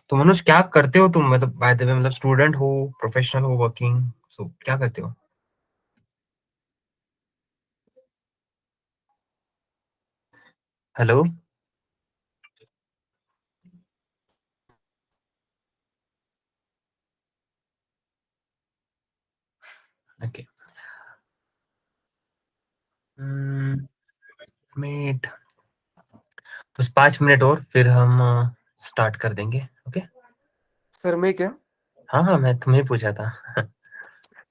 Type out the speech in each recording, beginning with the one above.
तो मनोज क्या करते हो तुम, मतलब बाय द वे, मतलब स्टूडेंट हो, प्रोफेशनल हो, वर्किंग, सो क्या करते हो? हेलो। ओके। मिनट, बस 5 मिनट और फिर हम स्टार्ट कर देंगे। ओके। सर मैं क्या? हाँ हाँ, मैं तुम्हें पूछा था।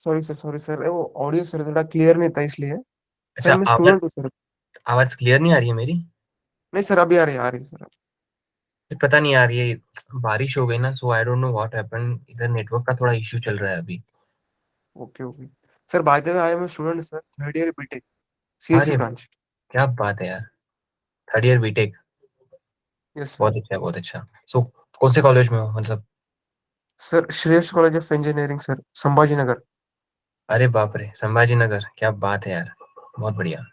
सॉरी सर, वो ऑडियो सर थोड़ा क्लियर नहीं था इसलिए। अच्छा, सर मैं स्टूडेंट हूँ आवाज सर। आवाज क्लियर नहीं आ रही है मेरी? नहीं सर, अभी आ रही है सर। पता नहीं यार, ये बारिश हो गई ना, so I don't know what happen, इधर नेटवर्क का थोड़ा इश्यू चल रहा है अभी। Okay okay. Sir by the way I am student sir, third year BTech, CSC अरे ब्रांच। क्या बात है यार, third year BTech, yes sir. बहुत अच्छा बहुत अच्छा। सो कौन से कॉलेज में हो मतलब? Sir Shreyas college of engineering sir, Sambhaji Nagar. अरे बाप रे, संभाजी नगर, क्या बात है यार, बहुत बढ़िया,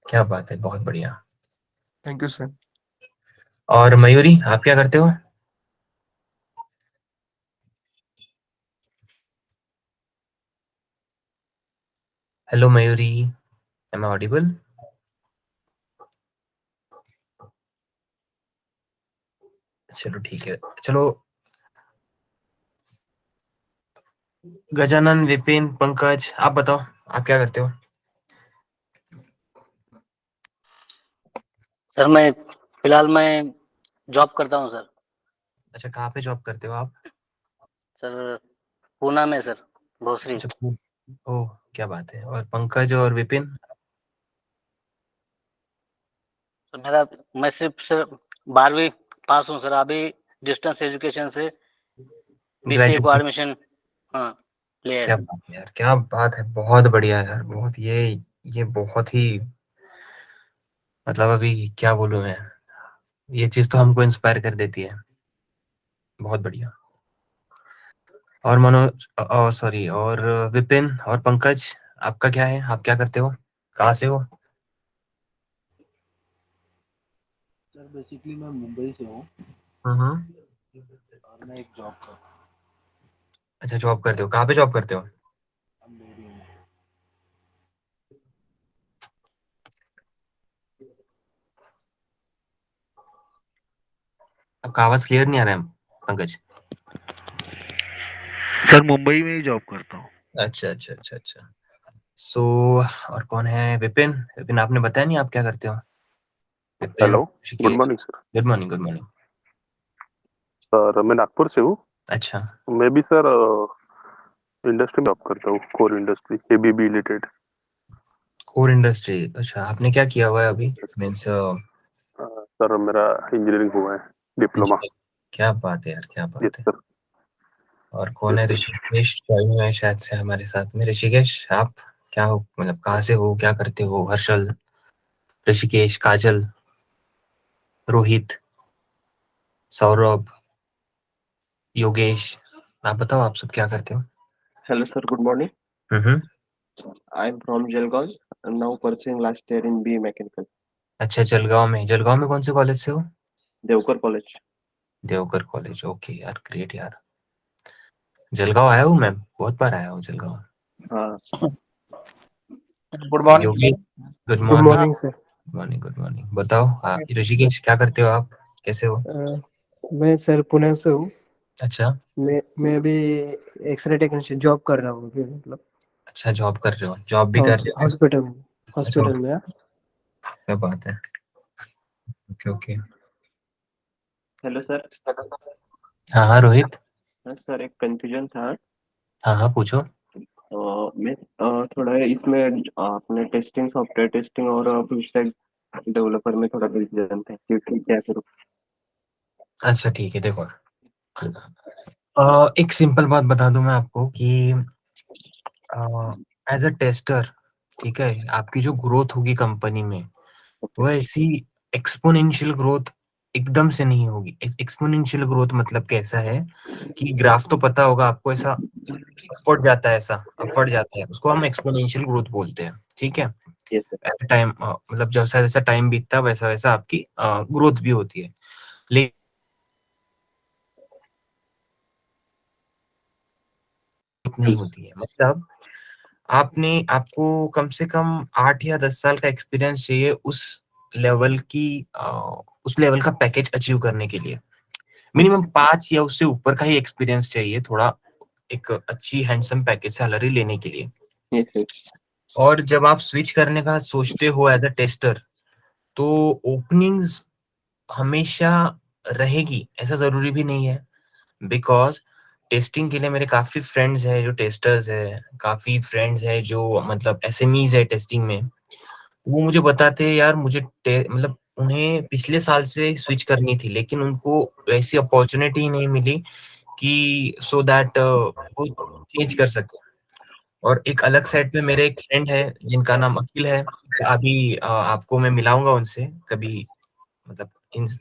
क्या बात है, बहुत बढ़िया। Thank you sir. और मयूरी, आप क्या करते हो? Hello Mayuri, am I audible? चलो ठीक है, चलो। गजानन, विपिन, पंकज, आप बताओ, आप क्या करते हो? सर मैं फिलहाल मैं जॉब करता हूँ सर। अच्छा, कहाँ पे जॉब करते हो आप? सर पूना में सर, भोसरी। अच्छा, ओह क्या बात है। और पंकज और विपिन? तो मैं सिर्फ सर 12वीं पास हूँ सर, अभी डिस्टेंस एजुकेशन से बीसीए को ग्रेजुएशन? एडमिशन हाँ लिया है क्या सर। बात है यार, क्या बात है, बहुत बढ़िया यार, बहुत ये बहुत ही, मतलब अभी क्या बोलूं मैं, ये चीज तो हमको इंस्पायर कर देती है, बहुत बढ़िया। और मनोज, और सॉरी, और विपिन और पंकज, आपका क्या है, आप क्या करते हो, कहाँ से हो? सर बेसिकली मैं मुंबई से हूँ हम्म। और मैं एक जॉब करता हूँ अच्छा, जॉब करते हो, कहाँ पे जॉब करते हो? अंधेरी में। आपका आवाज क्लियर नहीं आ रहा है पंकज। सर मुंबई में ही जॉब करता हूँ। अच्छा अच्छा अच्छा अच्छा। सो और कौन है? विपिन, विपिन आपने बताया नहीं आप क्या करते हो? Vipin hello, good Rishikesh. Morning sir. Good morning, good morning. Sir मैं नागपुर से हूँ। अच्छा, मैं भी सर इंडस्ट्री में जॉब करता हूँ, core industry, ABB related. Core industry, अच्छा आपने क्या किया हुआ है अभी, मीन्स? सर मेरा इंजीनियरिंग हुआ है, डिप्लोमा। क्या बात है यार, क्या यस बात है। सर। और कौन यस है? सर। ऋषिकेश ज्वाइन हुआ है शायद से हमारे साथ में। ऋषिकेश, आप क्या हो, मतलब कहाँ से हो, क्या करते हो? हर्षल, ऋषिकेश, काजल, रोहित, सौरभ, योगेश, आप बताओ, आप सब क्या करते हो? Hello sir, good morning. Hmm. I am from Jalgaon and now pursuing last year in BE Mechanical, अच्छा, जलगांव में, जलगांव में कौन से कॉलेज से हो? Devkar College. Devkar college, okay यार, ग्रेट यार। जलगांव आया हूँ मैं, बहुत बार आया हूँ जलगांव। हाँ good morning Yogi, sir. Good good morning. Morning sir. Good morning, good morning. बताओ, ऋषिकेश क्या करते हो आप, कैसे हो? मैं सर पुणे से हूँ। अच्छा। मैं अभी एक्सरे टेक्नीशियन जॉब कर रहा हूँ अभी, मतलब अच्छा, जॉब कर रहे हो, जॉब भी कर रहे हो? हॉस्पिटल में। अच्छा, हॉस्पिटल में। क्या बात है। Okay okay. Hello sir. हाँ हाँ रोहित। सर एक कंफ्यूजन था। हाँ हाँ पूछो। मैं थोड़ा इसमें अपने टेस्टिंग, सॉफ्टवेयर टेस्टिंग और फुल स्टैक डेवलपर में थोड़ा कंफ्यूजन था कि क्या करूँ। अच्छा ठीक है, देखो, एक सिंपल बात बता दूं मैं आपको कि एज अ टेस्टर, ठीक है, आपकी जो ग्रोथ होगी कंपनी में, ओके। वो ऐसी एक्सपोनेंशियल ग्रोथ एकदम से नहीं होगी। एक्सपोनेंशियल ग्रोथ मतलब कैसा है कि ग्राफ तो पता होगा आपको, ऐसा अपवर्ड जाता है, ऐसा अपवर्ड जाता है, उसको हम एक्सपोनेंशियल ग्रोथ बोलते हैं, ठीक है। Yes sir. एट टाइम, मतलब जैसा जैसा टाइम बीतता है वैसा वैसा आपकी ग्रोथ भी होती है। लेकिन नहीं होती है। मतलब आपको कम से कम 8 या 10 साल का एक्सपीरियंस चाहिए उस लेवल उस लेवल का पैकेज अचीव करने के लिए। मिनिमम 5 या उससे ऊपर का ही एक्सपीरियंस चाहिए थोड़ा एक अच्छी हैंडसम पैकेज सैलरी लेने के लिए। Yes, yes. और जब आप स्विच करने का सोचते हो एज अ टेस्टर, तो ओपनिंग्स हमेशा रहेगी, ऐसा जरूरी भी नहीं है। बिकॉज टेस्टिंग के लिए मेरे काफी फ्रेंड्स हैं जो टेस्टर्स है, काफी फ्रेंड्स है जो मतलब एसएमईज है टेस्टिंग में। वो मुझे बताते हैं यार मतलब उन्हें पिछले साल से स्विच करनी थी, लेकिन उनको वैसी अपॉर्चुनिटी ही नहीं मिली कि सो दैट वो चेंज कर सके। और एक अलग साइड पे मेरे एक फ्रेंड है जिनका नाम अखिल है। अभी आपको मैं मिलाऊंगा उनसे कभी, मतलब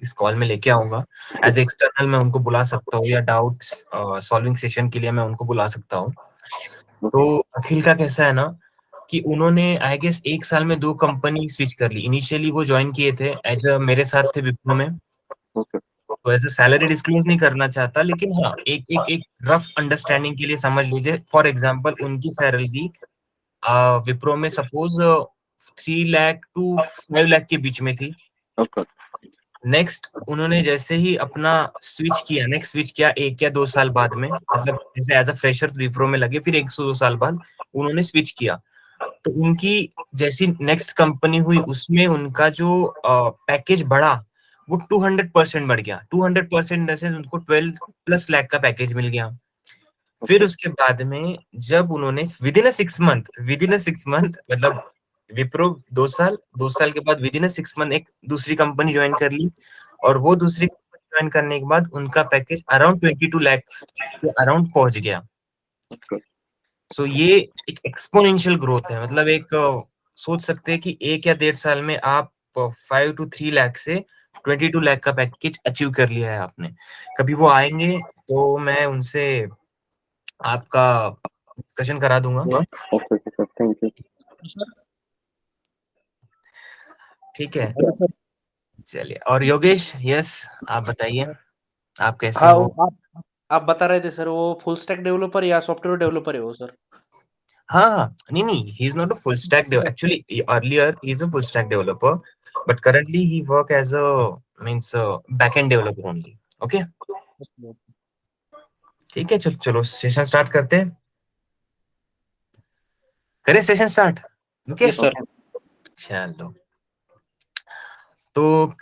इस कॉल में लेके आऊंगा एज एक्सटर्नल। मैं उनको बुला सकता हूँ या डाउट्स सॉल्विंग सेशन के लिए मैं उनको बुला सकता हूँ। तो अखिल का कैसा है ना कि उन्होंने आई गेस 1 साल में 2 कंपनी स्विच कर ली। इनिशियली वो ज्वाइन किए थे एज अ मेरे साथ थे विप्रो में। Okay. तो ऐसे सैलरी डिस्क्लोज नहीं करना चाहता, लेकिन हाँ एक रफ अंडरस्टैंडिंग के लिए समझ लीजिए। फॉर एग्जांपल उनकी सैलरी विप्रो में सपोज 3 लाख टू 5 लाख के बीच में थी। Okay. नेक्स्ट उन्होंने जैसे ही अपना नेक्स्ट स्विच किया 1 या 2 साल बाद में, मतलब जैसे एज अ फ्रेशर विप्रो में लगे, फिर 1 से 2 साल बाद उन्होंने स्विच किया। तो उनकी जैसी नेक्स्ट कंपनी हुई उसमें उनका जो पैकेज बढ़ा वो 200% बढ़ गया। 200% जैसे उनको 12+ लाख का पैकेज मिल गया। फिर उसके बाद में जब उन्होंने विदिन अ 6 मंथ मतलब विप्रो 2 साल, 2 साल के बाद विदिन अ 6 मंथ एक दूसरी कंपनी ज्वाइन कर ली। और वो दूसरी कंपनी ज्वाइन करने के बाद उनका पैकेज अराउंड 22 लाख के अराउंड पहुंच गया। Okay. सो ये एक एक्सपोनेंशियल ग्रोथ है। मतलब सोच सकते हैं कि 1 या 1.5 साल में आप 5 to 3 लाख से 22 लाख का पैकेज अचीव कर लिया है आपने। कभी वो आएंगे तो मैं उनसे आपका डिस्कशन करा दूंगा। Okay, sir. Thank you. Sir ठीक है, हेलो सर। चलिए। और योगेश, यस आप बताइए, आप कैसे हाँ हो? आप बता रहे थे सर, वो फुल स्टैक डेवलपर या सॉफ्टवेयर डेवलपर है वो सर? हाँ, नहीं नहीं, he is not a full stack actually. Earlier he is a full stack developer, but currently he work as a means back end developer only. Okay, ठीक है। चलो चलो सेशन स्टार्ट करते हैं। करें session start? Okay, yes sir. चलो। तो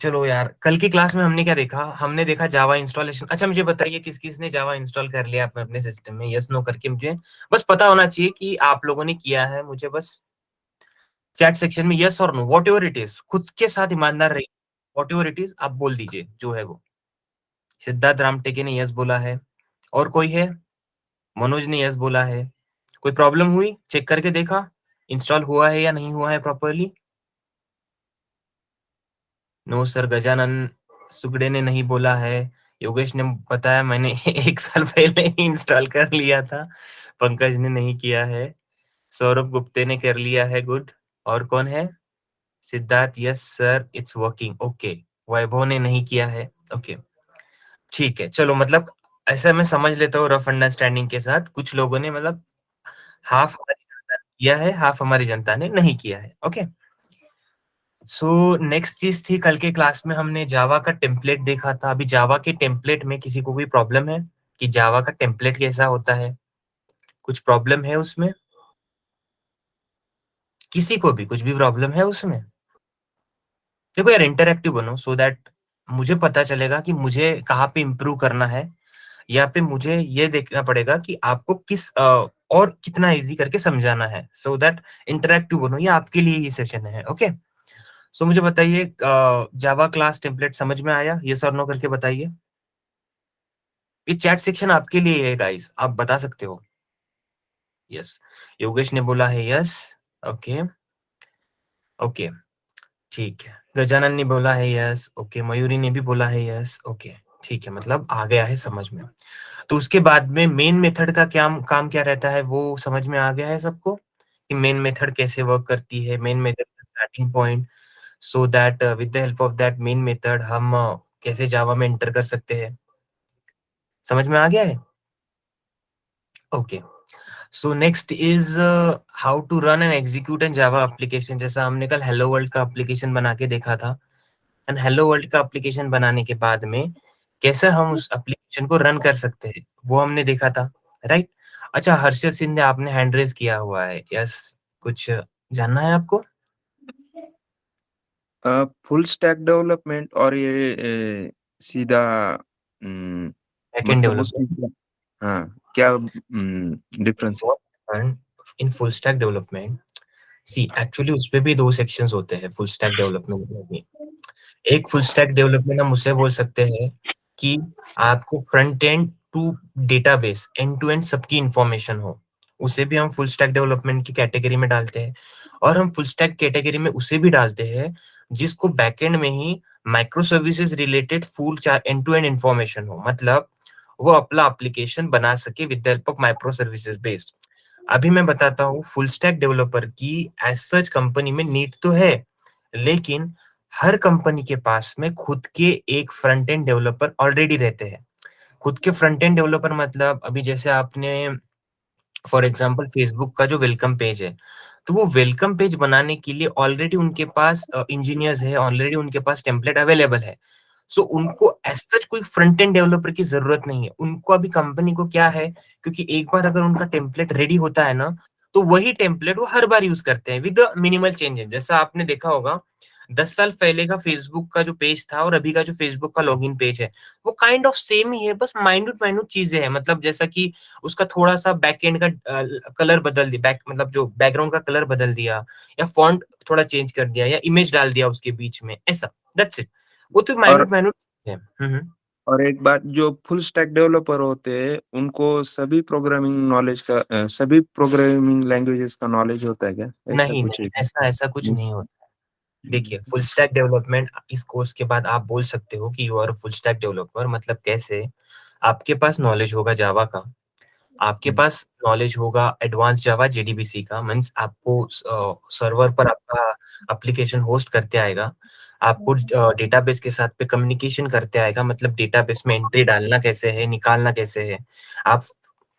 चलो यार, कल की क्लास में हमने क्या देखा? हमने देखा जावा इंस्टॉलेशन। अच्छा मुझे बताइए किस किस ने जावा इंस्टॉल कर लिया अपने अपने सिस्टम में? यस नो करके मुझे बस पता होना चाहिए कि आप लोगों ने किया है। मुझे बस चैट सेक्शन में यस और know what ever it is, खुद के साथ ईमानदार रहिए। वॉट एवर इट इज आप बोल दीजिए जो है वो। सिद्धार्थ रामटेके ने यस बोला है। और कोई है? मनोज ने यस बोला है। कोई प्रॉब्लम हुई? चेक करके देखा इंस्टॉल हुआ है या नहीं हुआ है properly? No sir. Gajanan Sugade ने नहीं बोला है। योगेश ने बताया मैंने 1 साल पहले ही इंस्टॉल कर लिया था। पंकज ने नहीं किया है। सौरभ गुप्ते ने कर लिया है, गुड। और कौन है? Siddharth, yes sir it's working, okay. Vaibhav ने नहीं किया है, ओके ठीक है। चलो मतलब ऐसा मैं समझ लेता हूँ रफ अंडरस्टैंडिंग के साथ, कुछ लोगों ने मतलब हाफ हमारी जनता ने किया है, हाफ हमारी जनता ने नहीं किया है। ओके, सो नेक्स्ट चीज थी कल के क्लास में हमने जावा का टेम्पलेट देखा था। अभी जावा के टेम्पलेट में किसी को कोई प्रॉब्लम है कि जावा का टेम्पलेट कैसा होता है? कुछ प्रॉब्लम है उसमें? किसी को भी कुछ भी प्रॉब्लम है उसमें? देखो यार, इंटरैक्टिव बनो सो दैट मुझे पता चलेगा कि मुझे कहाँ पे इम्प्रूव करना है। यहाँ पे मुझे ये देखना पड़ेगा कि आपको और कितना इजी करके समझाना है। सो दैट इंटरैक्टिव बनो, ये आपके लिए ही सेशन है। ओके, सो मुझे बताइए जावा क्लास टेम्पलेट समझ में आया? यस और नो करके बताइए। ये चैट सेक्शन आपके लिए है गाइस, आप बता सकते हो। यस, योगेश ने बोला है यस। ओके ओके, ठीक है। गजानन ने बोला है यस, ओके। मयूरी ने भी बोला है यस, ओके ठीक है। मतलब आ गया है समझ में। तो उसके बाद में मेन मेथड का क्या काम क्या रहता है वो समझ में आ गया है सबको कि मेन मेथड कैसे वर्क करती है, मेन मेथड का starting point, so that with the help of that main method हम कैसे जावा में एंटर कर सकते हैं, समझ में आ गया है? Okay, so next is how to run and execute an Java application. जैसा हमने कल हेलो वर्ल्ड का एप्लीकेशन बना के देखा था, एंड हेलो वर्ल्ड का एप्लीकेशन बनाने के बाद में कैसे हम उस एप्लीकेशन को रन कर सकते हैं वो हमने देखा था, राइट? अच्छा, हर्षद सिंह ने आपने हैंड रेज किया हुआ है, यस, कुछ जानना है आपको? फुल स्टैक डेवलपमेंट और ये सीधा बैकएंड मतलब डेवलपमेंट। उसमें हाँ क्या डिफरेंस है? In full stack development, see actually उसपे भी दो सेक्शंस होते हैं फुल स्टैक डेवलपमेंट में भी। एक फुल स्टैक डेवलपमेंट हम उसे बोल सकते हैं कि आपको front end to database end to end सबकी इंफॉर्मेशन हो, उसे भी हम फुल स्टैक डेवलपमेंट की कैटेगरी में डालते हैं। और हम फुल स्टैक कैटेगरी में उसे भी डालते हैं जिसको बैकएंड में ही micro services related full end to end information हो, मतलब वो अपना एप्लीकेशन बना सके with the help of micro services based. अभी मैं बताता हूँ, फुल स्टैक डेवलपर की एज सच कंपनी में नीड तो है, लेकिन हर कंपनी के पास में खुद के एक फ्रंट एंड डेवलपर ऑलरेडी रहते हैं। खुद के फ्रंट एंड डेवलपर मतलब अभी जैसे आपने फॉर एग्जांपल फेसबुक का जो वेलकम पेज है, तो वो वेलकम पेज बनाने के लिए ऑलरेडी उनके पास इंजीनियर्स है, ऑलरेडी उनके पास टेम्पलेट अवेलेबल है। सो उनको एज सच कोई फ्रंट एंड डेवलपर की जरूरत नहीं है। उनको अभी कंपनी को क्या है, क्योंकि एक बार अगर उनका टेम्पलेट रेडी होता है ना, तो वही टेम्पलेट वो हर बार यूज करते हैं विद मिनिमल चेंजेस। जैसा आपने देखा होगा 10 साल पहले का फेसबुक का जो पेज था और अभी का जो फेसबुक का लॉगिन पेज है, वो काइंड ऑफ सेम ही है, बस माइन्यूट माइन्यूट चीजें हैं। मतलब जैसा कि उसका थोड़ा सा बैकएंड का कलर बदल दिया, बैक मतलब जो बैकग्राउंड का कलर बदल दिया, या फॉन्ट थोड़ा चेंज कर दिया, या इमेज डाल दिया उसके बीच में, ऐसा, दैट्स इट। वो तो और माइन्यूट माइन्यूट है। और एक बात, जो फुल स्टैक डेवलपर होते हैं उनको सभी प्रोग्रामिंग लैंग्वेजेस का नॉलेज होता है क्या? ऐसा नहीं कुछ नहीं, है क्या? ऐसा ऐसा कुछ नहीं होता। देखिए, फुल स्टैक डेवलपमेंट इस कोर्स के बाद आप बोल सकते हो कि you are full stack developer. मतलब कैसे? आपके पास नॉलेज होगा जावा का, आपके पास नॉलेज होगा एडवांस जावा जेडीबीसी का, मीन्स आपको सर्वर पर आपका एप्लीकेशन होस्ट करते आएगा, आपको डेटाबेस के साथ पे कम्युनिकेशन करते आएगा, मतलब डेटाबेस में एंट्री डालना कैसे है, निकालना कैसे है। आप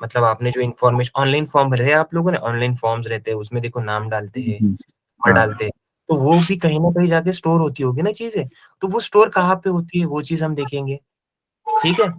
मतलब आपने जो इन्फॉर्मेशन ऑनलाइन फॉर्म भरे हैं, आप लोगों ने ऑनलाइन फॉर्म्स रहते हैं, उसमें देखो नाम डालते हैं, नंबर हाँ। डालते हैं, तो वो भी कहीं ना कहीं जाके स्टोर होती होगी ना चीजें। तो वो स्टोर कहाँ पे होती है, वो चीज हम देखेंगे, ठीक है?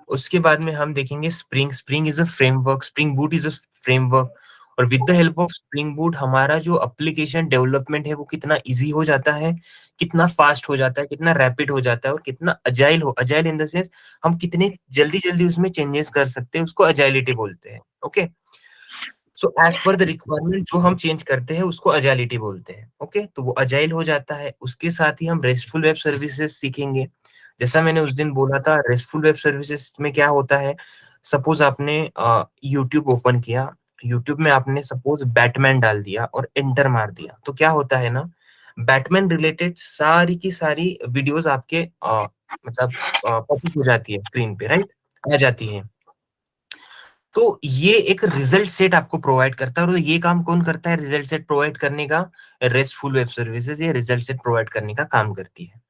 उसके बाद में हम देखेंगे Spring. Spring is a framework, Spring Boot is a framework. और with the help of Spring Boot हमारा जो एप्लीकेशन डेवलपमेंट है वो कितना इजी हो जाता है, कितना फास्ट हो जाता है, कितना रैपिड हो जाता है, और कितना अजाइल इन द सेंस हम कितने जल्दी जल्दी उसमें चेंजेस कर सकते हैं, उसको अजाइलिटी बोलते हैं। Okay, so as per the requirement जो हम चेंज करते हैं उसको अजाइलिटी बोलते हैं। ओके, तो वो अजाइल हो जाता है। उसके साथ ही हम रेस्टफुल वेब सर्विसेज सीखेंगे। जैसा मैंने उस दिन बोला था, रेस्टफुल वेब सर्विसेज में क्या होता है, सपोज आपने यूट्यूब ओपन किया, यूट्यूब में आपने सपोज बैटमैन डाल दिया और एंटर मार दिया, तो क्या होता है ना, बैटमैन रिलेटेड सारी की सारी वीडियोस आपके मतलब पॉपअप हो जाती है स्क्रीन पे, राइट, आ जाती है। तो ये एक रिजल्ट सेट आपको प्रोवाइड करता है, और ये काम कौन करता है रिजल्ट सेट प्रोवाइड करने का? रेस्टफुल वेब सर्विसेज ये रिजल्ट सेट प्रोवाइड करने का काम करती है।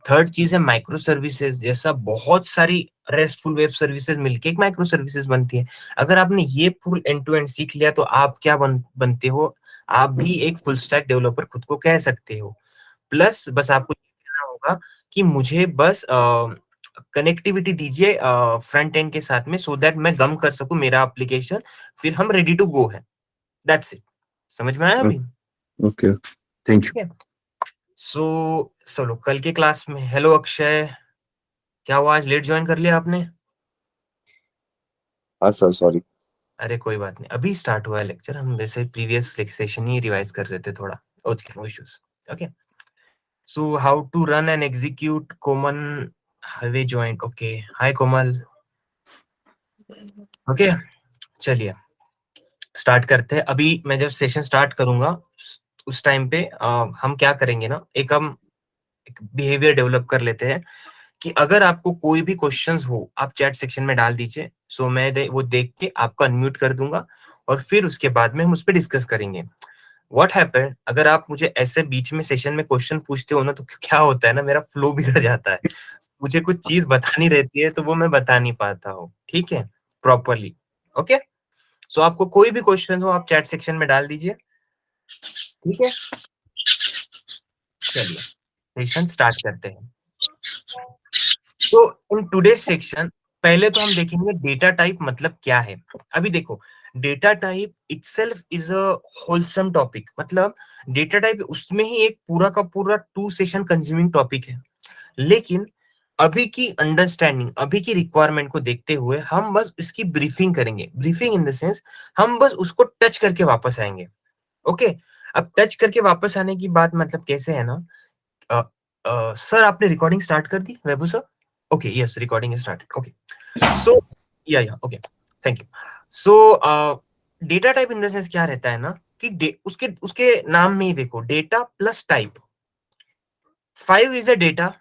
थर्ड चीज है माइक्रो सर्विसेज। जैसा बहुत सारी रेस्टफुल वेब सर्विसेज मिलके एक माइक्रो सर्विसेज बनती है। अगर आपने ये फुल एंड टू एंड सीख लिया तो आप क्या बनते हो, आप भी एक फुल स्टैक डेवलपर खुद को कह सकते हो। प्लस बस आपको ये कहना होगा कि मुझे बस कनेक्टिविटी दीजिए फ्रंट एंड के साथ में, सो दैट मैं गम कर सकूं मेरा एप्लीकेशन, फिर हम रेडी टू गो है। That's it. समझ में आया अभी? Okay, thank you. ठीक है। सो चलो कल के क्लास में, हेलो अक्षय, क्या हुआ आज लेट ज्वाइन कर लिया आपने? हाँ सर, सॉरी। अरे कोई बात नहीं, अभी स्टार्ट हुआ है लेक्चर, हम वैसे प्रीवियस सेशन ही रिवाइज कर रहे थे थोड़ा। Okay, no issues. Okay, so how to run and execute common highway joint. Okay, hi Komal. Okay, चलिए स्टार्ट करते हैं। अभी मैं जब सेशन स्टार्ट करूंगा उस टाइम पे हम क्या करेंगे ना, हम एक बिहेवियर डेवलप कर लेते हैं कि अगर आपको कोई भी क्वेश्चंस हो आप चैट सेक्शन में डाल दीजिए। सो मैं वो देख के आपको अनम्यूट कर दूंगा, और फिर उसके बाद में हम उस पर डिस्कस करेंगे। व्हाट हैपेंड, अगर आप मुझे ऐसे बीच में सेशन में क्वेश्चन पूछते हो ना, तो क्या होता है ना, मेरा फ्लो बिगड़ जाता है। मुझे कुछ चीज बतानी रहती है तो वो मैं बता नहीं पाता हूँ, ठीक है, प्रॉपरली। ओके, सो आपको कोई भी क्वेश्चन हो आप चैट सेक्शन में डाल दीजिए, ठीक है। चलिए सेशन स्टार्ट करते हैं। तो इन टुडे सेक्शन पहले तो हम देखेंगे डेटा टाइप मतलब क्या है। अभी देखो, data type itself is a wholesome topic, मतलब डेटा टाइप उसमें ही एक पूरा का पूरा 2 सेशन कंज्यूमिंग टॉपिक है। लेकिन अभी की अंडरस्टैंडिंग, अभी की रिक्वायरमेंट को देखते हुए हम बस इसकी ब्रीफिंग करेंगे। ब्रीफिंग इन द सेंस हम बस उसको टच करके वापस आएंगे। ओके, अब टच करके वापस आने की बात मतलब कैसे है ना, सर आपने रिकॉर्डिंग स्टार्ट कर दी Vaibhav sir? Okay, yes, recording started. Okay, so या okay, thank you. So data type in the sense क्या रहता है ना कि उसके उसके नाम में ही देखो, data plus type. 5 is a data,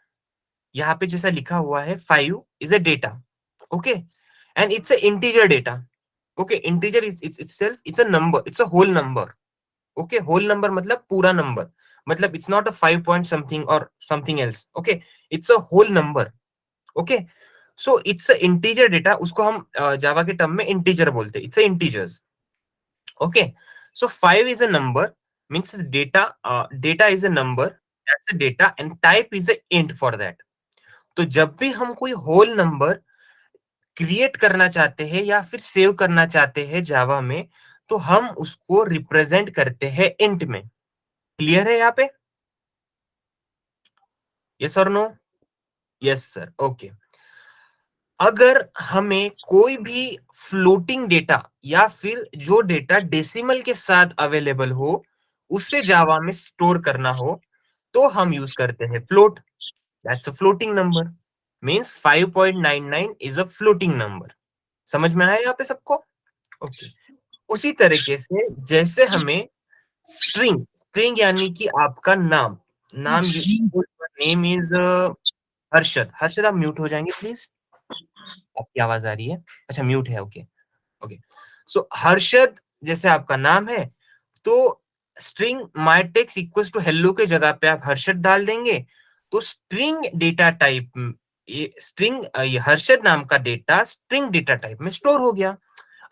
यहाँ पे जैसा लिखा हुआ है 5 is a data, okay, and it's a integer data. Okay, integer is itself it's a number, it's a whole number. Okay, whole number मतलब पूरा नंबर, मतलब it's not a 5 point something और something else. Okay, it's a whole number. Okay, so it's a integer data, उसको हम Java के term में integer बोलते हैं, it's a integers. Okay, so 5 is a number, means data is a number, that's a data, and type is a int for that. तो जब भी हम कोई होल नंबर क्रिएट करना चाहते हैं या फिर सेव करना चाहते हैं जावा में, तो हम उसको रिप्रेजेंट करते हैं इंट में। क्लियर है यहाँ पे? यस और नो? Yes sir, okay. अगर हमें कोई भी फ्लोटिंग डेटा या फिर जो डेटा डेसिमल के साथ अवेलेबल हो उसे जावा में स्टोर करना हो, तो हम यूज करते हैं float. That's a floating number, means 5.99 is a floating number. समझ में आया यहाँ पे सबको? ओके, उसी तरीके से जैसे हमें स्ट्रिंग, स्ट्रिंग यानी कि आपका नाम, नाम नेम इज हर्षद। हर्षद आप म्यूट हो जाएंगे प्लीज, आपकी आवाज आ रही है, अच्छा म्यूट है, ओके। ओके, सो हर्षद जैसे आपका नाम है, तो string my text equals to hello के जगह पे आप हर्षद डाल देंगे, तो स्ट्रिंग डेटा टाइप, ये स्ट्रिंग, ये हर्षद नाम का डेटा स्ट्रिंग डेटा टाइप में स्टोर हो गया।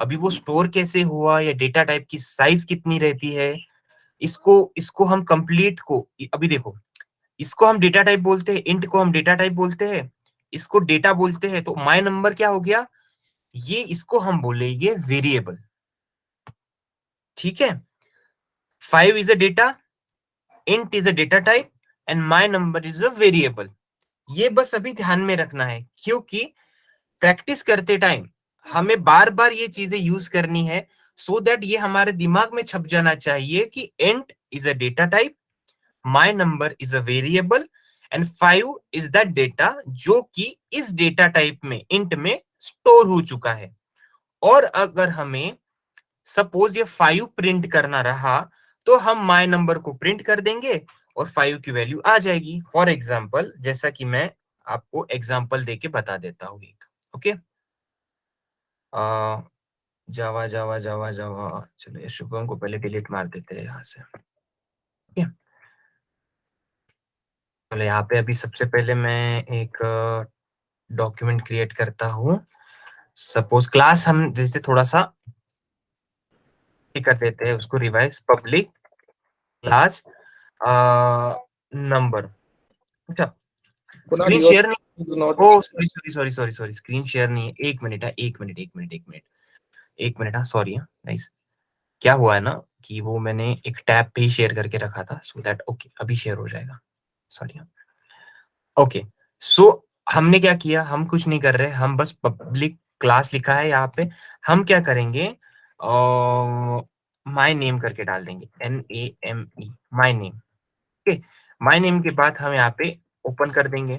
अभी वो स्टोर कैसे हुआ या डेटा टाइप की साइज कितनी रहती है, इसको इसको हम कंप्लीट को, अभी देखो, इसको हम डेटा टाइप बोलते हैं, इंट को हम डेटा टाइप बोलते हैं, इसको डेटा बोलते हैं, तो माय नंबर क्या हो गया, ये इसको हम बोलेंगे वेरिएबल। ठीक है, 5 is a data, int is a data type, and my number is a variable. ये बस अभी ध्यान में रखना है, क्योंकि प्रैक्टिस करते टाइम हमें बार बार ये चीजें यूज करनी है, सो दैट ये हमारे दिमाग में छप जाना चाहिए कि int is a data type, my number is a variable, and 5 is the data जो कि इस डेटा टाइप में इंट में स्टोर हो चुका है। और अगर हमें सपोज ये 5 प्रिंट करना रहा, तो हम माय नंबर को प्रिंट कर देंगे और 5 की वैल्यू आ जाएगी। फॉर एग्जाम्पल, जैसा कि मैं आपको एग्जाम्पल देके बता देता हूँ एक। ओके, जावा जावा जावा जावा, चलो ये शुभम को पहले डिलीट मार देते हैं यहाँ से। ओके, चलो यहाँ पे अभी सबसे पहले मैं एक डॉक्यूमेंट क्रिएट करता हूँ। सपोज क्लास हम जैसे थोड़ा सा कर देते हैं उसको, रिवाइज पब्लिक क्लास नंबर। अच्छा, Kunal, स्क्रीन your शेयर नहीं, is not. Oh sorry sorry sorry sorry sorry, screen share नहीं है, एक मिनट है, एक मिनट एक मिनट एक मिनट एक मिनट, हाँ सॉरी, हाँ नाइस। क्या हुआ है ना कि वो मैंने एक टैब पे ही शेयर करके रखा था, सो दैट ओके अभी शेयर हो जाएगा, सॉरी। ओके, सो हमने क्या किया, हम कुछ नहीं कर रहे, हम बस पब्लिक क्लास लिखा है यहाँ पे, हम क्या करेंगे, माय नेम करके डाल देंगे, NAME, my name. Okay, my name के बाद हम यहाँ पे ओपन कर देंगे,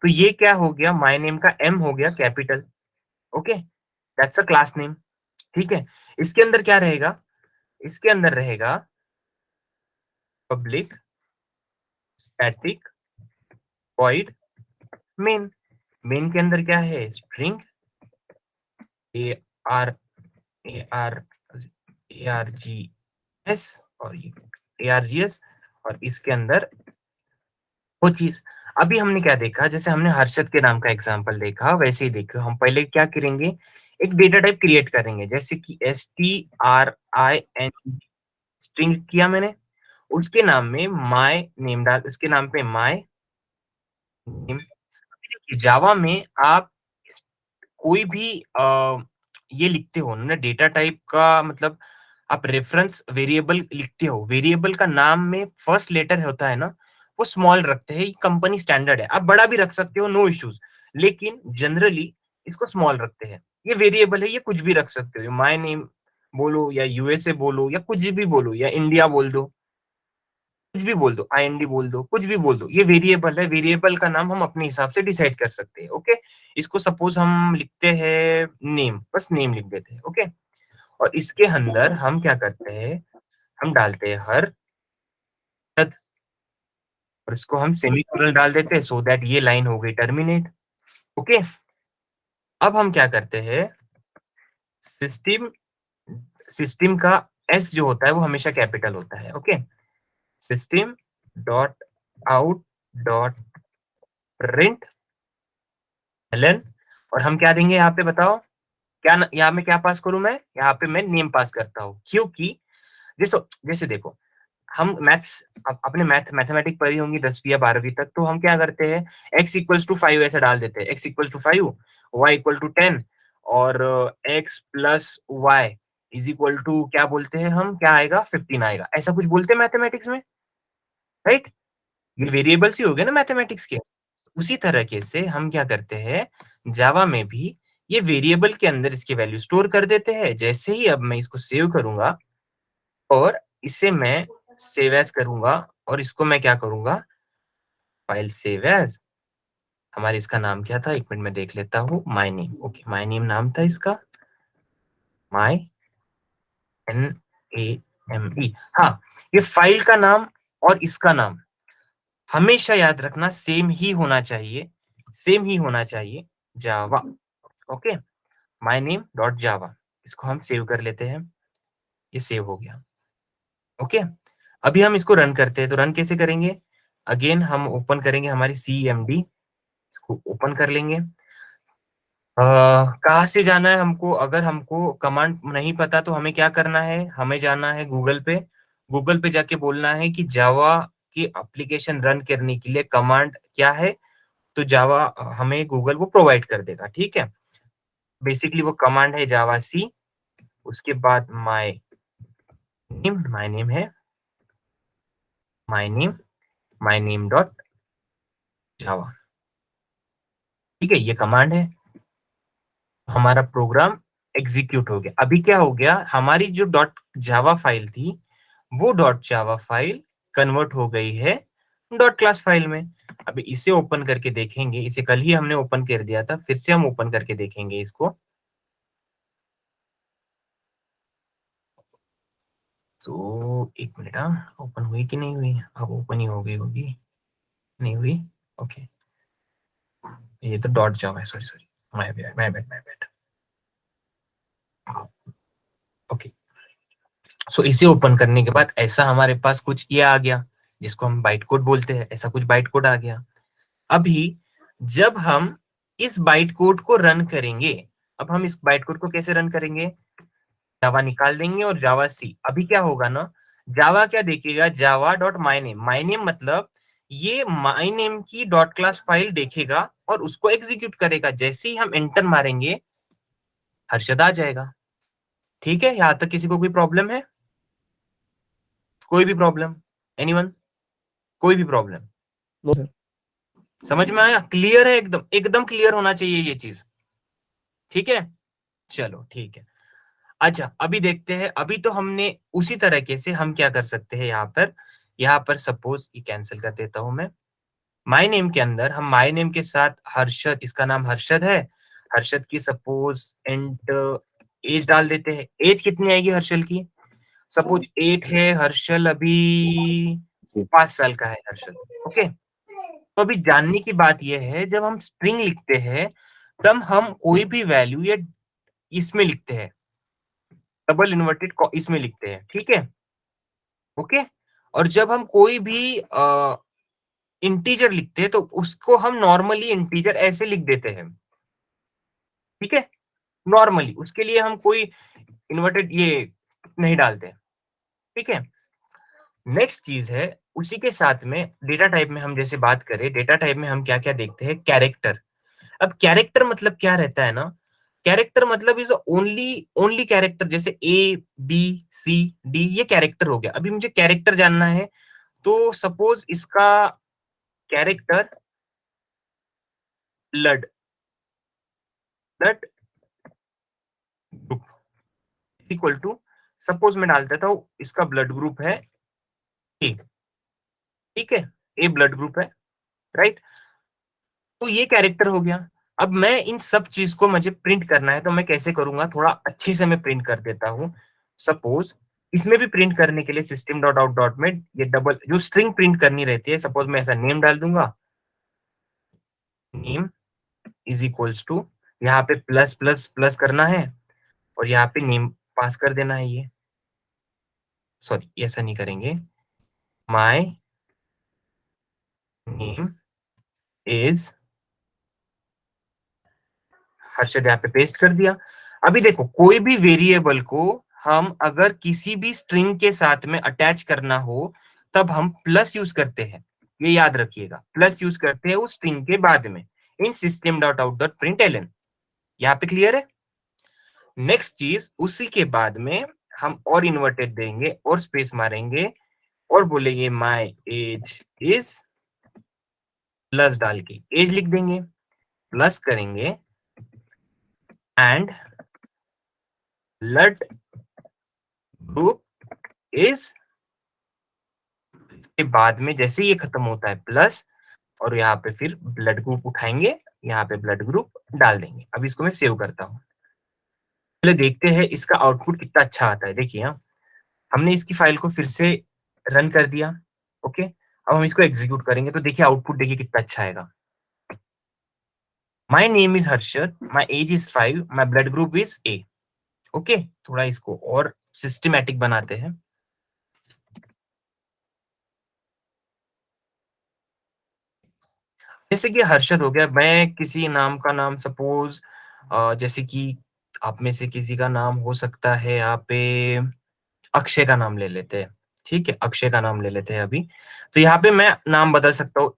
तो ये क्या हो गया, माय नेम का M हो गया capital. Okay, that's a class name. ठीक है, इसके अंदर क्या रहेगा, इसके अंदर रहेगा public static void main. Main के अंदर क्या है, स्ट्रिंग AR ARGS, और ये ARGS, और इसके अंदर वो चीज। अभी हमने क्या देखा, जैसे हमने हर्षद के नाम का एग्जांपल देखा, वैसे ही देखो हम पहले क्या करेंगे, एक डेटा टाइप क्रिएट करेंगे, जैसे कि STRIN स्ट्रिंग किया मैंने, उसके नाम में माय नेम डाल, उसके नाम पे माय नेम। जावा में आप कोई भी ये लिखते हो ना, डेटा टाइप का मतलब आप रेफरेंस वेरिएबल लिखते हो, वेरिएबल का नाम में फर्स्ट लेटर होता है ना, वो स्मॉल रखते हैं, ये कंपनी स्टैंडर्ड है, आप बड़ा भी रख सकते हो, नो इश्यूज, लेकिन जनरली इसको स्मॉल रखते हैं। ये वेरिएबल है, ये कुछ भी रख सकते हो, माय नेम बोलो या USA बोलो या कुछ भी बोलो या इंडिया बोल दो, कुछ भी बोल दो, IND बोल दो, कुछ भी बोल दो, ये वेरिएबल है, वेरिएबल का नाम हम अपने हिसाब से डिसाइड कर सकते हैं। ओके, इसको सपोज हम लिखते हैं नेम, बस नेम लिख देते हैं। ओके, और इसके अंदर हम क्या करते हैं, हम डालते हैं हर तद, और इसको हम सेमीकोलन डाल देते हैं, सो दैट ये लाइन हो गई टर्मिनेट। ओके, अब हम क्या करते हैं, सिस्टम सिस्टम का S जो होता है वो हमेशा कैपिटल होता है। Okay, system dot out dot print ln, और हम क्या देंगे यहाँ पे, बताओ क्या यहाँ में क्या पास करूं मैं, यहाँ पे मैं नेम पास करता हूँ, क्योंकि जैसे जैसे देखो, हम मैथ्स अपने मैथमेटिक पढ़ी होंगी 10वीं या 12वीं तक, तो हम क्या करते हैं, x इक्वल्स टू 5 ऐसा डाल देते हैं, x equal to 5, y equal to 10, और x plus y is equal to क्या बोलते हैं हम, क्या आएगा, 15 आएगा, ऐसा कुछ बोलते हैं मैथमेटिक्स में, राइट। ये वेरिएबल्स ही हो गए ना मैथमेटिक्स के। उसी तरीके से हम क्या करते हैं, जावा में भी ये वेरिएबल के अंदर इसकी वैल्यू स्टोर कर देते हैं। जैसे ही अब मैं इसको सेव करूंगा और इसे मैं सेव एज करूंगा, और इसको मैं क्या करूंगा, फाइल सेव एज, हमारे इसका नाम क्या था, एक मिनट में देख लेता हूँ, my name. Okay, my name नाम था इसका, माय NAME। हाँ, ये फाइल का नाम और इसका नाम हमेशा याद रखना सेम ही होना चाहिए, सेम ही होना चाहिए, Java. Okay, my name dot Java, इसको हम सेव कर लेते हैं, ये सेव हो गया। ओके, अभी हम इसको रन करते हैं, तो रन कैसे करेंगे, अगेन हम ओपन करेंगे हमारी CMD, इसको ओपन कर लेंगे। कहाँ से जाना है हमको, अगर हमको कमांड नहीं पता तो हमें क्या करना है, हमें जाना है गूगल पे, गूगल पे जाके बोलना है कि जावा की एप्लीकेशन रन करने के लिए कमांड क्या है, तो जावा हमें गूगल वो प्रोवाइड कर देगा। ठीक है, बेसिकली वो कमांड है जावा सी, उसके बाद माय नेम है माय नेम डॉट जावा। ठीक है, ये कमांड है, हमारा प्रोग्राम एग्जीक्यूट हो गया। अभी क्या हो गया, हमारी जो डॉट जावा फाइल थी वो डॉट जावा फाइल कन्वर्ट हो गई है डॉट क्लास फाइल में। अभी इसे ओपन करके देखेंगे, इसे कल ही हमने ओपन कर दिया था, फिर से हम ओपन करके देखेंगे इसको। तो एक मिनट, हाँ ओपन हुई कि नहीं हुई, अब ओपन ही हो गई होगी, नहीं हुई। ओके, ये तो डॉट जावा है, sorry sorry, my bad. Okay, so इसे ओपन करने के बाद ऐसा हमारे पास कुछ ये आ गया, जिसको हम बाइट कोड बोलते हैं, ऐसा कुछ बाइट कोड आ गया। अभी जब हम इस बाइट कोड को रन करेंगे, अब हम इस बाइट कोड को कैसे रन करेंगे, जावा निकाल देंगे और जावा सी। अभी क्या होगा ना, जावा क्या देखेगा, जावा डॉट माई नेम मतलब ये माई नेम की डॉट क्लास फाइल देखेगा और उसको एग्जीक्यूट करेगा। जैसे ही हम एंटर मारेंगे हर्षद आ जाएगा। ठीक है, यहां तक किसी को कोई प्रॉब्लम है, कोई भी प्रॉब्लम, एनीवन, कोई भी प्रॉब्लम, नो सर। समझ में आया, क्लियर है, एकदम एकदम क्लियर होना चाहिए ये चीज। ठीक है, चलो ठीक है। अच्छा, अभी देखते हैं, अभी तो हमने उसी तरीके से हम क्या कर सकते हैं, यहाँ पर सपोज ये कैंसिल कर देता हूं मैं, माय नेम के अंदर हम माय नेम के साथ हर्षद, इसका नाम हर्षद है, हर्षद की सपोज एंड एज डाल देते हैं। एज कितनी आएगी हर्षल की, सपोज 8 है, हर्षल अभी 5 साल का है हर्षल। ओके, तो अभी जानने की बात यह है, जब हम स्ट्रिंग लिखते हैं तब हम कोई भी वैल्यू या इसमें लिखते हैं, डबल इन्वर्टेड इसमें लिखते हैं। ठीक है, ओके, और जब हम कोई भी इंटीजर लिखते हैं तो उसको हम नॉर्मली इंटीजर ऐसे लिख देते हैं, ठीक है, नॉर्मली, उसके लिए हम कोई इन्वर्टेड ये नहीं डालते, ठीक है। नेक्स्ट चीज है, उसी के साथ में डेटा टाइप में हम जैसे बात करें, डेटा टाइप में हम क्या क्या देखते हैं, कैरेक्टर। अब कैरेक्टर मतलब क्या रहता है ना, कैरेक्टर मतलब इज ओनली ओनली कैरेक्टर, जैसे ए बी सी डी, ये कैरेक्टर हो गया। अभी मुझे कैरेक्टर जानना है, तो सपोज इसका character blood blood group equal to, suppose मैं डाल देता हूं इसका ब्लड ग्रुप है ए, ठीक है, ए ब्लड ग्रुप है, राइट। तो ये कैरेक्टर हो गया। अब मैं इन सब चीज को मुझे प्रिंट करना है, तो मैं कैसे करूंगा, थोड़ा अच्छे से मैं प्रिंट कर देता हूं। सपोज इसमें भी प्रिंट करने के लिए सिस्टम डॉट आउट डॉट में ये डबल जो स्ट्रिंग प्रिंट करनी रहती है, सपोज मैं ऐसा नेम डाल दूंगा, नेम इज इक्वल्स टू, यहाँ पे प्लस प्लस प्लस करना है और यहाँ पे नेम पास कर देना है। ये सॉरी ऐसा नहीं करेंगे, माय नेम इज हर्षद, यहाँ पे पेस्ट कर दिया। अभी देखो, कोई भी वेरिएबल को हम अगर किसी भी स्ट्रिंग के साथ में अटैच करना हो तब हम प्लस यूज करते हैं, ये याद रखिएगा, प्लस यूज करते हैं उस स्ट्रिंग के बाद में in system dot out dot print ln. यहाँ पे क्लियर है। नेक्स्ट चीज, उसी के बाद में हम और इन्वर्टेड देंगे और स्पेस मारेंगे और बोलेंगे माय एज इज, प्लस डाल के एज लिख देंगे, प्लस करेंगे एंड ब्लड ग्रुप इज, के बाद में जैसे ये खत्म होता है प्लस, और यहाँ पे फिर ब्लड ग्रुप उठाएंगे, यहाँ पे ब्लड ग्रुप डाल देंगे। अब इसको मैं सेव करता हूँ, पहले देखते हैं इसका आउटपुट कितना अच्छा आता है। देखिए हमने इसकी फाइल को फिर से रन कर दिया, ओके। अब हम इसको एग्जीक्यूट करेंगे तो देखिए आउटपुट देखिए कितना अच्छा आएगा। My name is Harshad, my age is 5, my blood group is a, okay. थोड़ा इसको और सिस्टमैटिक बनाते हैं। जैसे कि हर्षद हो गया, मैं किसी नाम का नाम सपोज जैसे कि आप में से किसी का नाम हो सकता है, यहाँ पे अक्षय का नाम ले लेते हैं, ठीक है, अक्षय का नाम ले लेते हैं अभी। तो यहाँ पे मैं नाम बदल सकता हूँ,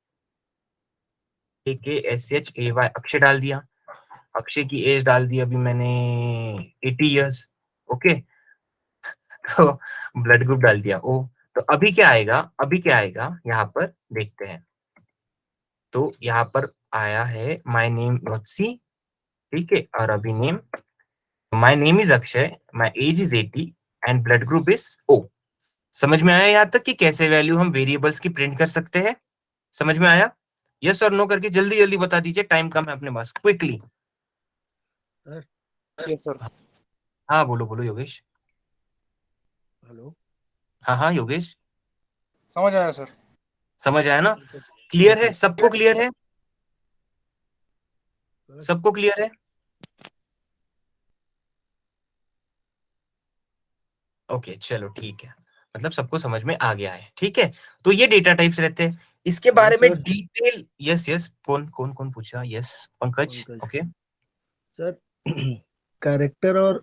AKSHAY, अक्षय डाल दिया। अक्षय की एज डाल दी अभी मैंने 80 इयर्स, ओके। तो ब्लड ग्रुप डाल दिया ओ। तो अभी क्या आएगा, अभी क्या आएगा यहाँ पर देखते हैं। तो यहाँ पर आया है माय नेम डॉट सी, ठीक है, और अभी name, my name is Akshay, my age is 80 and blood group is O. समझ में आया यहाँ तक कि कैसे वैल्यू हम वेरिएबल्स की प्रिंट कर सकते हैं? समझ में आया? यस और नो करके जल्दी जल्दी बता दीजिए, टाइम कम है अपने पास, क्विकली। Yes sir. हाँ बोलो बोलो योगेश। हेलो, हाँ हाँ योगेश, समझ आया सर। समझ आया ना? क्लियर है सबको? क्लियर है सबको? क्लियर है? ओके चलो ठीक है, मतलब सबको समझ में आ गया है, ठीक है। तो ये डेटा टाइप्स रहते हैं, इसके बारे में सर। डिटेल। यस यस, कौन कौन कौन पूछा? Yes Pankaj, Pankaj. Okay. Sir, character और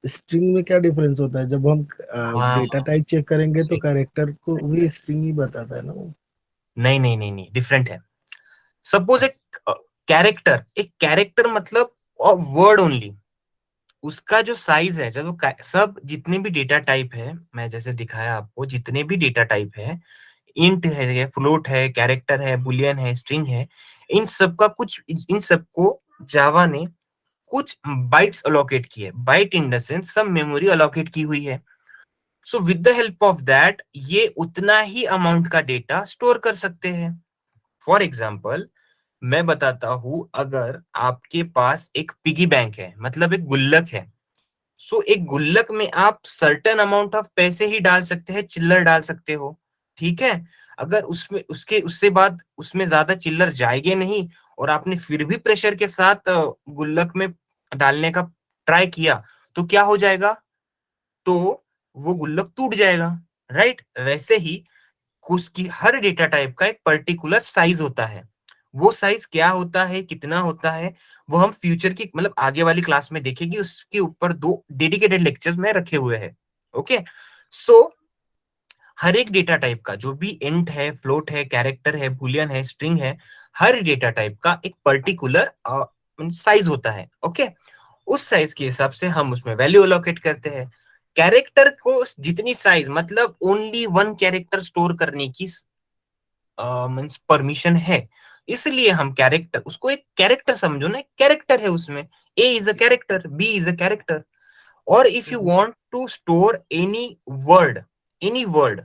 स्ट्रिंग में क्या डिफरेंस होता है? जब हम हाँ डेटा टाइप चेक करेंगे तो कैरेक्टर को भी स्ट्रिंग ही बताता है ना वो? नहीं नहीं नहीं नहीं, डिफरेंट है। सपोज एक कैरेक्टर मतलब वर्ड ओनली, उसका जो साइज है, जब सब जितने भी डेटा टाइप है, मैं जैसे दिखाया आपको, जितने भी डेटा टाइप है, इंट है, फ्लोट है, कैरेक्टर है, बुलियन है, स्ट्रिंग है, इन सब का कुछ, इन सबको जावा ने कुछ बाइट्स अलोकेट किए। बाइट इन द सेंस सब मेमोरी अलोकेट की हुई है। So with the help of that ये उतना ही अमाउंट का डेटा स्टोर कर सकते हैं। फॉर एग्जाम्पल मैं बताता हूं, अगर आपके पास एक पिगी बैंक है, मतलब एक गुल्लक है, सो एक गुल्लक में आप सर्टेन अमाउंट ऑफ पैसे ही डाल सकते हैं, चिल्लर डाल सकते हो, ठीक है। अगर उसमें उसके उससे बाद उसमें ज्यादा चिल्लर जाएंगे नहीं और आपने फिर भी प्रेशर के साथ गुल्लक में डालने का ट्राई किया, तो क्या हो जाएगा? तो वो गुल्लक टूट जाएगा, राइट। वैसे ही उसकी हर डेटा टाइप का एक पर्टिकुलर साइज होता है। वो साइज क्या होता है, कितना होता है, वो हम फ्यूचर की मतलब आगे वाली क्लास में देखेंगे। उसके ऊपर 2 डेडिकेटेड लेक्चर्स में रखे हुए हैं। ओके, सो हर एक डेटा टाइप का जो भी इंट है, फ्लोट है, कैरेक्टर है, बुलियन है, स्ट्रिंग है, हर डेटा टाइप का एक पर्टिकुलर साइज होता है। ओके, उस साइज के हिसाब से हम उसमें वैल्यू अलोकेट करते हैं। कैरेक्टर को जितनी साइज मतलब ओनली 1 कैरेक्टर स्टोर करने की मींस परमिशन है, इसलिए हम कैरेक्टर, उसको एक कैरेक्टर समझो ना, कैरेक्टर है उसमें। A is a character, B is a character. और if you want to store any word,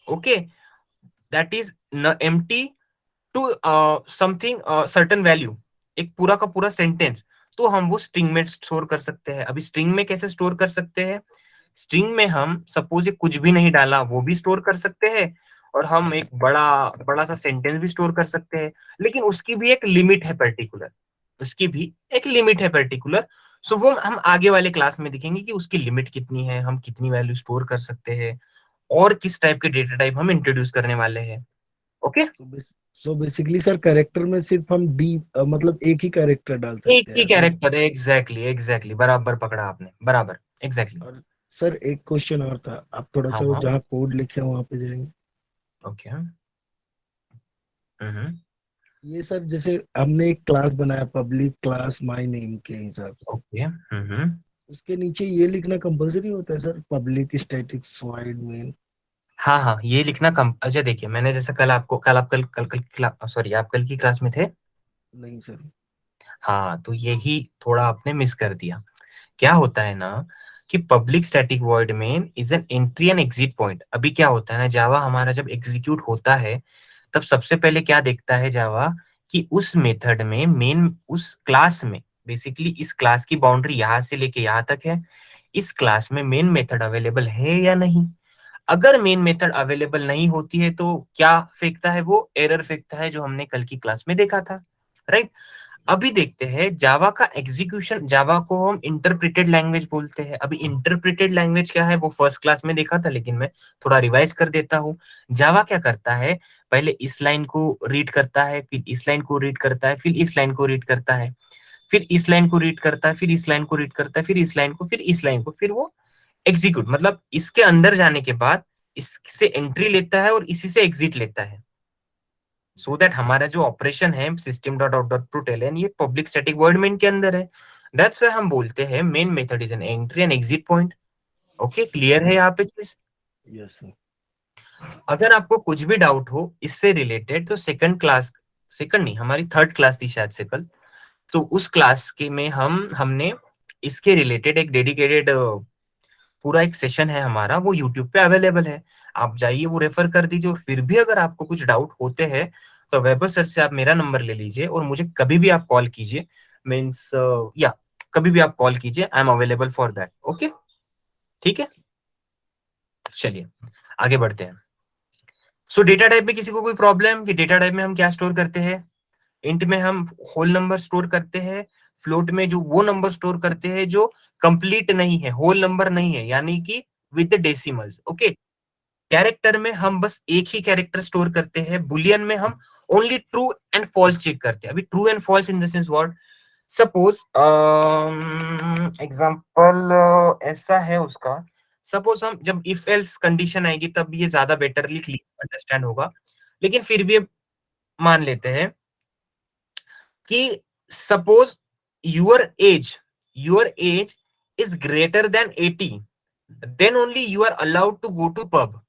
okay, that is empty to something certain value, एक पूरा का पूरा सेंटेंस, तो हम वो स्ट्रिंग में स्टोर कर सकते हैं। अभी स्ट्रिंग में कैसे स्टोर कर सकते हैं? स्ट्रिंग में हम सपोज ये कुछ भी नहीं डाला वो भी स्टोर कर सकते हैं, और हम एक बड़ा बड़ा सा सेंटेंस भी स्टोर कर सकते हैं, लेकिन उसकी भी एक लिमिट है पर्टिकुलर, उसकी भी एक लिमिट है पर्टिकुलर। सो वो हम आगे वाले क्लास में देखेंगे कि उसकी लिमिट कितनी है, हम कितनी वैल्यू स्टोर कर सकते हैं, और किस टाइप के डेटा टाइप हम इंट्रोड्यूस करने वाले हैं। Okay, so basically sir character में सिर्फ हम डी मतलब एक ही कैरेक्टर डाल एक सकते हैं ही ऐसा? कैरेक्टर, एग्जैक्टली बराबर पकड़ा आपने, बराबर, एग्जैक्टली। और सर एक क्वेश्चन और था, आप थोड़ा हाँ सा वो हाँ, जहाँ कोड लिखे हैं वहां पे जाएंगे? ओके, हम्म, ये सर जैसे हमने एक क्लास बनाया पब्लिक क्लास माय नेम के हिसाब से, ओके, उसके नीचे ये लिखना कंपलसरी होता है sir, public statics wide main? हाँ हाँ, ये लिखना कम। अच्छा देखिए, मैंने जैसे कल आपको, कल आप कल सॉरी, आप कल की क्लास में थे। नहीं सर। हाँ, तो यही थोड़ा आपने मिस कर दिया। क्या होता है ना कि public static void main is an entry and exit point. अभी क्या होता है ना, जावा हमारा जब एग्जीक्यूट होता है तब सबसे पहले क्या देखता है जावा, कि उस मेथड में मेन, उस क्लास में, बेसिकली इस क्लास की बाउंड्री यहां से लेके यहां तक है, इस क्लास में मेन मेथड अवेलेबल है या नहीं। अगर मेन मेथड अवेलेबल नहीं होती है तो क्या फेंकता है, वो एरर फेंकता है, जो हमने कल की क्लास में देखा था, राइट। अभी देखते हैं जावा का एग्जीक्यूशन। जावा को हम इंटरप्रेटेड लैंग्वेज बोलते हैं। अभी इंटरप्रेटेड लैंग्वेज क्या है वो फर्स्ट क्लास में देखा था, लेकिन मैं थोड़ा रिवाइज कर देता हूँ। जावा क्या करता है, पहले इस लाइन को रीड करता है, फिर इस लाइन को रीड करता है, फिर इस लाइन को रीड करता है, फिर इस लाइन को रीड करता है, फिर इस लाइन को रीड करता है, फिर इस लाइन को, फिर इस लाइन को, फिर वो एग्जीक्यूट, मतलब इसके अंदर जाने के बाद इससे एंट्री लेता है और इसी से एग्जिट लेता है। सो दैट हमारा जो ऑपरेशन है सिस्टम डॉट आउट डॉट प्रूटेलन, ये पब्लिक स्टैटिक वॉइड मेन के अंदर है। दैट्स व्हाई हम बोलते हैं main method is an entry and exit point. Okay, clear है यहाँ पे चीज? Yes sir. अगर आपको कुछ भी डाउट हो इससे रिलेटेड तो सेकंड क्लास, सेकंड नहीं, हमारी थर्ड क्लास थी शायद से कल, तो उस क्लास के में हमने इसके रिलेटेड एक डेडिकेटेड पूरा एक सेशन है हमारा, वो यूट्यूब पे अवेलेबल है। आप जाइए वो रेफर कर दीजिए। और फिर भी अगर आपको कुछ डाउट होते हैं तो वेबर सर से आप मेरा नंबर ले लीजिए और मुझे कभी भी आप कॉल कीजिए। मीन्स या कभी भी आप कॉल कीजिए, I am available for that. Okay, ठीक है, चलिए आगे बढ़ते हैं। सो डेटा टाइप में किसी को कोई प्रॉब्लम, कि डेटा टाइप में हम क्या स्टोर करते हैं? इंट में हम होल नंबर स्टोर करते हैं, फ्लोट में जो वो नंबर स्टोर करते हैं जो कंप्लीट नहीं है, होल नंबर नहीं है, यानी कि विद डेसिमल्स। ओके, कैरेक्टर में हम बस एक ही कैरेक्टर स्टोर करते हैं, बुलियन में हम only true and false check करते हैं। अभी true and false in the sense what, suppose example ऐसा है उसका, सपोज हम जब इफ एल्स कंडीशन आएगी तब ये ज्यादा बेटरली क्लियर अंडरस्टैंड होगा, लेकिन फिर भी मान लेते हैं कि suppose your your age is greater than 80, then only you are allowed to go to pub.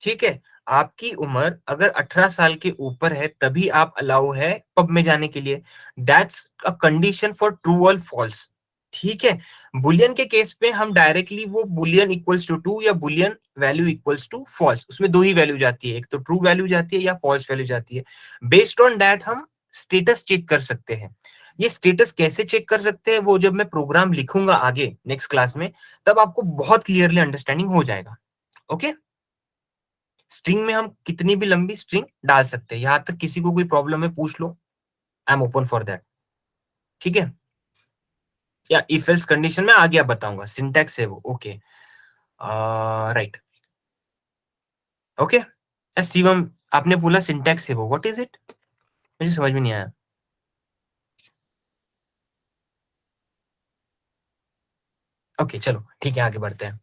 ठीक है, आपकी उम्र अगर 18 साल के ऊपर है तभी आप अलाउ है पब में जाने के लिए। That's a condition for true और फॉल्स। ठीक है, बुलियन के केस पे हम डायरेक्टली वो बुलियन इक्वल्स टू ट्रू या boolean value equals to false, उसमें दो ही वैल्यू जाती है, एक तो ट्रू वैल्यू जाती है या फॉल्स वैल्यू जाती है। बेस्ड ऑन दैट हम स्टेटस चेक कर सकते हैं। ये स्टेटस कैसे चेक कर सकते हैं वो जब मैं प्रोग्राम लिखूंगा आगे नेक्स्ट क्लास में, तब आपको बहुत क्लियरली अंडरस्टैंडिंग हो जाएगा। ओके, स्ट्रिंग में हम कितनी भी लंबी स्ट्रिंग डाल सकते हैं, यहां तक किसी को कोई प्रॉब्लम है पूछ लो, I am open for that. ठीक है, या इफ एल्स कंडीशन में आगे आप बताऊंगा, सिंटैक्स है वो। ओके, राइट, ओके, शिवम आपने बोला सिंटैक्स है वो, व्हाट इज इट, मुझे समझ में नहीं आया। ओके चलो ठीक है, आगे बढ़ते हैं।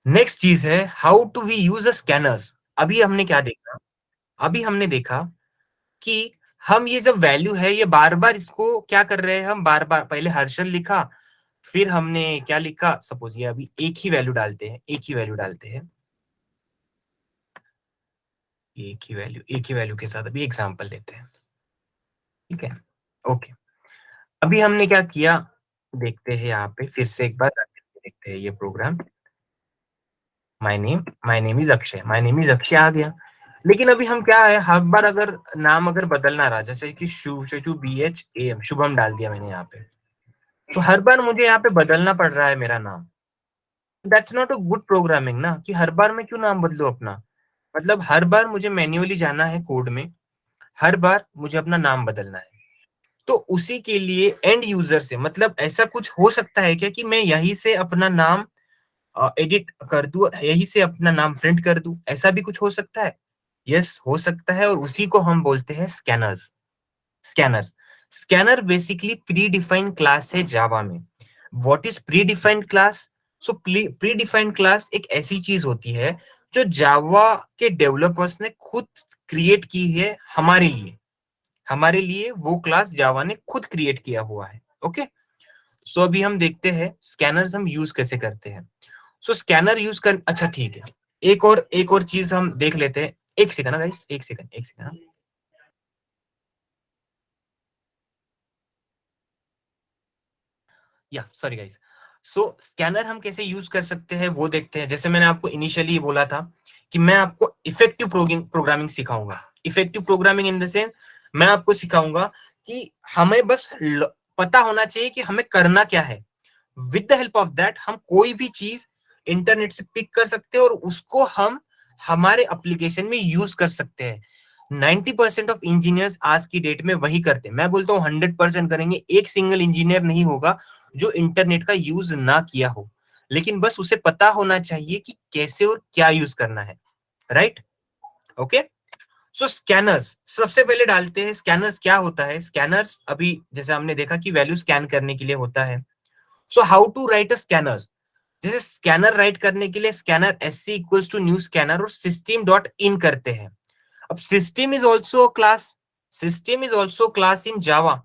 नेक्स्ट चीज है how to we use a scanners. अभी हमने क्या देखा, अभी हमने देखा कि हम ये जब वैल्यू है ये बार बार इसको क्या कर रहे हैं, हम बार बार पहले हर्षल लिखा, फिर हमने क्या लिखा, सपोज ये अभी एक ही वैल्यू डालते हैं, एक ही वैल्यू डालते हैं, एक ही वैल्यू के साथ अभी एग्जांपल लेते हैं, ठीक है। ओके, अभी हमने क्या किया, देखते हैं यहाँ पे फिर से एक बार देखते हैं ये program. My name is Akshay, my name is Akshay आ गया। लेकिन अभी हम क्या है, हर बार अगर नाम अगर बदलना रहा, जैसे कि BHAM शुभम डाल दिया मैंने यहाँ पे, तो हर बार मुझे यहाँ पे बदलना पड़ रहा है मेरा नाम। That's not a good programming ना, कि हर बार मैं क्यों नाम बदलू अपना, मतलब हर बार मुझे मैन्युअली जाना है कोड में, हर बार मुझे अपना नाम बदलना है। तो उसी के लिए एंड यूजर से, मतलब ऐसा कुछ हो सकता है क्या कि मैं यहीं से अपना नाम एडिट कर दूं, यहीं से अपना नाम प्रिंट कर दूं, ऐसा भी कुछ हो सकता है। यस हो सकता है, और उसी को हम बोलते हैं scanners. Scanners, scanner basically pre defined class है जावा में। What is pre defined class? So pre defined class एक ऐसी चीज होती है जो जावा के डेवलपर्स ने खुद क्रिएट की है हमारे लिए, हमारे लिए वो क्लास जावा ने खुद क्रिएट किया हुआ है। ओके, सो अभी हम देखते हैं स्कैनर्स हम यूज कैसे करते हैं। सो स्कैनर यूज कर, अच्छा ठीक है, एक और चीज हम देख लेते हैं। एक सेकंड ना गाइस, एक सेकंड, एक सेकंड। या सॉरी गाइस, सो स्कैनर हम कैसे यूज कर सकते हैं वो देखते हैं। जैसे मैंने आपको इनिशियली बोला था कि मैं आपको इफेक्टिव प्रोग्रामिंग सिखाऊंगा। Effective programming in the sense मैं आपको सिखाऊंगा कि हमें बस पता होना चाहिए कि हमें करना क्या है। With the help of that हम कोई भी चीज इंटरनेट से पिक कर सकते हैं और उसको हम हमारे एप्लीकेशन में यूज कर सकते हैं। 90% ऑफ इंजीनियर्स आज की डेट में वही करते हैं। मैं बोलता हूँ 100% करेंगे। एक सिंगल इंजीनियर नहीं होगा जो इंटरनेट का यूज ना किया हो, लेकिन बस उसे पता होना चाहिए कि कैसे और क्या यूज करना है। Right, okay. सो स्कैनर्स सबसे पहले डालते हैं। स्कैनर्स क्या होता है? स्कैनर्स अभी जैसे हमने देखा कि वैल्यू स्कैन करने के लिए होता है। So how to write a scanners, जैसे स्कैनर राइट करने के लिए scanner SC equals to new scanner और सिस्टम डॉट इन करते हैं। अब system is also class, system is also class in Java,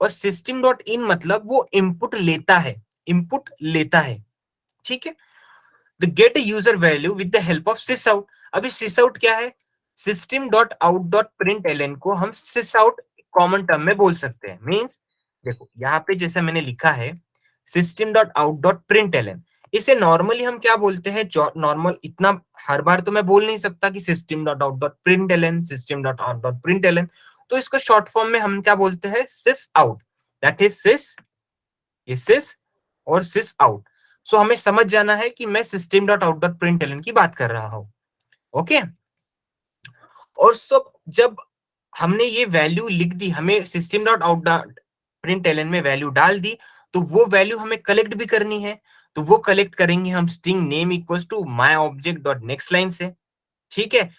और सिस्टम डॉट इन मतलब वो इनपुट लेता है, इनपुट लेता है, ठीक है। The get user value with the help of sys out. अभी सिस आउट क्या है? System dot out dot print l को हम सिस आउट कॉमन टर्म में बोल सकते हैं। मीन्स देखो यहाँ पे जैसे मैंने लिखा है system dot out dot print L, इसे नॉर्मली हम क्या बोलते हैं? नॉर्मल इतना हर बार तो मैं बोल नहीं सकता कि system dot out dot print L, system dot out dot print L, तो इसको शॉर्ट फॉर्म में हम क्या बोलते हैं? सिस आउट। दैट इज सिस, ये सिस और सिस आउट। सो हमें समझ जाना है कि मैं system dot out dot print L की बात कर रहा हूं। ओके, और सब जब हमने ये वैल्यू लिख दी, हमें system dot out dot print L में वैल्यू डाल दी, तो वो वैल्यू हमें कलेक्ट भी करनी है। तो वो कलेक्ट करेंगे हम string name equals to my object dot next line से, ठीक है।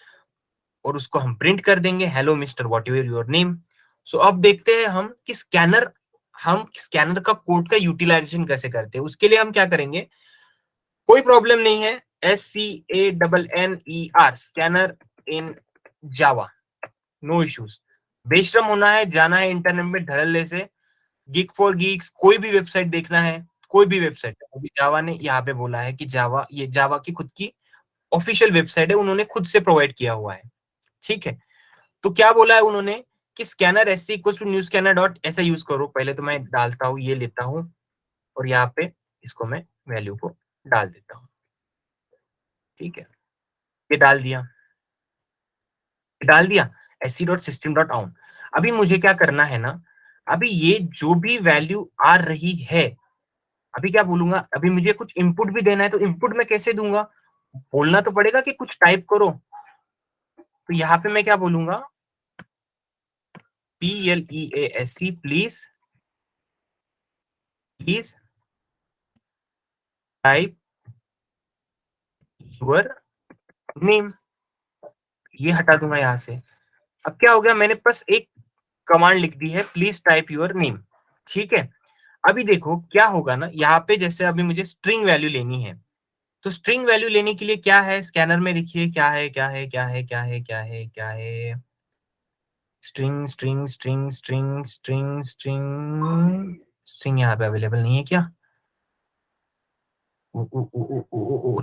और उसको हम प्रिंट कर देंगे hello mister what is your name. So अब देखते हैं हम कि स्कैनर, हम स्कैनर का कोड का यूटिलाइजेशन कैसे करते हैं। उसके लिए हम क्या करेंगे, कोई प्रॉब्लम नहीं है, SCANNER स्कैनर इन जावा, नो इश्यूज। बेशरम होना है, जाना है इंटरनेट में धड़ल्ले से, गीक फॉर गीक्स कोई भी वेबसाइट देखना है, कोई भी वेबसाइट। अभी जावा ने यहाँ पे बोला है कि जावा, ये जावा की खुद की ऑफिशियल वेबसाइट है, उन्होंने खुद से प्रोवाइड किया हुआ है, ठीक है। तो क्या बोला है उन्होंने कि scanner SC equal to new scanner dot ऐसा यूज करो। पहले तो मैं डालता हूँ, ये लेता हूँ और यहाँ पे इसको मैं वैल्यू को डाल देता हूँ, ठीक है। ये डाल दिया, डाल दिया SC dot system dot out. अभी मुझे क्या करना है ना, अभी ये जो भी वैल्यू आ रही है, अभी क्या बोलूंगा, अभी मुझे कुछ इनपुट भी देना है, तो इनपुट मैं कैसे दूंगा? बोलना तो पड़ेगा कि कुछ टाइप करो। तो यहाँ पे मैं क्या बोलूंगा, PLEASC please, please type your name. ये हटा दूंगा यहाँ से। अब क्या हो गया, मैंने बस एक कमांड लिख दी है, प्लीज टाइप योर नेम। ठीक है, अभी देखो क्या होगा ना, यहाँ पे जैसे अभी मुझे स्ट्रिंग वैल्यू लेनी है, तो स्ट्रिंग वैल्यू लेने के लिए क्या है स्कैनर में, देखिए क्या है क्या है क्या है क्या है क्या है क्या है, string string string string string string string यहाँ पे अवेलेबल नहीं है क्या?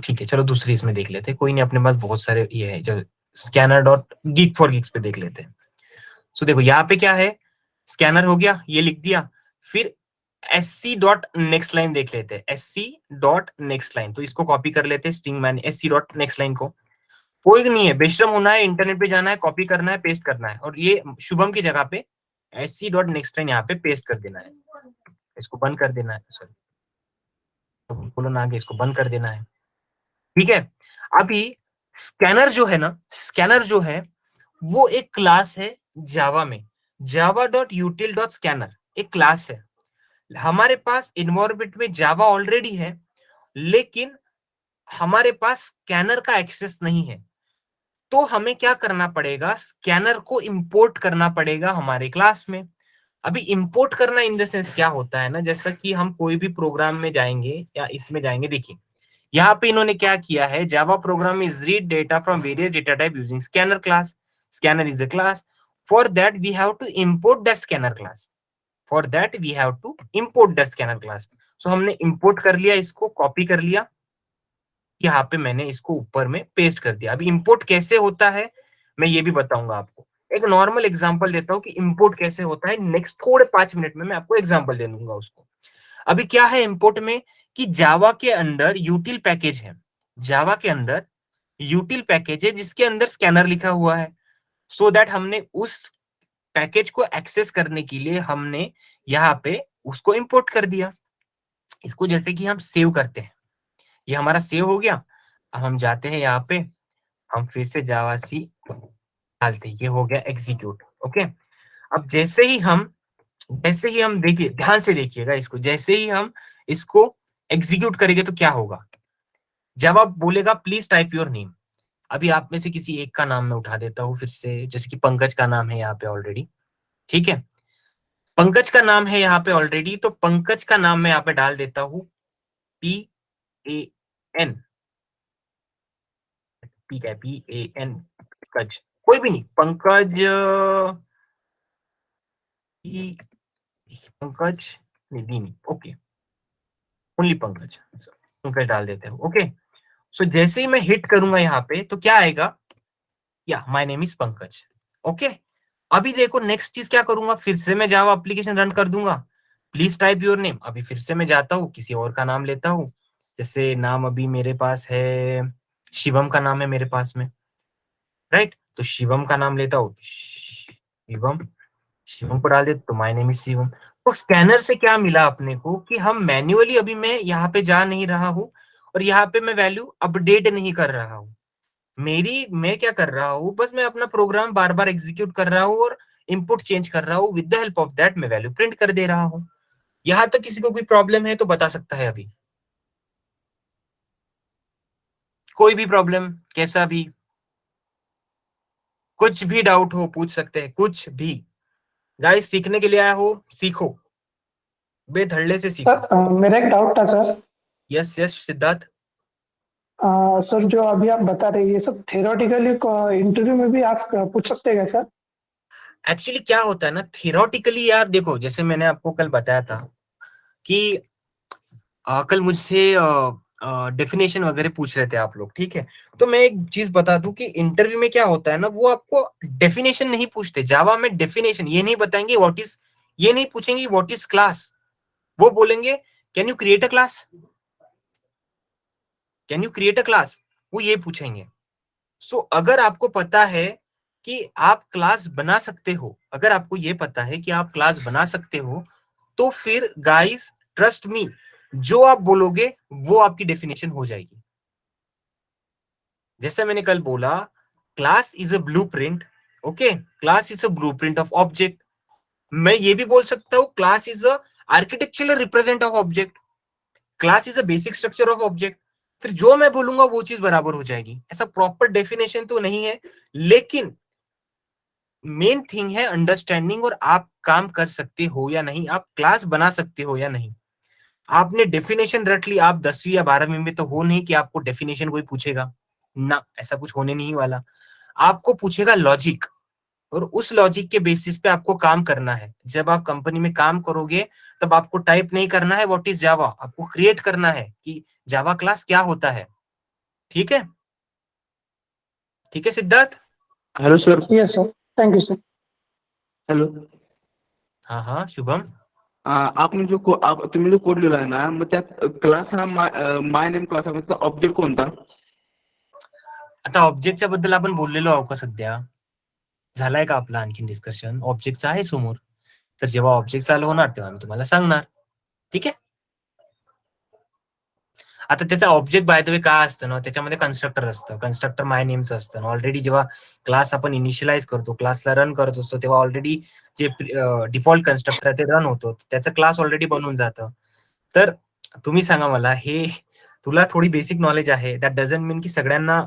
ठीक है, चलो दूसरी इसमें देख लेते हैं, कोई नहीं, अपने पास बहुत सारे ये है, जो scanner dot geek for Geeks पे देख लेते हैं। सो देखो यहाँ पे क्या है, स्कैनर हो गया, ये लिख दिया, फिर sc डॉट नेक्स्ट लाइन देख लेते हैं, sc डॉट नेक्स्ट लाइन, तो इसको कॉपी कर लेते हैं, string man sc dot next line को, कोई नहीं है, बेशरम होना है, इंटरनेट पे जाना है, कॉपी करना है, पेस्ट करना है, और ये शुभम की जगह पे sc डॉट नेक्स्ट लाइन यहाँ पे पेस्ट कर देना है, इसको बंद कर देना है, सॉरी कोलोन आगे, इसको बंद कर देना है। ठीक है, अभी स्कैनर जो है ना, स्कैनर जो है वो एक क्लास है जावा में, जावा डॉट यूटिल डॉट स्कैनर एक क्लास है। हमारे पास इन्वायरमेंट में जावा ऑलरेडी है, लेकिन हमारे पास स्कैनर का एक्सेस नहीं है, तो हमें क्या करना पड़ेगा, स्कैनर को इंपोर्ट करना पड़ेगा हमारे क्लास में। अभी इंपोर्ट करना इन द सेंस क्या होता है ना, जैसा कि हम कोई भी प्रोग्राम में जाएंगे या इसमें जाएंगे, देखिए यहाँ पे इन्होंने क्या किया है, Java program is read data from various data type using scanner class, scanner is a class, for that we have to import that scanner class, for that we have to import that scanner class. So हमने import कर लिया, इसको copy कर लिया, यहाँ पे मैंने इसको ऊपर में पेस्ट कर दिया। अभी इंपोर्ट कैसे होता है मैं ये भी बताऊंगा आपको, एक नॉर्मल एग्जांपल देता हूँ कि इंपोर्ट कैसे होता है, नेक्स्ट थोड़े 5 मिनट में मैं आपको एग्जांपल दे दूंगा उसको। अभी क्या है इंपोर्ट में कि जावा के अंदर यूटिल पैकेज है, जावा के अंदर यूटिल पैकेज है जिसके अंदर स्कैनर लिखा हुआ है, सो दैट हमने उस पैकेज को एक्सेस करने के लिए हमने यहाँ पे उसको इंपोर्ट कर दिया। इसको जैसे कि हम सेव करते हैं, ये हमारा सेव हो गया, अब हम जाते हैं यहाँ पे, हम फिर से जावा सी डालते हैं, ये हो गया एग्जीक्यूट। ओके, अब जैसे ही हम देखिए, ध्यान से देखिएगा इसको, जैसे ही हम इसको एग्जीक्यूट करेंगे तो क्या होगा, जब आप बोलेगा प्लीज टाइप योर नेम। अभी आप में से किसी एक का नाम मैं उठा देता हूँ फिर से, जैसे कि पंकज का नाम है यहाँ पे ऑलरेडी, ठीक है, पंकज का नाम है यहाँ पे ऑलरेडी, तो पंकज का नाम मैं यहाँ पे डाल देता हूँ PAN, PAN, पंकज, कोई भी नहीं, पंकज, पंकज नहीं, ओके, ओनली पंकज, पंकज डाल देते हो। ओके, सो जैसे ही मैं हिट करूंगा यहाँ पे तो क्या आएगा, या my name is Pankaj. Okay, अभी देखो नेक्स्ट चीज क्या करूंगा, फिर से मैं जावा एप्लीकेशन रन कर दूंगा, प्लीज टाइप योर नेम। अभी फिर से मैं जाता हूँ, किसी और का नाम लेता हूँ, जैसे नाम अभी मेरे पास है, शिवम का नाम है मेरे पास में, राइट, तो शिवम का नाम लेता हूँ, शिवम, शिवम को डाल दे तो माय नेम इज शिवम। तो स्कैनर से क्या मिला अपने को कि हम मैन्युअली, अभी मैं यहाँ पे जा नहीं रहा हूँ और यहाँ पे मैं वैल्यू अपडेट नहीं कर रहा हूँ, मैं क्या कर रहा हूँ, बस मैं अपना प्रोग्राम बार बार एग्जीक्यूट कर रहा हूँ और इनपुट चेंज कर रहा हूँ, with the help of that मैं वैल्यू प्रिंट कर दे रहा हूँ। यहाँ तक किसी को कोई प्रॉब्लम है तो बता सकता है, अभी कोई भी प्रॉब्लम, कैसा भी, कुछ भी डाउट हो पूछ सकते हैं, कुछ भी। गाइस सीखने के लिए आया हो, सीखो, बेधड़े से सीखो। सर मेरा एक डाउट था sir. Yes yes Siddharth. Sir जो अभी आप बता रहे हैं ये सब थियोरेटिकली इंटरव्यू में भी पूछ सकते हैं क्या सर? एक्चुअली क्या होता है ना थियोरेटिकली, यार देखो, जैसे मैंने आपको कल बताया था कि कल मुझसे डेफिनेशन वगैरह पूछ रहे थे आप लोग, ठीक है, तो मैं एक चीज बता दूं कि इंटरव्यू में क्या होता है ना, वो आपको डेफिनेशन नहीं पूछते, जावा में डेफिनेशन ये नहीं बताएंगे व्हाट इज, ये नहीं पूछेंगे व्हाट इज क्लास, वो बोलेंगे can you create a class, can you create a class, वो ये पूछेंगे। सो अगर आपको पता है कि आप क्लास बना सकते हो, अगर आपको ये पता है कि आप क्लास बना सकते हो, तो फिर गाइस ट्रस्ट मी, जो आप बोलोगे वो आपकी डेफिनेशन हो जाएगी। जैसे मैंने कल बोला, class is a blueprint, okay, class is a blueprint of object. मैं ये भी बोल सकता हूं class is a architectural represent of object, class is a basic structure of object, फिर जो मैं बोलूंगा वो चीज बराबर हो जाएगी। ऐसा प्रॉपर डेफिनेशन तो नहीं है, लेकिन मेन थिंग है अंडरस्टैंडिंग, और आप काम कर सकते हो या नहीं, आप क्लास बना सकते हो या नहीं। आपने डेफिनेशन रट ली, आप 10वीं या 12वीं में तो हो नहीं कि आपको डेफिनेशन कोई पूछेगा ना, ऐसा कुछ होने नहीं वाला। आपको पूछेगा लॉजिक, और उस लॉजिक के बेसिस पे आपको काम करना है। जब आप कंपनी में काम करोगे तब आपको टाइप नहीं करना है व्हाट इज जावा, आपको क्रिएट करना है कि जावा क्लास क्या होता है। ठीक है, ठीक है Siddharth? Hello sir. Yes sir, thank you sir. Hello. हाँ हाँ शुभम, आपने तुम्ही जो कोड लिहिला आहे ना, मग त्यात क्लास हा माय नेम क्लास आहे, त्याचा ऑब्जेक्ट कोणता? आता ऑब्जेक्टच्या बद्दल आपण बोललेलो आहोत का सध्या? झालाय का आपला आणखीन डिस्कशन? ऑब्जेक्टचा आहे समोर, तर जेव्हा ऑब्जेक्ट चालू होणार तेव्हा मी तुम्हाला सांगणार. ठीक आहे. आता त्याचा ऑब्जेक्ट बाय द वे काय असतं ना, त्याच्यामध्ये कन्स्ट्रक्टर असतं, कन्स्ट्रक्टर माय नेमचं असतं. ऑलरेडी जेव्हा क्लास आपण इनिशियलाइज करतो, क्लासला रन करत असतो, तेव्हा ऑलरेडी जे डिफॉल्ट कन्स्ट्रक्टर आहे ते रन होतो, त्याचं क्लास ऑलरेडी बनून जातं. तर तुम्ही सांगा मला, हे तुला थोडी बेसिक नॉलेज आहे, दॅट डझंट मीन की सगळ्यांना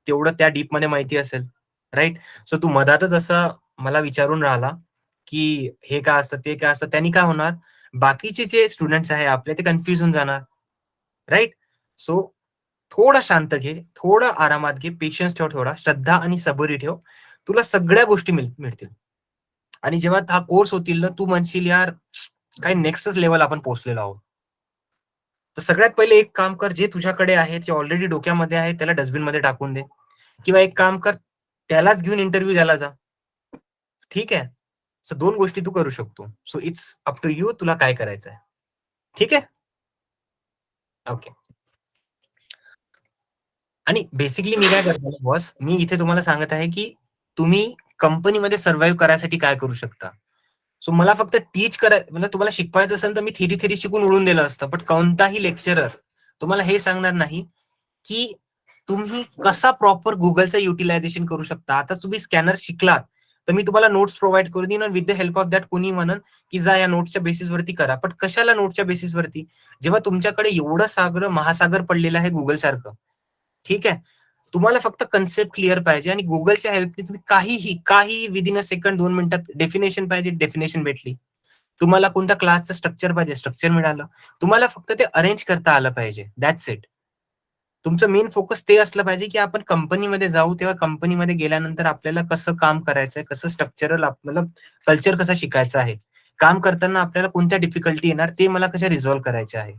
तेवढं त्या डीप मध्ये माहिती असेल, राईट? सो तू मधातच असं मला विचारून राहिला की हे काय असतं ते काय असतं, त्यांनी काय होणार, बाकीचे जे स्टुडंट्स आहे आपले ते कन्फ्युज होऊन जाणार, राईट? सो थोडा शांत घे, थोडा आरामात घे, पेशन्स ठेव, थोडा श्रद्धा आणि सबुरी ठेव, तुला सगळ्या गोष्टी मिळतील. आणि जेव्हा हा कोर्स होतील ना, तू म्हणशील यार काही नेक्स्टच लेवल आपण पोहोचलेलो आहोत. तर सगळ्यात पहिले एक काम कर, जे तुझ्याकडे आहे, जे ऑलरेडी डोक्यामध्ये आहे, त्याला डस्टबिन मध्ये टाकून दे, किंवा एक काम कर, त्यालाच घेऊन इंटरव्ह्यू द्यायला जा. ठीक आहे? सो 2 गोष्टी तू करू शकतो. So it's up to you, तुला काय करायचं आहे. ठीक आहे? ओके. आणि बेसिकली मी काय करतो बॉस, मी इथे तुम्हाला सांगत आहे की तुम्ही कंपनीमध्ये सर्व्हाइव्ह करायसाठी काय करू शकता. सो मला फक्त टीच म्हणजे तुम्हाला शिकवायचं असेल तर मी थेरी शिकून उडून दिलं असतं, पण कोणताही लेक्चरर तुम्हाला हे सांगणार नाही की तुम्ही कसा प्रॉपर गुगलचं युटिलायझेशन करू शकता. आता तुम्ही स्कॅनर शिकलात तर मी तुम्हाला नोट्स प्रोव्हाइड करू देईन, with the help of that कोणी म्हणन की जा या नोट्सच्या बेसिसवरती करा. पण कशाला नोट्सच्या बेसिसवरती, जेव्हा तुमच्याकडे एवढं महासागर पडलेलं आहे गुगल सारखं. ठीक आहे, तुम्हाला फक्त कन्सेप्ट क्लिअर पाहिजे, आणि गुगलच्या हेल्पने तुम्ही काही विदिन अ सेकंड 2 मिनिटात डेफिनेशन पाहिजे, डेफिनेशन भेटली. तुम्हाला कोणत्या क्लासचं स्ट्रक्चर पाहिजे, स्ट्रक्चर मिळालं. तुम्हाला फक्त ते अरेंज करता आलं पाहिजे, दॅट्स इट. तुमचं मेन फोकस ते असलं पाहिजे की आपण कंपनीमध्ये जाऊ, तेव्हा कंपनीमध्ये गेल्यानंतर आपल्याला कसं काम करायचंय, कसं स्ट्रक्चरल आपल्याला कल्चर कसं शिकायचं आहे, काम करताना आपल्याला कोणत्या डिफिकल्टी येणार ते मला कशा रिझॉल्व्ह करायचे आहे.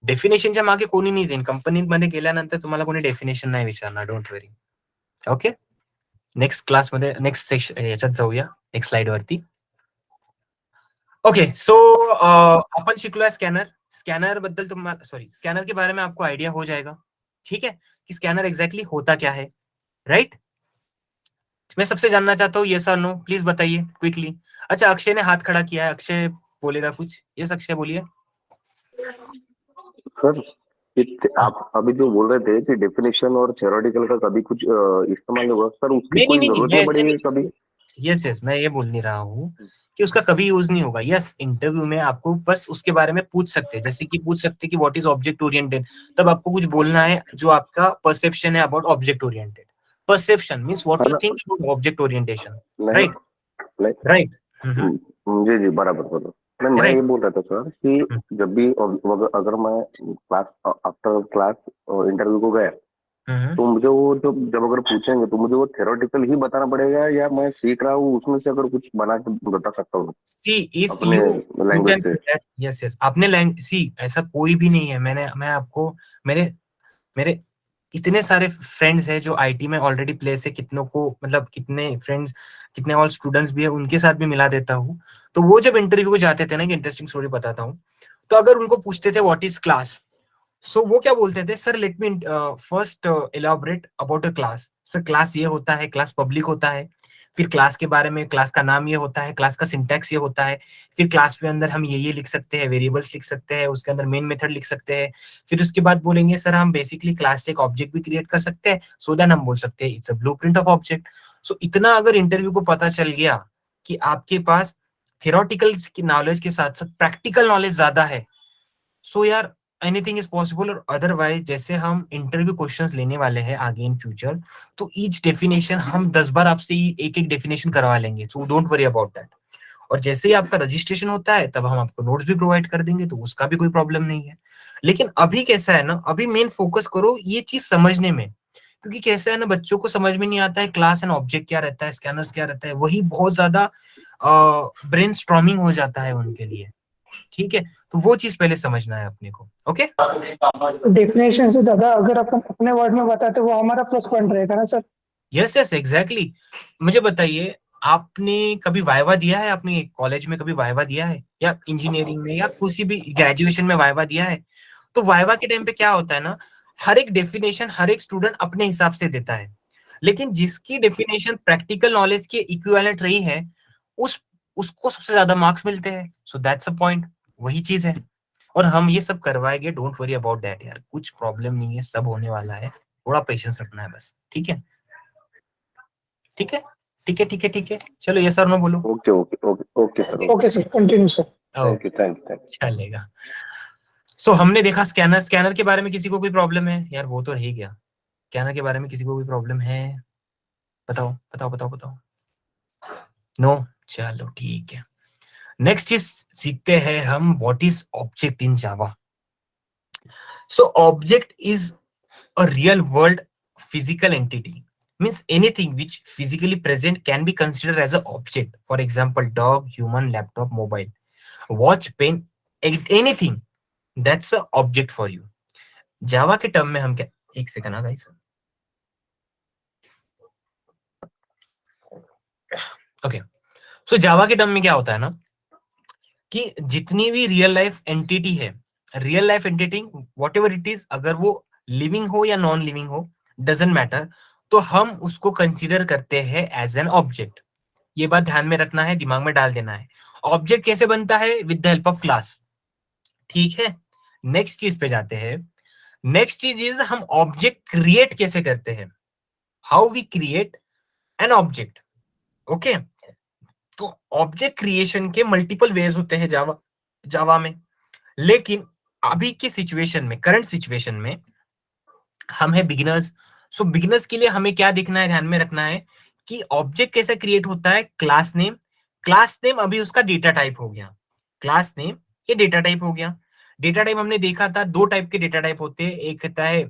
डेफिनेशनच्या मागे कोणी नाही जाईल. कंपनीमध्ये गेल्यानंतर तुम्हाला कोणी डेफिनेशन नाही विचारणार, डोंट वरी. ओके, नेक्स्ट क्लासमध्ये नेक्स्ट सेक्शन याच्यात जाऊया, नेक्स्ट स्लाइड वरती. ओके, सो अपन शिकलो है स्कैनर. स्कैनर बद्दल स्कैनर के बारे में आपको आइडिया हो जाएगा, ठीक है, कि स्कैनर एग्जैक्टली होता क्या है, राइट? मैं सबसे जानना चाहता हूँ, यस और नो, प्लीज बताइए क्विकली. अच्छा, अक्षय ने हाथ खड़ा किया है, अक्षय बोलेगा कुछ. यस अक्षय बोलिए. सर आप अभी जो बोल रहे थे कि डेफिनेशन और थ्योरेटिकल का कभी कुछ इस्तेमाल होगा, सर उसकी कोई जरूरत नहीं पड़ेगी कभी? यस, मैं ये बोल नहीं रहा हूँ कि उसका कभी यूज नहीं होगा. यस, इंटरव्यू में आपको बस उसके बारे में पूछ सकते हैं, जैसे कि पूछ सकते हैं कि व्हाट इज ऑब्जेक्ट ओरिएंटेड. तब आपको कुछ बोलना है जो आपका परसेप्शन है about object oriented. Perception means what you think about object orientation, right? Right. जी बराबर बराबर. मैं ये बोल रहा था सर कि जब भी अगर मैं क्लास आफ्टर क्लास इंटरव्यू को गया, तो मुझे वो जब अगर पूछेंगे तो मुझे वो थ्योरेटिकल ही बताना पड़ेगा, या मैं सीख रहा हूँ उसमें से अगर कुछ बना के बता सकता हूँ अपने लैंग्वेज से? यस, आपने ऐसा कोई भी नहीं है. मैं आपको मेरे इतने सारे फ्रेंड्स हैं जो आईटी में ऑलरेडी प्लेस है, कितनों को मतलब कितने फ्रेंड्स, कितने और स्टूडेंट्स भी है, उनके साथ भी मिला देता हूँ. तो वो जब इंटरव्यू को जाते थे ना, कि इंटरेस्टिंग स्टोरी बताता हूँ, तो अगर उनको पूछते थे व्हाट इज क्लास, सो वो क्या बोलते थे, sir let me first elaborate about a class. Sir class ये होता है, क्लास पब्लिक होता है, फिर क्लास के बारे में, क्लास का नाम ये होता है, क्लास का सिंटैक्स ये होता है, फिर क्लास के अंदर हम ये लिख सकते हैं, वेरिएबल्स लिख सकते हैं, उसके अंदर मेन मेथड लिख सकते हैं. फिर उसके बाद बोलेंगे सर हम बेसिकली क्लास से एक ऑब्जेक्ट भी क्रिएट कर सकते हैं, सो दैट हम बोल सकते हैं it's a blueprint of object. So इतना अगर इंटरव्यू को पता चल गया कि आपके पास थियोरेटिकल की नॉलेज के साथ साथ प्रैक्टिकल नॉलेज ज्यादा है, सो यार एनीथिंग इज पॉसिबल, और अदरवाइज जैसे हम इंटरव्यू क्वेश्चंस लेने वाले हैं आगे इन फ्यूचर, तो ईच डेफिनेशन हम 10 बार आपसे एक एक डेफिनेशन करवा लेंगे, so don't worry about that. और जैसे ही आपका रजिस्ट्रेशन होता है तब हम आपको नोट्स भी प्रोवाइड कर देंगे, तो उसका भी कोई प्रॉब्लम नहीं है। लेकिन अभी कैसा है ना, अभी मेन फोकस करो ये चीज समझने में, क्योंकि कैसा है ना, बच्चों को समझ में नहीं आता है क्लास एंड ऑब्जेक्ट क्या रहता है, स्कैनर्स क्या रहता है, वही बहुत ज्यादा ब्रेन स्ट्रॉमिंग हो जाता है उनके लिए। ठीक है, तो वो चीज पहले समझना है अपने को। ओके, डेफिनेशन से ज्यादा अगर अपन अपने वर्ड में बताते वो हमारा प्लस पॉइंट रहेगा ना सर। Yes yes exactly. मुझे बताइए, आपने कभी वाइवा दिया है? आपने कॉलेज में कभी वाइवा दिया है, या इंजीनियरिंग में, या किसी भी ग्रेजुएशन में वाइवा दिया है? तो वाइवा के टाइम पे क्या होता है ना, हर एक डेफिनेशन हर एक स्टूडेंट अपने हिसाब से देता है, लेकिन जिसकी डेफिनेशन प्रैक्टिकल नॉलेज के इक्विवेलेंट रही है उसको सबसे ज्यादा मार्क्स मिलते हैं। सो दैट्स अ पॉइंट, वही चीज है। और हम ये सब करवाएंगे, डोंट वरी अबाउट दैट यार, कुछ प्रॉब्लम नहीं है, सब होने वाला है, थोड़ा पेशेंस रखना है बस। ठीक है ठीक है ठीक है ठीक है ठीक है, चलो ये सर नो बोलो। Okay okay okay okay sir, okay sir, continue sir. Thank you thank you. चलेगा। सो हमने देखा स्कैनर, स्कैनर के बारे में किसी को कोई प्रॉब्लम है यार? वो तो रह गया, स्कैनर के बारे में किसी को कोई प्रॉब्लम है? बताओ बताओ बताओ बताओ। नो, चलो ठीक है। नेक्स्ट चीज सीखते हैं हम, what is object in Java. So object is a real world physical entity, means anything which physically present can be considered as an object. For example, dog, human, laptop, mobile, watch, pen, anything that's a object for you. जावा के term में हम क्या, एक second आ guys, okay. सो जावा के term में क्या होता है ना, कि जितनी भी रियल लाइफ एंटिटी है, real life entity what ever it is, अगर वो लिविंग हो या नॉन लिविंग हो, डजेंट मैटर, तो हम उसको कंसीडर करते हैं एज एन ऑब्जेक्ट। ये बात ध्यान में रखना है, दिमाग में डाल देना है। ऑब्जेक्ट कैसे बनता है? With the help of class. ठीक है, नेक्स्ट चीज पे जाते हैं। नेक्स्ट चीज इज हम ऑब्जेक्ट क्रिएट कैसे करते हैं, how we create an object. Okay, तो ऑब्जेक्ट क्रिएशन के मल्टीपल वेज होते हैं जावा में, लेकिन अभी के सिचुएशन में, करंट सिचुएशन में हम है बिगिनर्स। सो बिगिनर्स के लिए हमें क्या देखना है, ध्यान में रखना है कि ऑब्जेक्ट कैसे क्रिएट होता है। क्लास नेम, क्लास नेम अभी उसका डेटा टाइप हो गया, क्लास नेम ये डेटा टाइप हो गया। डेटा टाइप हमने देखा था, दो टाइप के डेटा टाइप होते हैं, एक होता है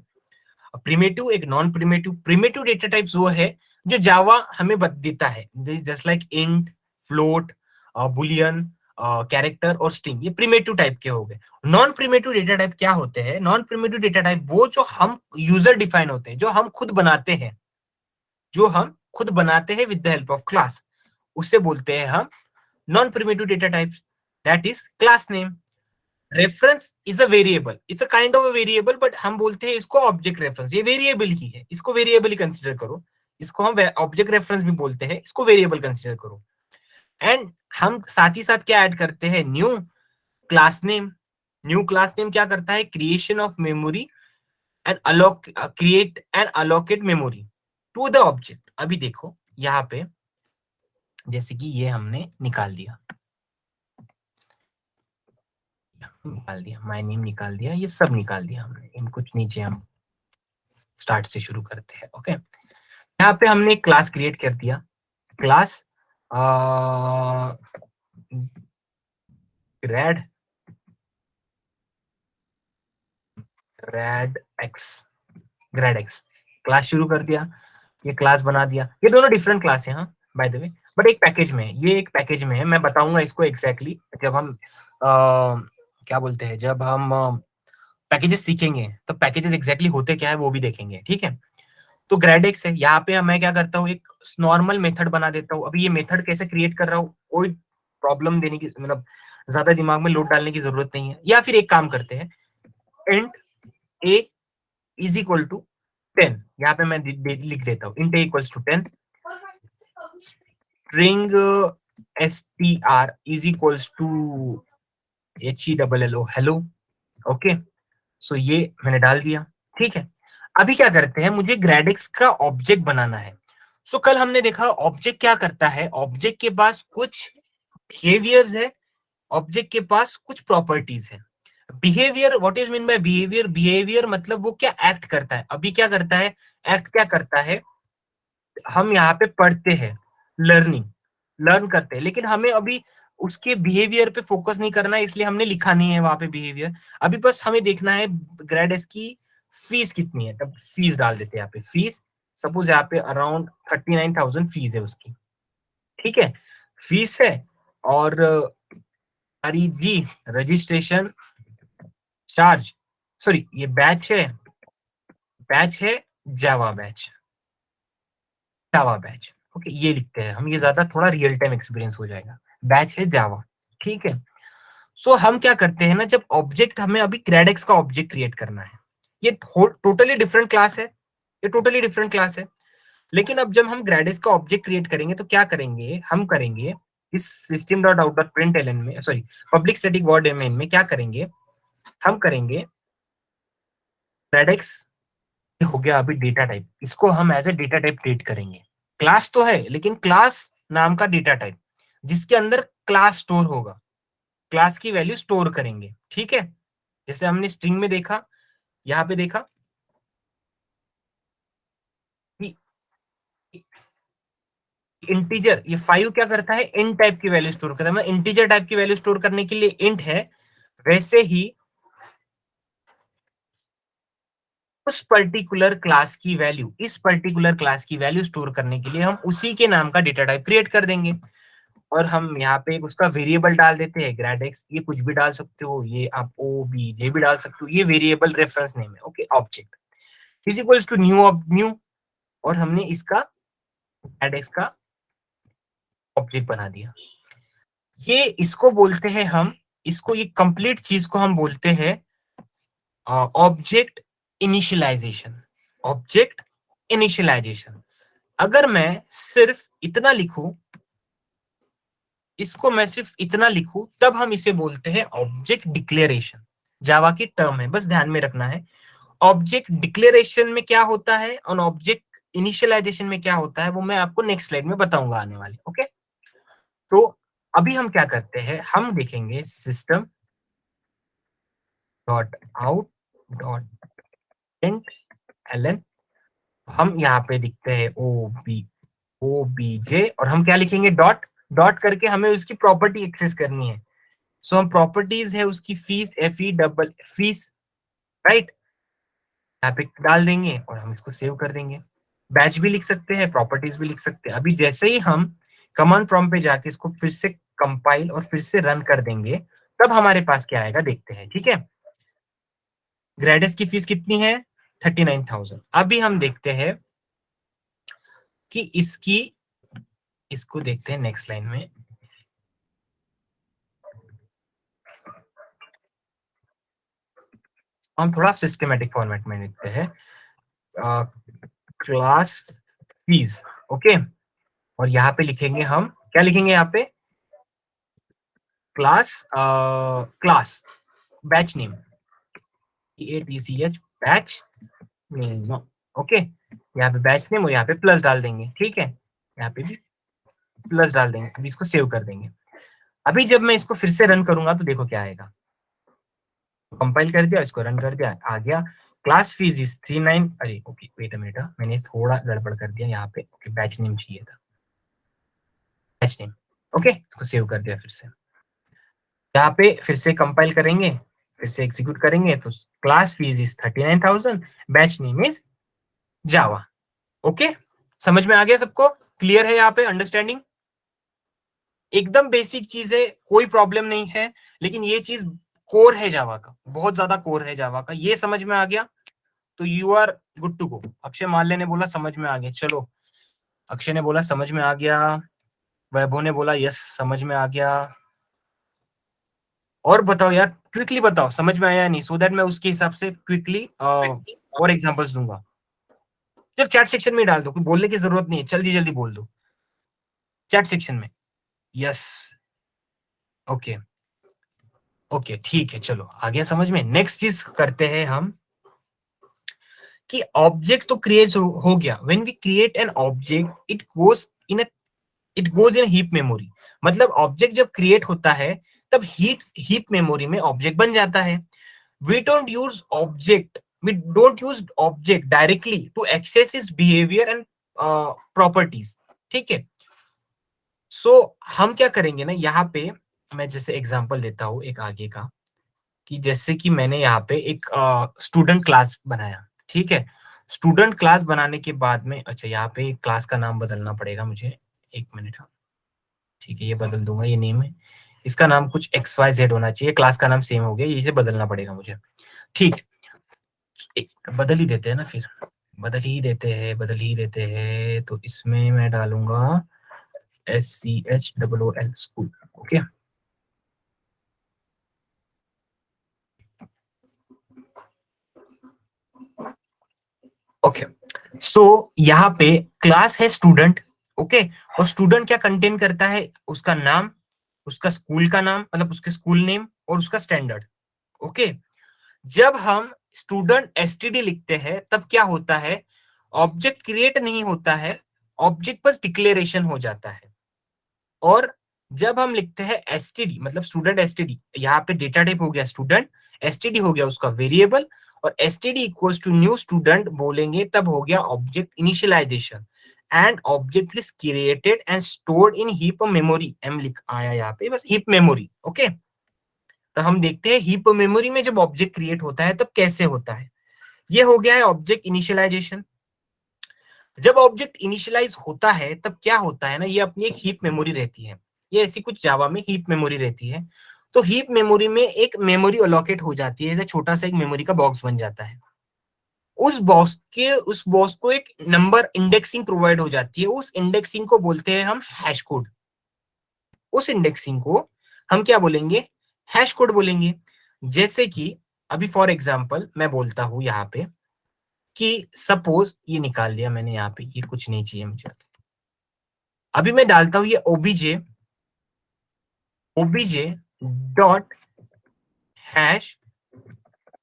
प्रिमेटिव, एक non primitive. Primitive data types वो है जो जावा हमें देता है, just like int, float, Boolean, character और स्ट्रिंग, ये प्रिमेटिव टाइप के हो गए। नॉन प्रिमेटिव डेटा टाइप क्या होते हैं? नॉन प्रिमेटिव डेटा टाइप वो जो हम यूजर डिफाइन होते हैं, जो हम खुद बनाते हैं, जो हम खुद बनाते हैं with the help of class, उससे बोलते हैं हम non primitive data types, that is class name. Reference is a variable, it's a kind of a variable, but हम बोलते हैं इसको ऑब्जेक्ट रेफरेंस, ये वेरिएबल ही है, इसको वेरिएबल ही कंसीडर करो, इसको हम ऑब्जेक्ट रेफरेंस भी बोलते हैं, इसको वेरिएबल कंसीडर करो। एंड हम साथ ही साथ क्या ऐड करते हैं, new class name. New class name क्या करता है? Creation of memory and create and allocate memory to the object. अभी देखो यहाँ पे, जैसे कि ये हमने निकाल दिया, माय नेम निकाल दिया, ये सब निकाल दिया हमने, इन कुछ नीचे हम स्टार्ट से शुरू करते हैं। ओके, यहाँ पे हमने एक क्लास क्रिएट कर दिया, क्लास ग्रेड एक्स क्लास शुरू कर दिया, ये क्लास बना दिया। ये दोनों डिफरेंट क्लास है हाँ बाय द वे, बट एक पैकेज में है, ये एक पैकेज में है। मैं बताऊंगा इसको एग्जैक्टली जब हम क्या बोलते हैं, जब हम पैकेजेस सीखेंगे तो पैकेजेस एग्जैक्टली होते क्या है वो भी देखेंगे। ठीक है, तो ग्रेडेक्स है, यहाँ पे मैं क्या करता हूँ, एक नॉर्मल मेथड बना देता हूँ। अभी ये मेथड कैसे क्रिएट कर रहा हूँ, कोई प्रॉब्लम देने की, मतलब ज्यादा दिमाग में लोड डालने की जरूरत नहीं है। या फिर एक काम करते हैं, int a is equal to 10, यहाँ पे मैं लिख देता हूँ int a equals to 10, string str is equals to hello hello. Okay, so ये मैंने डाल दिया। ठीक है, अभी क्या करते हैं, मुझे ग्रेडेक्स का ऑब्जेक्ट बनाना है। सो कल हमने देखा ऑब्जेक्ट क्या करता है, ऑब्जेक्ट के पास कुछ बिहेवियर्स है, ऑब्जेक्ट के पास कुछ प्रॉपर्टीज है। Behaviour, what is mean by behaviour? Behaviour मतलब वो क्या एक्ट करता है। अभी क्या करता है, एक्ट क्या करता है, हम यहाँ पे पढ़ते हैं, लर्न करते हैं, लेकिन हमें अभी उसके बिहेवियर पे फोकस नहीं करना है, इसलिए हमने लिखा नहीं है वहां पे बिहेवियर। अभी बस हमें देखना है ग्रेड एस की फीस कितनी है, तब फीस डाल देते हैं यहाँ पे। फीस सपोज यहाँ पे अराउंड 39,000 फीस है उसकी, ठीक है, फीस है। और हमारी जी रजिस्ट्रेशन चार्ज, सॉरी ये बैच है जावा बैच, ओके, ये लिखते हैं हम, ये ज्यादा थोड़ा रियल टाइम एक्सपीरियंस हो जाएगा। बैच है जावा, ठीक है। सो हम क्या करते हैं ना, जब ऑब्जेक्ट, हमें अभी ग्रेडेक्स का ऑब्जेक्ट क्रिएट करना है, ये टोटली डिफरेंट क्लास है, लेकिन अब जब हम ग्रेडेक्स का ऑब्जेक्ट क्रिएट करेंगे तो क्या करेंगे, हम करेंगे इस system dot out dot print ln में, sorry public static void main में क्या करेंगे, हम करेंगे ग्रेडेक्स हो गया अभी डेटा टाइप, इसको हम as a data type create करेंगे। क्लास तो है, लेकिन क्लास नाम का डेटा टाइप जिसके अंदर क्लास स्टोर होगा, क्लास की वैल्यू स्टोर करेंगे, ठीक है। जैसे हमने स्ट्रिंग में देखा, यहाँ पे देखा कि इंटीजर, ये 5 क्या करता है, इंट टाइप की वैल्यू स्टोर करता है, मतलब इंटीजर टाइप की वैल्यू स्टोर करने के लिए इंट है, वैसे ही उस पर्टिकुलर क्लास की वैल्यू, इस पर्टिकुलर क्लास की वैल्यू स्टोर करने के लिए हम उसी के नाम का डेटा टाइप क्रिएट कर देंगे। और हम यहाँ पे एक उसका वेरिएबल डाल देते हैं ग्रेडेक्स, ये कुछ भी डाल सकते हो, ये आप ओबीजे भी डाल सकते हो, ये वेरिएबल रेफरेंस नेम है, okay. Object is equals to new, और हमने इसका ग्रेडेक्स का ऑब्जेक्ट बना दिया। ये इसको बोलते हैं हम, इसको, ये कंप्लीट चीज को हम बोलते हैं ऑब्जेक्ट इनिशियलाइजेशन, अगर मैं सिर्फ इतना लिखूं, इसको मैं सिर्फ इतना लिखूं, तब हम इसे बोलते हैं ऑब्जेक्ट डिक्लेरेशन। जावा की टर्म है, बस ध्यान में रखना है। ऑब्जेक्ट डिक्लेरेशन में क्या होता है और ऑब्जेक्ट इनिशियलाइजेशन में क्या होता है, वो मैं आपको नेक्स्ट स्लाइड में बताऊंगा आने वाले, ओके। तो अभी हम क्या करते हैं, हम देखेंगे system dot out dot print ln, हम यहाँ पे लिखते हैं ओबीजे, और हम क्या लिखेंगे, डॉट करके हमें उसकी प्रॉपर्टी एक्सेस करनी है। सो हम प्रॉपर्टीज है उसकी फीस, फीस, राइट, यहाँ पे डाल देंगे और हम इसको सेव कर देंगे। बैच भी लिख सकते हैं, प्रॉपर्टीज भी लिख सकते हैं। अभी जैसे ही हम कमांड प्रॉम्प्ट पे जाके इसको फिर से कंपाइल और फिर से रन कर देंगे, तब हमारे पास क्या आएगा देखते हैं, ठीक है। ग्रेडेस की फीस कितनी है, 39,000। अभी हम देखते हैं कि इसको देखते हैं नेक्स्ट लाइन में। हम थोड़ा सिस्टमेटिक फॉर्मेट में लिखते हैं, क्लास फीस, ओके। और यहाँ पे लिखेंगे हम, क्या लिखेंगे यहाँ पे, class batch name, batch name, okay. यहाँ पे बैच नेम और यहाँ पे प्लस डाल देंगे, ठीक है, यहाँ पे भी प्लस डाल देंगे। अभी इसको सेव कर देंगे। अभी जब मैं इसको फिर से रन करूंगा तो देखो क्या आएगा, कंपाइल कर दिया, इसको रन कर दिया, आ गया क्लास फीस इज 39, अरे ओके वेट अ मिनट, मैंने थोड़ा गड़बड़ कर दिया यहाँ पे, ओके बैच नेम चाहिए था, बैच नेम, ओके। इसको सेव कर दिया फिर से, यहाँ पे फिर से कंपाइल करेंगे, फिर से एग्जीक्यूट करेंगे, तो class fees is 39,000, batch name is Java, okay. समझ में आ गया सबको, क्लियर है यहाँ पे, अंडरस्टैंडिंग? एकदम बेसिक चीज है, कोई प्रॉब्लम नहीं है, लेकिन ये चीज कोर है जावा का, बहुत ज्यादा कोर है जावा का। ये समझ में आ गया तो you are good to go. Akshay Mallya ने बोला समझ में आ गया, चलो अक्षय ने बोला समझ में आ गया, वैभव ने बोला यस समझ में आ गया। और बताओ यार, क्विकली बताओ समझ में आया या नहीं, सो दैट मैं उसके हिसाब से क्विकली और एग्जांपल्स दूंगा। जब चैट सेक्शन में डाल दो, कोई बोलने की जरूरत नहीं है, जल्दी जल्दी बोल दो चैट सेक्शन में, यस, ओके ओके ठीक है, चलो आ गया समझ में। नेक्स्ट चीज करते हैं हम कि ऑब्जेक्ट तो क्रिएट हो गया, when we create an object it goes in heap memory. मतलब ऑब्जेक्ट जब क्रिएट होता है तब हीप मेमोरी में ऑब्जेक्ट बन जाता है। we don't use object directly to access his behavior and properties. ठीक है, सो हम क्या करेंगे ना, यहाँ पे मैं जैसे एग्जांपल देता हूँ एक आगे का, कि जैसे कि मैंने यहाँ पे एक स्टूडेंट क्लास बनाया, ठीक है। स्टूडेंट क्लास बनाने के बाद में, अच्छा यहाँ पे क्लास का नाम बदलना पड़ेगा मुझे, एक मिनट, हाँ ठीक है, ये बदल दूंगा, ये नेम है, इसका नाम कुछ XYZ होना चाहिए, क्लास का नाम सेम हो गया, इसे बदलना पड़ेगा मुझे, ठीक। बदल ही देते हैं ना, फिर बदल ही देते हैं, तो इसमें मैं डालूंगा SCHOOL स्कूल, ओके। ओके, सो यहाँ पे क्लास है स्टूडेंट, ओके, और स्टूडेंट क्या कंटेन करता है, उसका नाम, उसका स्कूल का नाम, मतलब उसके स्कूल नेम और उसका स्टैंडर्ड, ओके। जब हम स्टूडेंट एसटीडी लिखते हैं तब क्या होता है, ऑब्जेक्ट क्रिएट नहीं होता है, ऑब्जेक्ट बस डिक्लेरेशन हो जाता है। और जब हम लिखते हैं एसटीडी मतलब स्टूडेंट एसटीडी, यहाँ पे डेटा टाइप हो गया स्टूडेंट, एसटीडी हो गया उसका वेरिएबल, और STD equals to new student बोलेंगे तब हो गया object initialization, and object is created and stored in heap memory, M लिख आया यहाँ पे, बस हीप मेमोरी, ओके। तो हम देखते हैं हीप मेमोरी में जब ऑब्जेक्ट क्रिएट होता है तब कैसे होता है। ये हो गया है ऑब्जेक्ट इनिशियलाइजेशन। जब ऑब्जेक्ट इनिशियलाइज होता है तब क्या होता है ना, ये अपनी एक हीप मेमोरी रहती है, ये ऐसी कुछ जावा में हीप मेमोरी रहती है। तो हीप मेमोरी में एक मेमोरी अलोकेट हो जाती है, जैसे छोटा सा एक मेमोरी का बॉक्स बन जाता है। उस बॉक्स को एक नंबर इंडेक्सिंग प्रोवाइड हो जाती है, उस इंडेक्सिंग को बोलते हैं हम हैश कोड। उस इंडेक्सिंग को हम क्या बोलेंगे, हैश कोड बोलेंगे। जैसे कि अभी फॉर एग्जांपल मैं बोलता हूं यहाँ पे कि सपोज, ये निकाल दिया मैंने यहाँ पे, ये कुछ नहीं चाहिए मुझे। अभी मैं डालता हूं ये ओबीजे डॉट हैश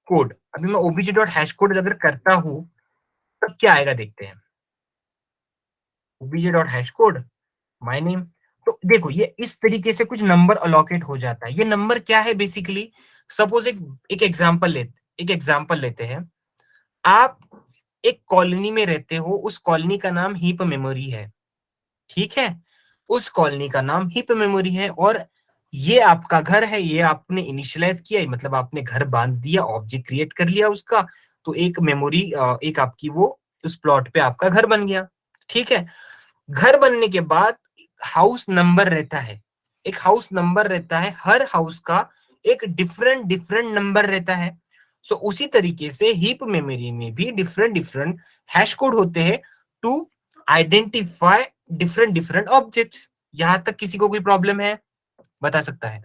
कोड। अभी मैं ओबीजे डॉट हैश कोड अगर करता हूं तब क्या आएगा, देखते हैं। OBJ dot hash code my name, तो देखो ये इस तरीके से कुछ नंबर अलोकेट हो जाता है। ये नंबर क्या है बेसिकली, सपोज एक एग्जांपल लेते हैं। आप एक कॉलोनी में रहते हो, उस कॉलोनी का नाम हीप मेमोरी है, ठीक है, उस कॉलोनी का नाम हीप मेमोरी है, और ये आपका घर है, ये आपने इनिशियलाइज किया, मतलब आपने घर बांध दिया, ऑब्जेक्ट क्रिएट कर लिया उसका, तो एक मेमोरी, एक आपकी वो उस प्लॉट पे आपका घर बन गया, ठीक है। घर बनने के बाद हाउस नंबर रहता है, एक हाउस नंबर रहता है, हर हाउस का एक डिफरेंट डिफरेंट नंबर रहता है। सो उसी तरीके से हीप मेमोरी में भी डिफरेंट डिफरेंट हैश कोड होते हैं to identify different different objects. यहां तक किसी को कोई प्रॉब्लम है, बता सकता है,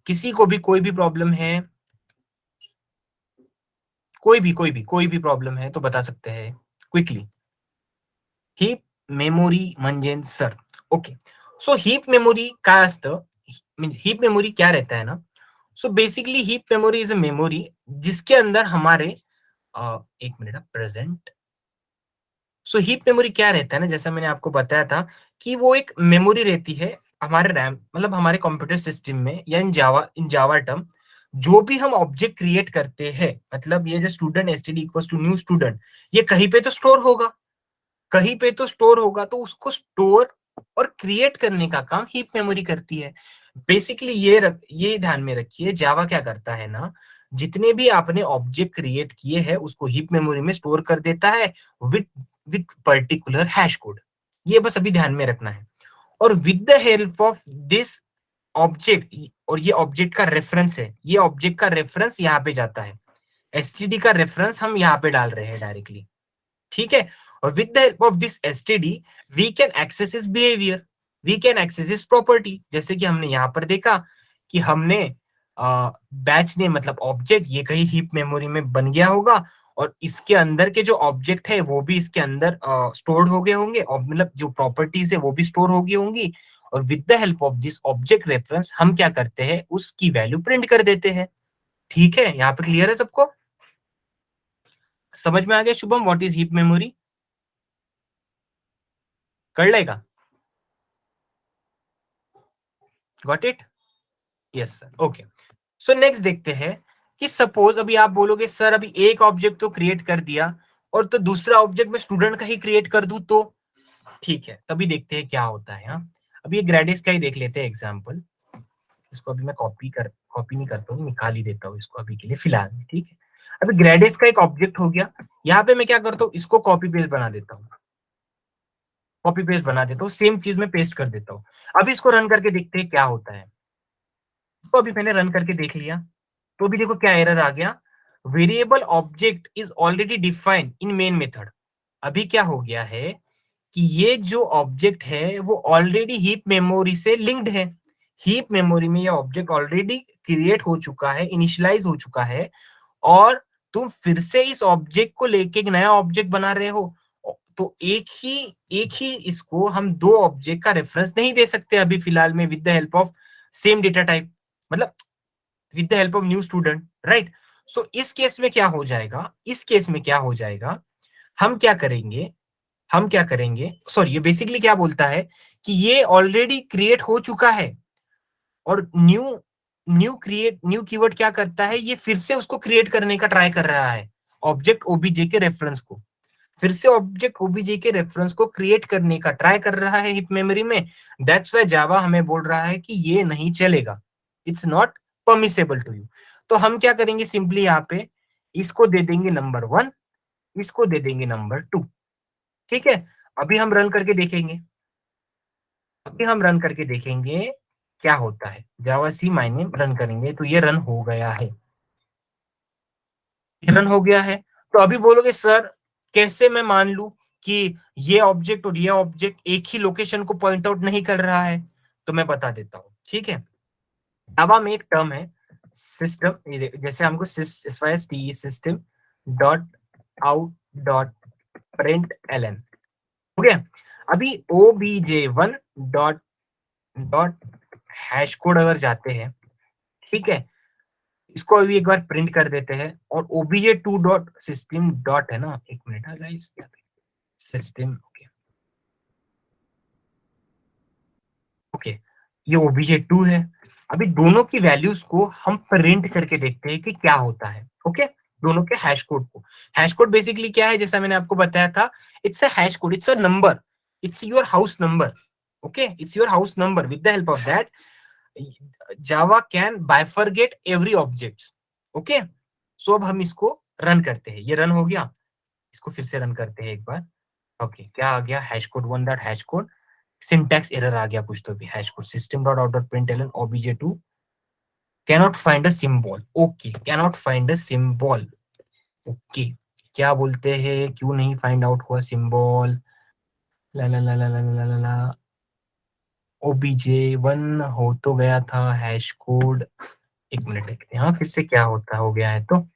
किसी को भी कोई भी प्रॉब्लम है, कोई भी प्रॉब्लम है तो बता सकते हैं क्विकली। हीप मेमोरी म्हणजे सर, ओके। सो हीप मेमोरी काय असतं, हीप मेमोरी क्या रहता है ना, so basically heap memory is a memory जिसके अंदर हमारे एक मिनट, प्रेजेंट। सो हीप मेमोरी क्या रहता है ना, जैसा मैंने आपको बताया था कि वो एक मेमोरी रहती है हमारे रैम, मतलब हमारे कंप्यूटर सिस्टम में, या इन जावा टर्म, जो भी हम ऑब्जेक्ट क्रिएट करते हैं, मतलब ये जो student STD equals to new student, ये कहीं पे तो स्टोर होगा, कहीं पे तो स्टोर होगा, तो उसको स्टोर और क्रिएट करने का काम हीप मेमोरी करती है। बेसिकली ये ध्यान में रखिए, जावा क्या करता है ना, जितने भी आपने ऑब्जेक्ट क्रिएट किए हैं उसको हीप मेमोरी में स्टोर कर देता है with with particular hash code. ये बस अभी ध्यान में रखना है। और with the help of this object, और ये ऑब्जेक्ट का रेफरेंस है, ये ऑब्जेक्ट का रेफरेंस यहाँ पे जाता है, एसटीडी का रेफरेंस हम यहाँ पे डाल रहे हैं डायरेक्टली, ठीक है। और with the help of this STD we can access his behaviour, we can access his property. जैसे कि हमने यहाँ पर देखा कि हमने बैच ने मतलब ऑब्जेक्ट, ये कहीं हीप मेमोरी में बन गया होगा, और इसके अंदर के जो ऑब्जेक्ट है वो भी इसके अंदर स्टोर्ड हो गए होंगे, और मतलब जो प्रॉपर्टीज है वो भी स्टोर हो गई होंगी। और with the help of this object reference हम क्या करते हैं, उसकी वैल्यू प्रिंट कर देते हैं, ठीक है। यहाँ पे क्लियर है सबको, समझ में आ गया Shubham, what is heap memory, कर लेगा, got it, yes sir, okay. So next देखते हैं कि सपोज अभी आप बोलोगे सर अभी एक ऑब्जेक्ट तो क्रिएट कर दिया और तो दूसरा ऑब्जेक्ट मैं स्टूडेंट का ही क्रिएट कर दूं तो ठीक है, तभी देखते हैं क्या होता है। हाँ, अभी ये ग्रेडिस का ही देख लेते हैं एग्जाम्पल। इसको अभी मैं कॉपी नहीं करता हूँ, निकाल ही देता हूँ इसको अभी के लिए फिलहाल में, ठीक है। अभी ग्रेडिस का एक ऑब्जेक्ट हो गया, यहाँ पे मैं क्या करता हूँ, इसको कॉपी पेस्ट बना देता हूँ, कॉपी पेस्ट बना देता हूँ, सेम चीज में पेस्ट कर देता हूँ। अभी इसको रन करके देखते हैं क्या होता है। तो अभी मैंने रन करके देख लिया, तो अभी देखो क्या एरर आ गया, variable object is already defined in main method. अभी क्या हो गया है कि ये जो ऑब्जेक्ट है वो ऑलरेडी हीप मेमोरी से लिंक्ड है। हीप मेमोरी में ये ऑब्जेक्ट ऑलरेडी क्रिएट हो चुका है, इनिशियलाइज हो चुका है, और तुम फिर से इस ऑब्जेक्ट को लेके एक नया ऑब्जेक्ट बना रहे हो। तो एक ही इसको हम दो ऑब्जेक्ट का रेफरेंस नहीं दे सकते अभी फिलहाल में with the help of same data type, मतलब with the help of new student, right. So इस केस में क्या हो जाएगा, इस केस में क्या हो जाएगा, हम क्या करेंगे, सॉरी ये बेसिकली क्या बोलता है कि ये ऑलरेडी क्रिएट हो चुका है, और न्यू कीवर्ड क्या करता है, ये फिर से उसको क्रिएट करने का ट्राई कर रहा है, ऑब्जेक्ट ओबीजे के रेफरेंस को, फिर से ऑब्जेक्ट ओबीजे के रेफरेंस को क्रिएट करने का ट्राई कर रहा है हिप मेमोरी में। दैट्स व्हाई जावा हमें बोल रहा है कि ये नहीं चलेगा, it's not permissible to you. तो हम क्या करेंगे, सिंपली यहाँ पे इसको दे देंगे नंबर 1, इसको दे देंगे नंबर 2, ठीक है। अभी हम रन करके देखेंगे, क्या होता है। जावा सी माइने रन करेंगे तो ये रन हो गया है, ये रन हो गया है। तो अभी बोलोगे सर कैसे मैं मान लूं कि ये ऑब्जेक्ट और ये ऑब्जेक्ट एक ही लोकेशन को पॉइंट आउट नहीं कर रहा है, तो मैं बता देता हूं, ठीक है। जावा में एक टर्म है सिस्टम, जैसे हमको system dot out dot print ln हो गया। अभी obj1 dot dot hash code अगर जाते हैं, ठीक है, इसको अभी एक बार प्रिंट कर देते हैं, और obj2 डॉट सिस्टम डॉट है ना, एक मिनट है गाइस, सिस्टम ओके ओके, ये obj2 है। अभी दोनों की वैल्यूज को हम प्रिंट करके देखते हैं कि क्या होता है, ओके। दोनों के हैश कोड को, हैश कोड बेसिकली क्या है, जैसा मैंने आपको बताया था, it's a hash code, it's a number, it's your house number, okay, it's your house number. With the help of that Java can bifurcate every object, okay. So अब हम इसको रन करते हैं, ये रन हो गया, इसको फिर से रन करते हैं एक बार, ओके। क्या आ गया, hash code 1 dot hash code, syntax error आ गया कुछ तो भी, hash code system dot out dot println obj2 cannot find a symbol, okay, cannot find a symbol, okay. क्या बोलते हैं, क्यों नहीं फाइंड आउट हुआ सिंबल, ला ला ला ला ला ला ला ला, obj1 हो तो गया था हैश कोड, एक मिनट देखते हैं, हाँ फिर से क्या होता हो गया है, तो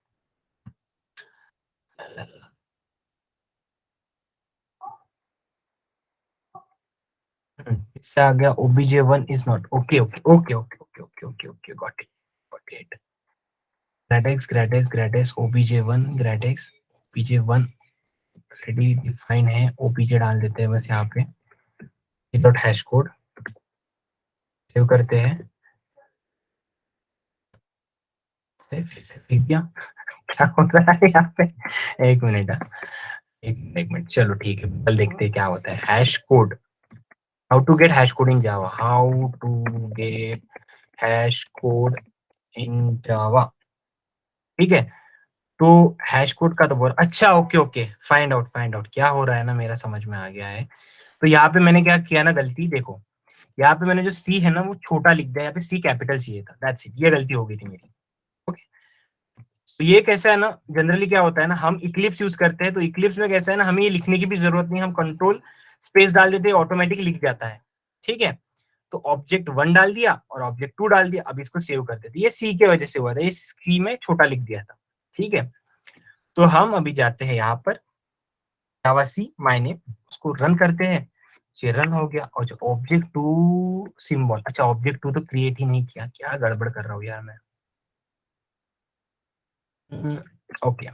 इससे आ गया obj1 is not, okay okay okay okay okay okay okay okay got it ग्रेडेक्स obj1 ग्रेडेक्स obj1 ऑलरेडी डिफाइन है, obj डाल देते हैं बस यहाँ पे, डॉट हैश कोड सेव करते हैं, फिर से लिख दिया, क्या हो रहा है यहाँ पे, एक मिनट, एक मिनट, चलो ठीक है, कल देखते हैं क्या होता है। Hash code, how to get hash code in Java, how to get hash code in Java, ठीक है। तो हैश कोड का तो बोल, अच्छा ओके ओके, फाइंड आउट क्या हो रहा है ना, मेरा समझ में आ गया है। तो यहाँ पे मैंने क्या किया ना, गलती देखो, यहाँ पे मैंने जो सी है ना वो छोटा लिख दिया, यहाँ पे सी कैपिटल चाहिए था, दैट्स इट, ये गलती हो गई थी मेरी, ओके। तो ये कैसा है ना, जनरली क्या होता है ना, हम इक्लिप्स यूज करते हैं, तो इक्लिप्स में कैसा है ना, हमें ये लिखने की भी जरूरत नहीं, हम कंट्रोल स्पेस डाल देते हैं, ऑटोमेटिक लिख जाता है, ठीक है। तो ऑब्जेक्ट 1 डाल दिया और ऑब्जेक्ट 2 डाल दिया, अब इसको सेव कर देते, ये सी के वजह से हुआ था, ये सी में छोटा लिख दिया था, ठीक है। तो हम अभी जाते हैं यहाँ पर जावा सी मायने, उसको रन करते हैं, ये रन हो गया, और जो ऑब्जेक्ट 2 सिंबल, अच्छा ऑब्जेक्ट 2 तो क्रिएट ही नहीं किया, क्या गड़बड़ कर रहा हूँ यार मैं, ओके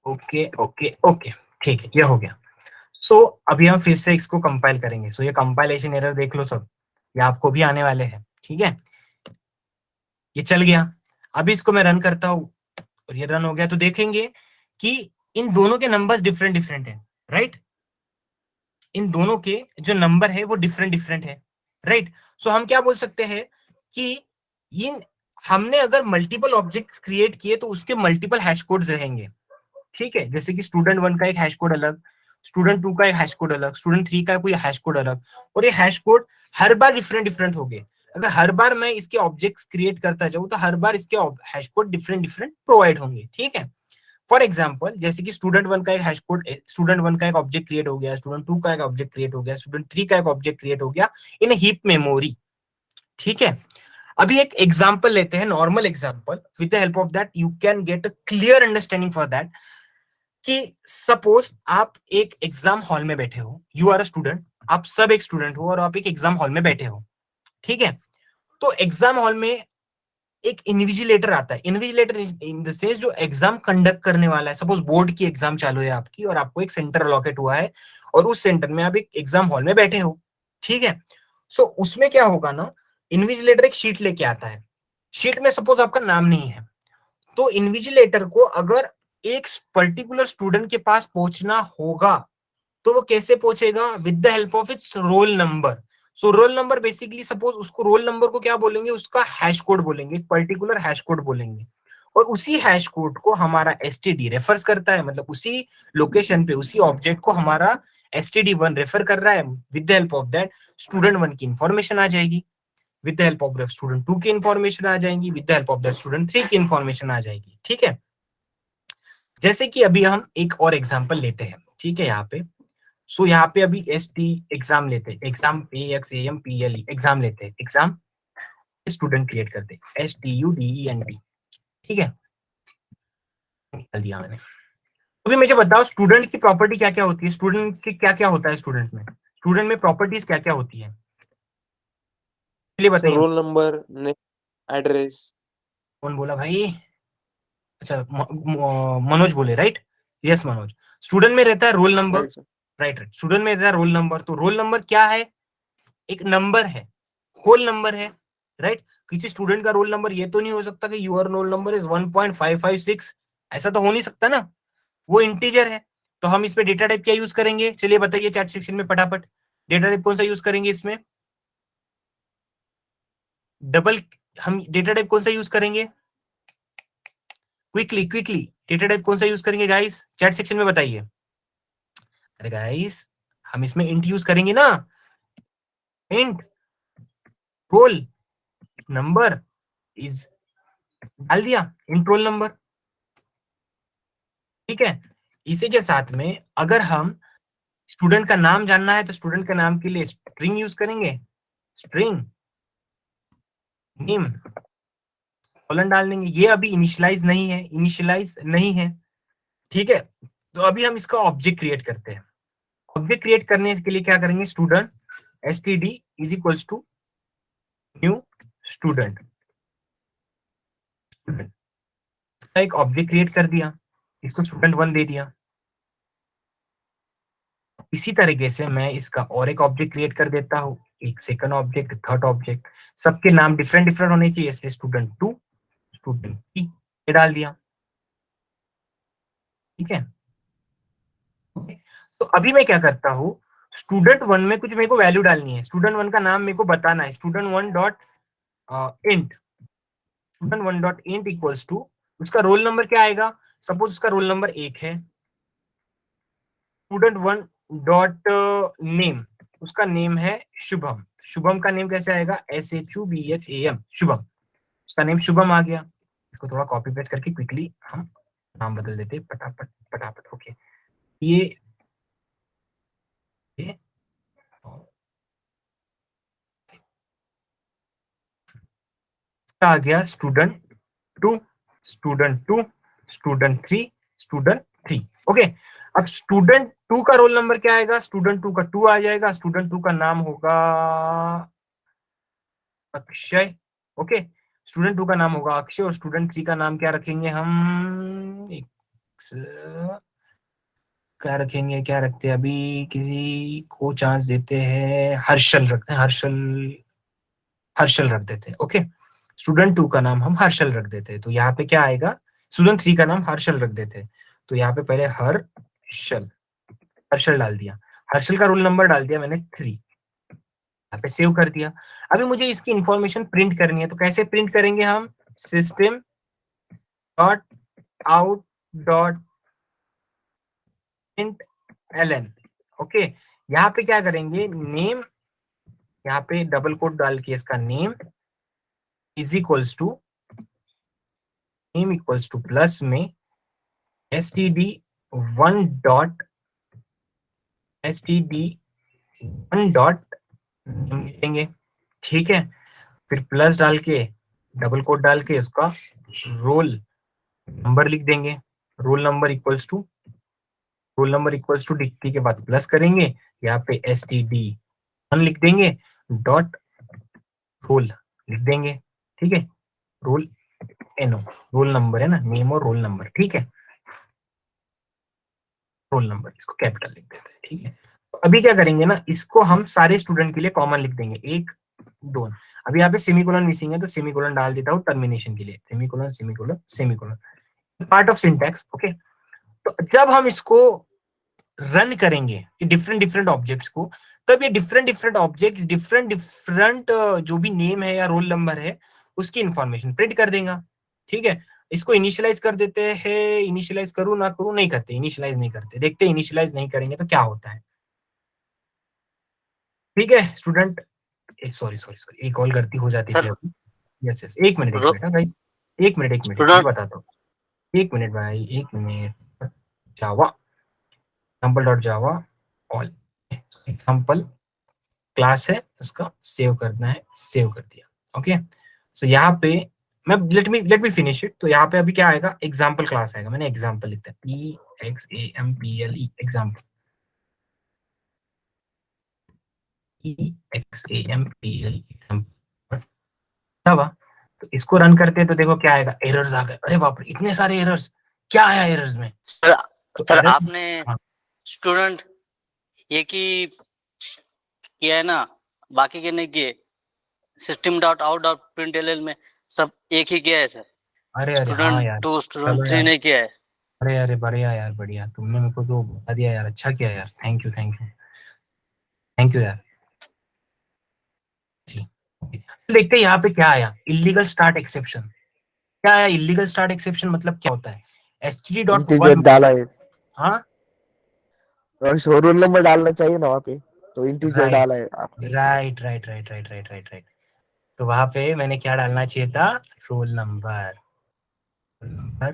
ओके ओके ओके, ठीक है, ये हो गया। सो अभी हम फिर से इसको कंपाइल करेंगे, सो ये कंपाइलेशन एरर देख लो सब, ये आपको भी आने वाले हैं, ठीक है। ये चल गया, अभी इसको मैं रन करता हूँ और ये रन हो गया, तो देखेंगे कि इन दोनों के नंबर्स डिफरेंट डिफरेंट हैं, राइट। इन दोनों के जो नंबर है वो डिफरेंट डिफरेंट है, राइट। सो हम क्या बोल सकते हैं कि इन हमने अगर मल्टीपल ऑब्जेक्ट क्रिएट किए तो उसके मल्टीपल हैश कोड्स रहेंगे, ठीक है। जैसे कि स्टूडेंट 1 का एक हैश कोड अलग, स्टूडेंट 2 का एक हैश कोड अलग, स्टूडेंट 3 का कोई हैश कोड अलग, और ये हैश कोड हर बार डिफरेंट डिफरेंट हो गए। अगर हर बार मैं इसके ऑब्जेक्ट्स क्रिएट करता जाऊं तो हर बार इसके hash code different different provide होंगे, ठीक है। फॉर एग्जाम्पल, जैसे कि स्टूडेंट 1 का एक हैश कोड, स्टूडेंट 1 का एक ऑब्जेक्ट क्रिएट हो गया, स्टूडेंट 2 का एक ऑब्जेक्ट क्रिएट हो गया, स्टूडेंट 3 का एक ऑब्जेक्ट क्रिएट हो गया इन हीप मेमोरी, ठीक है। अभी एक एग्जांपल लेते हैं, normal example, with the help of that you can get a clear understanding for that. कि सपोज आप एक एग्जाम हॉल में बैठे हो, यू आर अ स्टूडेंट, आप सब एक स्टूडेंट हो और आप एक एग्जाम हॉल में बैठे हो, ठीक है। तो एग्जाम हॉल में एक इन्विजिलेटर आता है, इन्विजिलेटर इन द सेंस जो एग्जाम कंडक्ट करने वाला है। सपोज बोर्ड की एग्जाम चालू है आपकी और आपको एक सेंटर अलॉकेट हुआ है और उस सेंटर में आप एक एग्जाम हॉल में बैठे हो, ठीक है। सो उसमें क्या होगा ना, इन्विजिलेटर एक शीट लेके आता है, शीट में सपोज आपका नाम नहीं है, तो इन्विजिलेटर को अगर एक पर्टिकुलर स्टूडेंट के पास पहुंचना होगा तो वो कैसे पहुंचेगा, with the help of its roll number. So roll number basically, suppose उसको रोल नंबर को क्या बोलेंगे, उसका हैश कोड बोलेंगे, एक पर्टिकुलर हैश कोड बोलेंगे, और उसी हैश कोड को हमारा एसटीडी रेफर्स करता है, मतलब उसी लोकेशन पे उसी ऑब्जेक्ट को हमारा std1 रेफर कर रहा है। With the help of that student 1 की इंफॉर्मेशन आ जाएगी, with the help of that student 2 की इंफॉर्मेशन आ जाएगी, with the help of that student 3 की इंफॉर्मेशन आ जाएगी, ठीक है। जैसे कि अभी हम एक और एग्जांपल लेते हैं, ठीक है। यहाँ पे सो यहाँ पे अभी एसटी एग्जाम लेते हैं, एग्जाम AXAMPLE एग्जाम लेते हैं, एग्जाम स्टूडेंट क्रिएट करते हैं, STUDENT, ठीक है। निकाल दिया मैंने। अभी मुझे बताओ स्टूडेंट की प्रॉपर्टी क्या क्या होती है, स्टूडेंट की क्या क्या होता है, स्टूडेंट में प्रॉपर्टीज क्या क्या होती है, चलिए सर बताइए। Roll number, address. कौन बोला भाई? अच्छा, मनोज बोले, राइट। यस मनोज। स्टूडेंट में रहता है roll number, right sir. Right. Student में रहता है रोल नंबर, तो रोल नंबर क्या है, एक नंबर है, होल नंबर है, राइट। किसी स्टूडेंट का रोल नंबर ये तो नहीं हो सकता कि यूर रोल नंबर इज 1.556, ऐसा तो हो नहीं सकता ना, वो इंटीजर है। तो हम इस पे डेटा टाइप क्या यूज करेंगे, चलिए बताइए चैट सेक्शन में फटाफट, डेटा टाइप कौन सा यूज करेंगे इसमें, डबल, हम डेटा टाइप कौन सा यूज करेंगे, क्विकली क्विकली डेटा टाइप कौन सा यूज करेंगे गाइस, चैट सेक्शन में बताइए। अरे गाइस, हम इसमें इंट यूज करेंगे ना, इंट रोल नंबर इज, डाल दिया इंट रोल नंबर, ठीक है। इसी के साथ में अगर हम स्टूडेंट का नाम जानना है तो स्टूडेंट के नाम के लिए स्ट्रिंग यूज करेंगे, स्ट्रिंग नेम कॉलन डाल देंगे। ये अभी इनिशियलाइज नहीं है, ठीक है। तो अभी हम इसका ऑब्जेक्ट क्रिएट करते हैं। ऑब्जेक्ट क्रिएट करने के लिए क्या करेंगे, student std is equals to new student, इसका एक ऑब्जेक्ट क्रिएट कर दिया, इसको स्टूडेंट 1 दे दिया। इसी तरीके से मैं इसका और एक ऑब्जेक्ट क्रिएट कर देता हूँ, एक सेकंड ऑब्जेक्ट, थर्ड ऑब्जेक्ट, सबके नाम डिफरेंट डिफरेंट होने चाहिए, इसलिए स्टूडेंट 2, स्टूडेंट 3 ये डाल दिया, ठीक है। तो अभी मैं क्या करता हूँ, स्टूडेंट 1 में कुछ मेरे को वैल्यू डालनी है, स्टूडेंट 1 का नाम मेरे को बताना है, student 1 dot int, student 1 dot int equals to उसका रोल नंबर क्या आएगा, सपोज उसका रोल नंबर 1 है, स्टूडेंट 1 डॉट नेम, उसका नेम है शुभम, शुभम का नेम कैसे आएगा, SHUBHAM, शुभम, उसका नेम शुभम आ गया। इसको थोड़ा कॉपी पेस्ट करके क्विकली हम नाम बदल देते हैं, फटाफट फटाफट, ओके। ये आ गया student 2, student 2, student 3, student 3, okay. अब स्टूडेंट 2 का रोल नंबर क्या आएगा, स्टूडेंट 2 का 2 आ जाएगा, स्टूडेंट 2 का नाम होगा अक्षय, ओके। स्टूडेंट 2 का नाम होगा अक्षय और स्टूडेंट 3 का नाम क्या रखेंगे हम, क्या रखेंगे, क्या रखते हैं अभी, किसी को चांस देते हैं, हर्षल रखते हैं, हर्षल हर्षल रख देते हैं। ओके, स्टूडेंट 2 का नाम हम हर्षल रख देते हैं, तो यहाँ पे क्या आएगा, स्टूडेंट 3 का नाम हर्षल रख देते हैं, तो यहाँ पे पहले हर्षल, हर्षल डाल दिया, हर्षल का रोल नंबर डाल दिया मैंने 3, यहाँ पे सेव कर दिया। अभी मुझे इसकी इंफॉर्मेशन प्रिंट करनी है, तो कैसे प्रिंट करेंगे हम, system dot out dot print LN. Okay, यहाँ पे क्या करेंगे, नेम, यहाँ पे डबल कोट डाल के इसका name is equals to, name equals to plus में std1 डॉट std1 डॉट लिखेंगे, ठीक है, फिर प्लस डाल के डबल कोट डाल के उसका रोल नंबर लिख देंगे, roll number equals to, roll number equals to degree के बाद प्लस करेंगे, यहाँ पे std1 लिख देंगे, डॉट रोल लिख देंगे, ठीक है, रोल एनो, रोल नंबर है ना, नेम और रोल नंबर, ठीक है, रोल नंबर इसको कैपिटल लिख देते हैं, ठीक है। तो अभी क्या करेंगे ना, इसको हम सारे स्टूडेंट के लिए कॉमन लिख देंगे, 1 2। अभी यहाँ पे सेमीकोलन मिसिंग है, तो सेमीकोलन डाल देता हूँ टर्मिनेशन के लिए, semicolon semicolon semicolon, part of syntax. Okay, तो जब हम इसको रन करेंगे डिफरेंट डिफरेंट ऑब्जेक्ट्स को, तब ये different different objects different different जो भी नेम है या रोल नंबर है उसकी इंफॉर्मेशन प्रिंट कर देगा, ठीक है। इसको इनिशियलाइज कर देते हैं, इनिशियलाइज करूँ ना करूँ, नहीं करते, इनिशियलाइज नहीं करते, देखते हैं इनिशियलाइज नहीं करेंगे तो क्या होता है, ठीक है स्टूडेंट। सॉरी सॉरी सॉरी, एक और गलती हो जाती थी अभी, यस यस, एक मिनट गाइस, एक मिनट मैं बताता हूँ, एक मिनट भाई, एक minute, Java example dot Java all example class है, उसका सेव करना है, सेव कर दिया। ओके, सो यहाँ पे मैं लेट मी फिनिश इट, तो यहाँ पे अभी क्या आएगा, एग्जाम्पल क्लास आएगा, मैंने एग्जाम्पल लिखा है, EXAMPLE एग्जाम्पल, EXAMPLE एग्जाम्पल, तो इसको रन करते हैं तो देखो क्या आएगा, एरर्स आ गए, अरे बाप रे इतने सारे एरर्स, क्या आया एरर्स में, सर, तो सर errors- आपने हाँ। स्टूडेंट एक ही किया है ना, बाकी के नहीं किए, system dot out dot print L में सब एक ही किया है सर, अरे हाँ स्टूडेंट यार, 2 स्टूडेंट चलो 3 यार, नहीं किया है। अरे अरे बढ़िया यार, बढ़िया, तुमने मेरे को तो बता दिया यार, अच्छा किया यार, thank you thank you thank you यार जी। देखते हैं यहाँ पे क्या आया, इलीगल स्टार्ट एक्सेप्शन, क्या आया इलीगल स्टार्ट एक्सेप्शन, मतलब क्या होता है, std.1 डाला है, हाँ रोल नंबर डालना चाहिए ना वहाँ पे, तो इंटीजर राइट डाला है आपने। Right right right right right right right, तो वहां पे मैंने क्या डालना चाहिए था, roll number, roll number,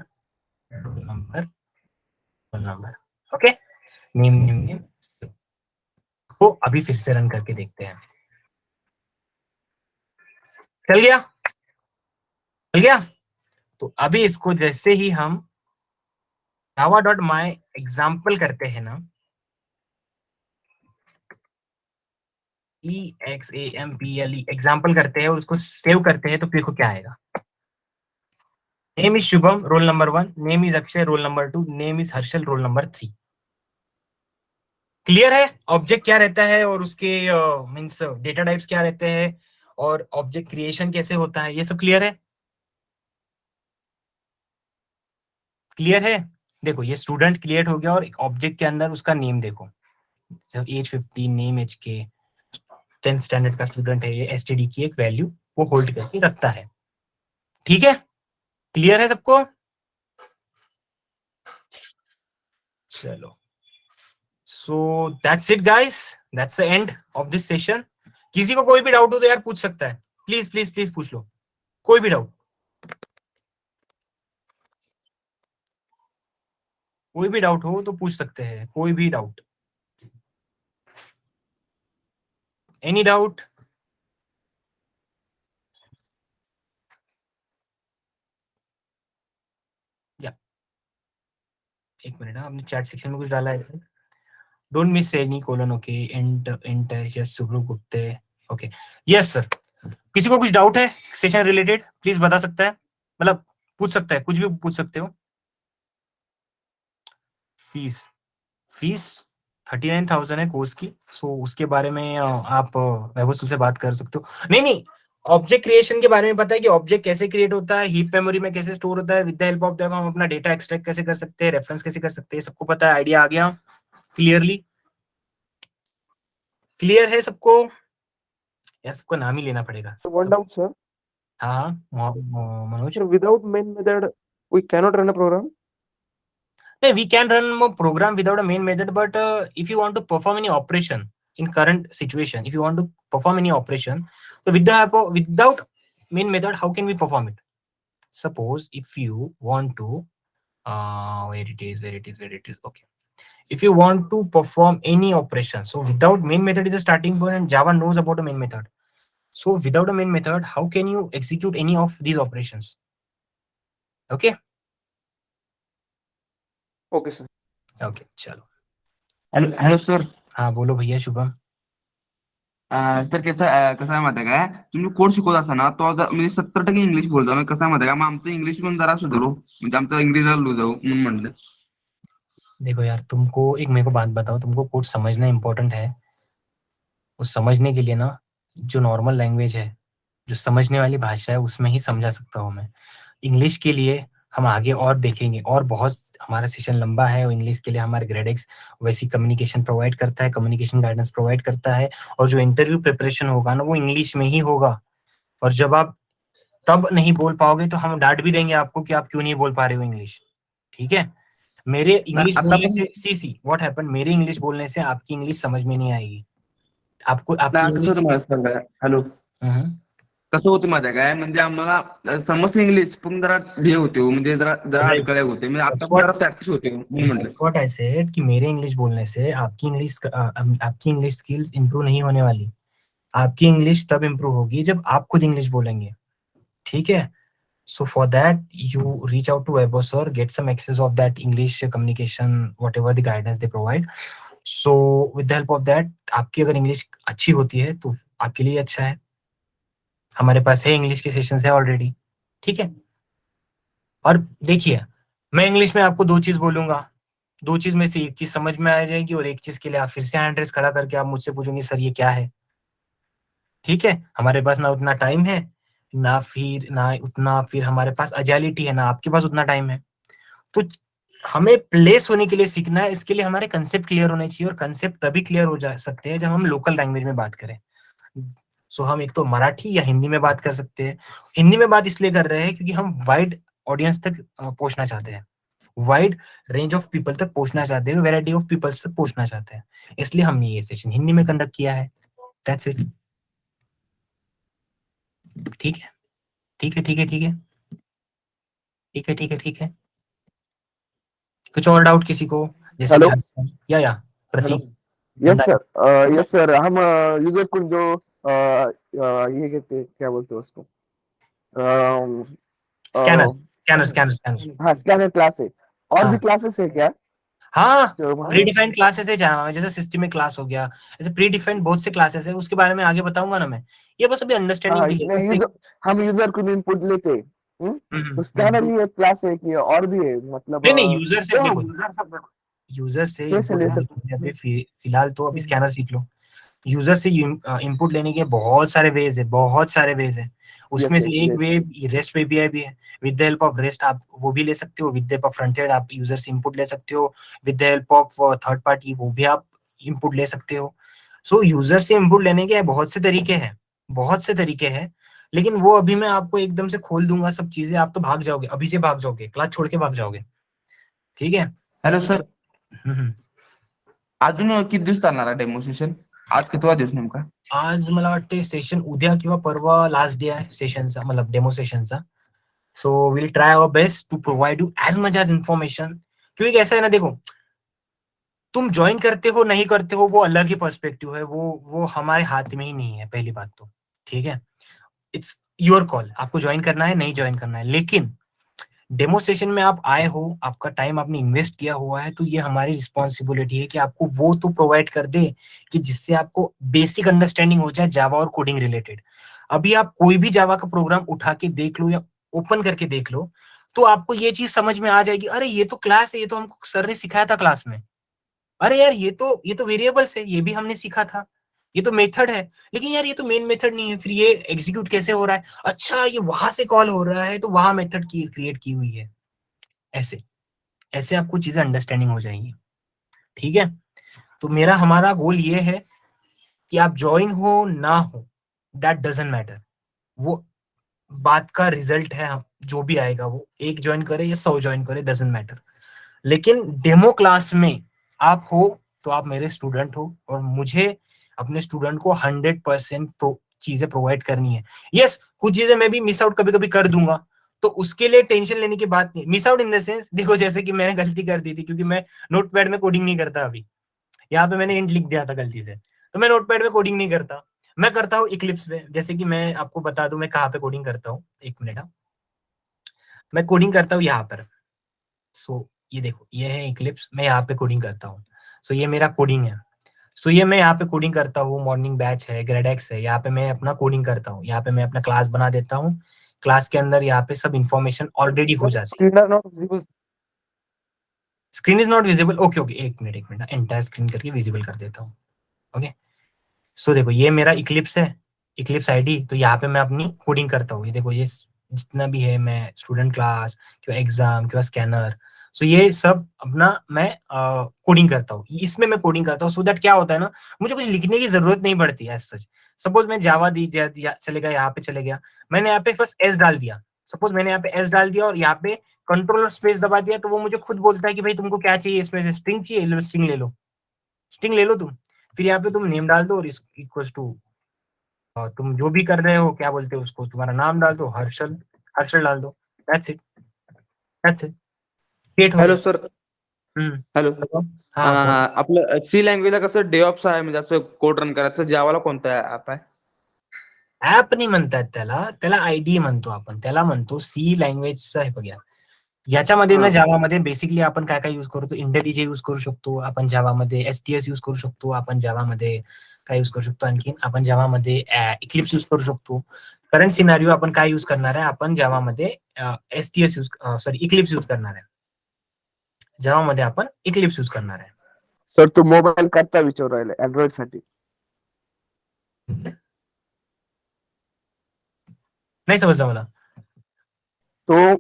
roll number, roll number, okay, name name name, तो अभी फिर से रन करके देखते हैं, चल गया, चल गया। तो अभी इसको जैसे ही हम java.my एग्जाम्पल करते हैं ना, EXAMPLE एग्जाम्पल करते हैं और उसको सेव करते हैं, तो देखो क्या आएगा, name is Shubham role number 1, name is Akshay roll number 2, name is Harshal roll number 3। Clear है ऑब्जेक्ट क्या रहता है और उसके मींस डेटा टाइप्स क्या रहते हैं और ऑब्जेक्ट क्रिएशन कैसे होता है, ये सब क्लियर है, क्लियर है। देखो ये स्टूडेंट क्रिएट हो गया और एक ऑब्जेक्ट के अंदर उसका नेम देखो, एज 15, नेम एज के, 10th स्टैंडर्ड का स्टूडेंट है, ये एसटीडी की एक वैल्यू वो होल्ड करके रखता है, ठीक है, क्लियर है सबको, चलो, so that's it guys, that's the end of this session. किसी को कोई भी डाउट हो तो यार पूछ सकता है, प्लीज प्लीज प्लीज पूछ लो, कोई भी डाउट, कोई भी डाउट हो तो पूछ सकते हैं, कोई भी डाउट, एनी डाउट, या एक मिनट, आपने चैट सेक्शन में कुछ डाला है, don't miss any colon, okay, and yes Subru Gupte, okay, yes sir, किसी को कुछ डाउट है सेशन रिलेटेड प्लीज बता सकता है, मतलब पूछ सकता है, कुछ भी पूछ सकते हो। फीस, फीस 39,000 है कोर्स की, सो उसके बारे में आप वैभव सर से बात कर सकते हो, नहीं नहीं ऑब्जेक्ट क्रिएशन के बारे में पता है कि ऑब्जेक्ट कैसे क्रिएट होता है, हीप मेमोरी में कैसे स्टोर होता है, with the help of that हम अपना डेटा एक्सट्रैक्ट कैसे कर सकते हैं, रेफरेंस कैसे कर सकते हैं, सबको पता है, आइडिया आ गया क्लियरली? क्लियर है सबको? यार सबको नाम ही लेना पड़ेगा। One doubt, sir. हाँ Manoj. Sir, without main method, we cannot run a program. No, we can run a program without a main method, but if you want to perform any operation in current situation, if you want to perform any operation, so with the help of, without main method, how can we perform it? Suppose if you want to, where it is, okay. If you want to perform any operation, so without main method is a starting point, and Java knows about a main method. So without a main method, how can you execute any of these operations? Okay. Okay, sir. Okay, चलो। Hello sir. हाँ बोलो भैया Shubham. Sir कसं आहे माहिती आहे काय, तुम्ही कोड शिकवत असा ना तो म्हणजे 70% इंग्लिश बोलतो. मी कसं आहे माहिती आहे का, मग आमचं इंग्लिश पण जरा सुधारू, म्हणजे आमचं इंग्लिश लूज जाऊ म्हणून म्हणलं. देखो यार, तुमको एक मेरे को बात बताओ, तुमको कोड समझना इम्पोर्टेंट है। उस समझने के लिए ना जो नॉर्मल लैंग्वेज है, जो समझने वाली भाषा है, उसमें ही समझा सकता हूँ मैं। इंग्लिश के लिए हम आगे और देखेंगे, और बहुत हमारा सेशन लंबा है, और इंग्लिश के लिए हमारे ग्रेडेक्स वैसी कम्युनिकेशन प्रोवाइड करता है, कम्युनिकेशन गाइडेंस प्रोवाइड करता है, और जो इंटरव्यू प्रिपरेशन होगा ना वो इंग्लिश में ही होगा। और जब आप तब नहीं बोल पाओगे तो हम डांट भी देंगे आपको कि आप क्यों नहीं बोल पा रहे हो इंग्लिश। ठीक है? मेरे इंग्लिश बोलने से सी व्हाट हैपन, मेरे इंग्लिश बोलने से आपकी इंग्लिश समझ में नहीं आएगी। आपको आपकी कसं होतं मला सांगा. हॅलो, कसं होतं माझ्या काय, म्हणजे आम्हाला समजतं इंग्लिश पण जरा हे होते, म्हणजे जरा अडकळे होते. मी आता जरा प्रॅक्टिस होते म्हणून म्हटलं. व्हाट आई सेड कि मेरे इंग्लिश बोलने से आपकी इंग्लिश स्किल्स इंप्रूव नहीं होने वाली। आपकी इंग्लिश तब इंप्रूव होगी जब आप खुद इंग्लिश बोलेंगे। ठीक है? So for that, you reach out to Weber sir, get some access of that English communication, whatever the guidance they provide. So with the help of that, आपकी अगर इंग्लिश अच्छी होती है तो आपके लिए अच्छा है। हमारे पास है इंग्लिश के सेशंस है ऑलरेडी। ठीक है? और देखिए, मैं इंग्लिश में आपको 2 चीज बोलूंगा, 2 चीज में से एक चीज समझ में आ जाएगी, और एक चीज के लिए आप फिर से हैंड रेस खड़ा करके आप मुझसे पूछेंगे सर ये क्या है। ठीक है? हमारे पास ना उतना टाइम है, ना उतना फिर हमारे पास एजाइलिटी है, ना आपके पास उतना टाइम है। तो हमें प्लेस होने के लिए सीखना है, इसके लिए हमारे कंसेप्ट क्लियर होने चाहिए, और कंसेप्ट तभी क्लियर हो जा सकते हैं जब हम लोकल लैंग्वेज में बात करें। सो हम एक तो मराठी या हिंदी में बात कर सकते हैं। हिंदी में बात इसलिए कर रहे हैं क्योंकि हम वाइड ऑडियंस तक पहुंचना चाहते हैं, वाइड रेंज ऑफ पीपल तक पहुंचना चाहते हैं, वैरायटी ऑफ पीपल्स तक पहुंचना चाहते हैं, इसलिए हमने ये सेशन हिंदी में कंडक्ट किया है। That's it. ठीक है, ठीक है, ठीक है, ठीक है, ठीक है, ठीक है, ठीक है। कुछ और डाउट किसी को? जैसे हेलो, या प्रतीक। यस सर, हम यूजर को जो ये कहते क्या बोलते हैं उसको, स्कैनर। हाँ स्कैनर क्लास है, और हाँ। भी क्लासेस है क्या? हाँ, जो प्री डिफाइंड क्लासेस है जावा में, जैसे सिस्टमिक क्लास हो गया, ऐसे प्री डिफाइंड बहुत से क्लासेस है, उसके बारे में आगे बताऊंगा ना मैं। ये बस अभी अंडरस्टैंडिंग के लिए। हम यूजर को इनपुट लेते हैं, तो स्कैनर ही एक क्लास है कि और भी है, मतलब नहीं यूजर से देखो, यूजर से कैसे ले अभी फिलहाल तो अभी स्कैनर सीख लो। यूजर से इनपुट लेने के बहुत सारे वेज है, उसमें से एक वे रेस्ट एपीआई भी है। With the help of rest आप वो भी ले सकते हो, with the help of front end आप यूजर से इनपुट ले सकते हो, with the help of third party वो भी आप इनपुट ले सकते हो। सो यूजर से इनपुट लेने के बहुत से तरीके हैं, लेकिन वो अभी मैं आपको एकदम से खोल दूंगा सब चीजें, आप तो भाग जाओगे, अभी से भाग जाओगे, क्लास छोड़ के भाग जाओगे। ठीक है? हॅलो सर, अजून किती दिवस चालणार आहे डेमो सेशन? आज कितवा दिवस नेमका? आज मला वाटते सेशन उद्या किंवा परवा लास्ट डे आहे सेशनचा, मतलब डेमो सेशनचा। So will try our best to provide you as much as information, क्योंकि ऐसा है ना, देखो तुम ज्वाइन करते हो नहीं करते हो वो अलग ही पर्सपेक्टिव है, वो हमारे हाथ में ही नहीं है, पहली बात तो। ठीक है? इट्स योर कॉल, आपको ज्वाइन करना है नहीं ज्वाइन करना है, लेकिन डेमो सेशन में आप आए हो, आपका टाइम आपने इन्वेस्ट किया हुआ है, तो ये हमारी रिस्पॉन्सिबिलिटी है कि आपको वो तो प्रोवाइड कर दे कि जिससे आपको बेसिक अंडरस्टैंडिंग हो जाए जावा और कोडिंग रिलेटेड। अभी आप कोई भी जावा का प्रोग्राम उठा के देख लो या ओपन करके देख लो, तो आपको ये चीज समझ में आ जाएगी, अरे ये तो क्लास है, ये तो हमको सर ने सिखाया था क्लास में, अरे यार ये तो वेरिएबल्स है, ये भी हमने सीखा था, ये तो मेथड है, लेकिन यार ये तो मेन मेथड नहीं है, फिर ये एग्जीक्यूट कैसे हो रहा है, अच्छा ये वहां से कॉल हो रहा है तो वहां मेथड की क्रिएट की हुई है। ऐसे ऐसे आपको चीजें अंडरस्टैंडिंग हो जाएंगी, ठीक है। तो मेरा हमारा गोल ये है कि आप ज्वाइन हो ना हो दैट डजंट मैटर, वो बात का रिजल्ट है, जो भी आएगा वो एक ज्वाइन करे या 100 ज्वाइन करे डजंट मैटर, लेकिन डेमो क्लास में आप हो तो आप मेरे स्टूडेंट हो और मुझे अपने स्टूडेंट को 100% चीजें प्रोवाइड करनी है। यस, कुछ चीजें मैं भी मिस आउट कभी कभी कर दूंगा, तो उसके लिए टेंशन लेने की बात नहीं। Miss out in the sense, देखो जैसे कि मैंने गलती कर दी थी, क्योंकि मैं नोटपैड में कोडिंग नहीं करता अभी, यहाँ पे मैंने इंट लिख दिया था गलती से, तो मैं नोटपैड में कोडिंग नहीं करता, मैं करता हूँ इक्लिप्स पे। जैसे कि मैं आपको बता दूं मैं कहाँ पे कोडिंग करता हूँ, एक मिनट, मैं कोडिंग करता हूँ यहाँ पर। सो ये देखो, ये है इक्लिप्स, मैं यहाँ पे कोडिंग करता हूँ। सो ये मेरा कोडिंग है। सो ये मैं यहाँ पे कोडिंग करता हूँ, मॉर्निंग बैच है, ग्रेडेक्स है, यहाँ पे मैं अपना कोडिंग करता हूँ, यहाँ पे मैं अपना क्लास बना देता हूँ। क्लास के अंदर यहाँ पे सब इंफॉर्मेशन ऑलरेडी हो जाती है। Screen are not visible. Screen is not visible, okay okay, एक मिनट एंटायर स्क्रीन करके विजिबल कर देता हूँ। ओके, सो देखो ये मेरा इक्लिप्स है, इक्लिप्स आईडी, तो यहाँ पे मैं अपनी कोडिंग करता हूँ। ये देखो, ये जितना भी है, मैं स्टूडेंट क्लास किंवा एग्जाम किंवा स्कैनर, सो ये सब अपना मैं कोडिंग करता हूँ, इसमें मैं कोडिंग करता हूँ। सो दैट क्या होता है ना, मुझे कुछ लिखने की जरूरत नहीं पड़ती है सच। सपोज मैं जावा चले गया, यहाँ पे चले गया, मैंने यहाँ पे बस एस डाल दिया, सपोज मैंने यहाँ पे एस डाल दिया और यहाँ पे कंट्रोल और स्पेस दबा दिया, तो वो मुझे खुद बोलता है कि भाई तुमको क्या चाहिए, इसमें से स्ट्रिंग चाहिए, स्ट्रिंग ले लो, स्ट्रिंग ले लो तुम। फिर यहाँ पे तुम नेम डाल दो और इक्वल्स टू तुम जो भी कर रहे हो, क्या बोलते हो उसको, तुम्हारा नाम डाल दो, हर्षल, हर्षल डाल दो, that's it, that's it, create हो हॅलो गया। सर. हॅलो. हाँ कौन? आपलं सी लँग्वेजला कसं डेऑप्स आहे, म्हणजे असं कोड रन करायचं. जावाला कोणता ऍप आहे? ऍप नाही म्हणतात त्याला, त्याला आयडी म्हणतो आपण, त्याला म्हणतो सी लँग्वेजचं आहे बघा। याच्यामध्ये ना, जावामध्ये बेसिकली आपण काय काय यूज करतो, इंटेलिजे यूज करू शकतो आपण, जावामध्ये एसटीएस यूज करू शकतो आपण, जावामध्ये काय यूज करू शकतो आणखी, आपण जावामध्ये इक्लिप्स यूज करू शकतो। करंट सिनारिओ आपण काय यूज करणार आहे, आपण जावामध्ये STS use sorry Eclipse use करणार आहे, जावामध्ये आपण इक्लिप्स यूज करणार आहे। सर तू मोबाईल करता विचारू राहिले अँड्रॉइड साठी? नाही समजलं मला। तो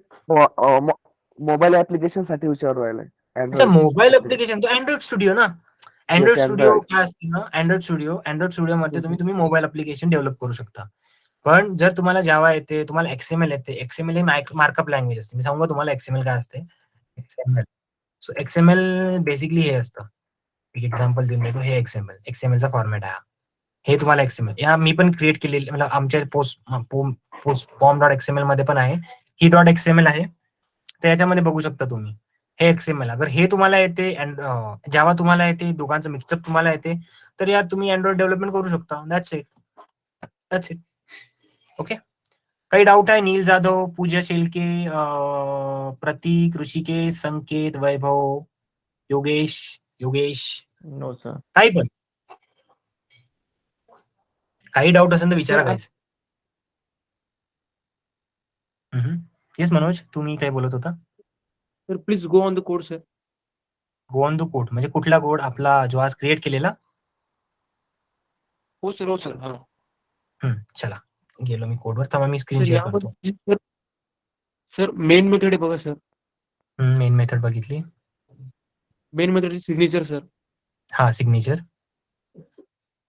मोबाईल ऍप्लिकेशन साठी विचारू राहिलाय अच्छा, अँड्रॉइड मोबाईल ऍप्लिकेशन तो अँड्रॉइड स्टुडिओ ना, अँड्रॉइड Yes, स्टुडिओ Android. काय असते ना, अँड्रॉइड स्टुडिओ मध्ये तुम्ही मोबाईल ऍप्लिकेशन डेव्हलप करू शकता। पण जर तुम्हाला जावा येते, तुम्हाला एक्सएमएल येते, एक्सएमएल ही मार्कअप लँग्वेज असते। मी सांगू तुम्हाला एक्सएमएल काय असते, एक्सएमएल। सो एक्सएमएल बेसिकली हे असतं, एक एक्झाम्पल देऊन देतो, हे एक्सएमएल, एक्सएमएलचा फॉर्मॅट आहे हा, हे तुम्हाला एक्सएमएल, या मी पण क्रिएट केलेली, मतलब आमच्या पोस्ट फॉर्म डॉट एक्सएमएल मध्ये पण आहे, ही डॉट एक्सएमएल आहे, तर याच्यामध्ये बघू शकता तुम्ही, हे एक्सएमएल। अगर हे तुम्हाला येते, जावा तुम्हाला येते, दोघांचं मिक्सअप तुम्हाला येते, तर यार तुम्ही अँड्रॉइड डेव्हलपमेंट करू शकता, that's it, that's it. Okay, काही डाऊट आहे? नील जाधव, पूजा शेलके, प्रतीक, ऋषिकेश, संकेत, वैभव, योगेश, नो सर. काही पण, काही डाऊट असेल तर विचारा गाईस। येस मनोज, तुम्ही काय बोलत होता? Sir please go on the code sir. Go on the code म्हणजे कुठला कोड? आपला जो आज क्रिएट केलेला? हो सर, हो सर. हा चला गेलो मी कोडवर, थांबा मी स्क्रीन सर, शेअर करतो। यामध्ये सर मेन मेथड आहे बघा सर. मेन मेथड बघितली, मेन मेथड सिग्नेचर सर. हा सिग्नेचर।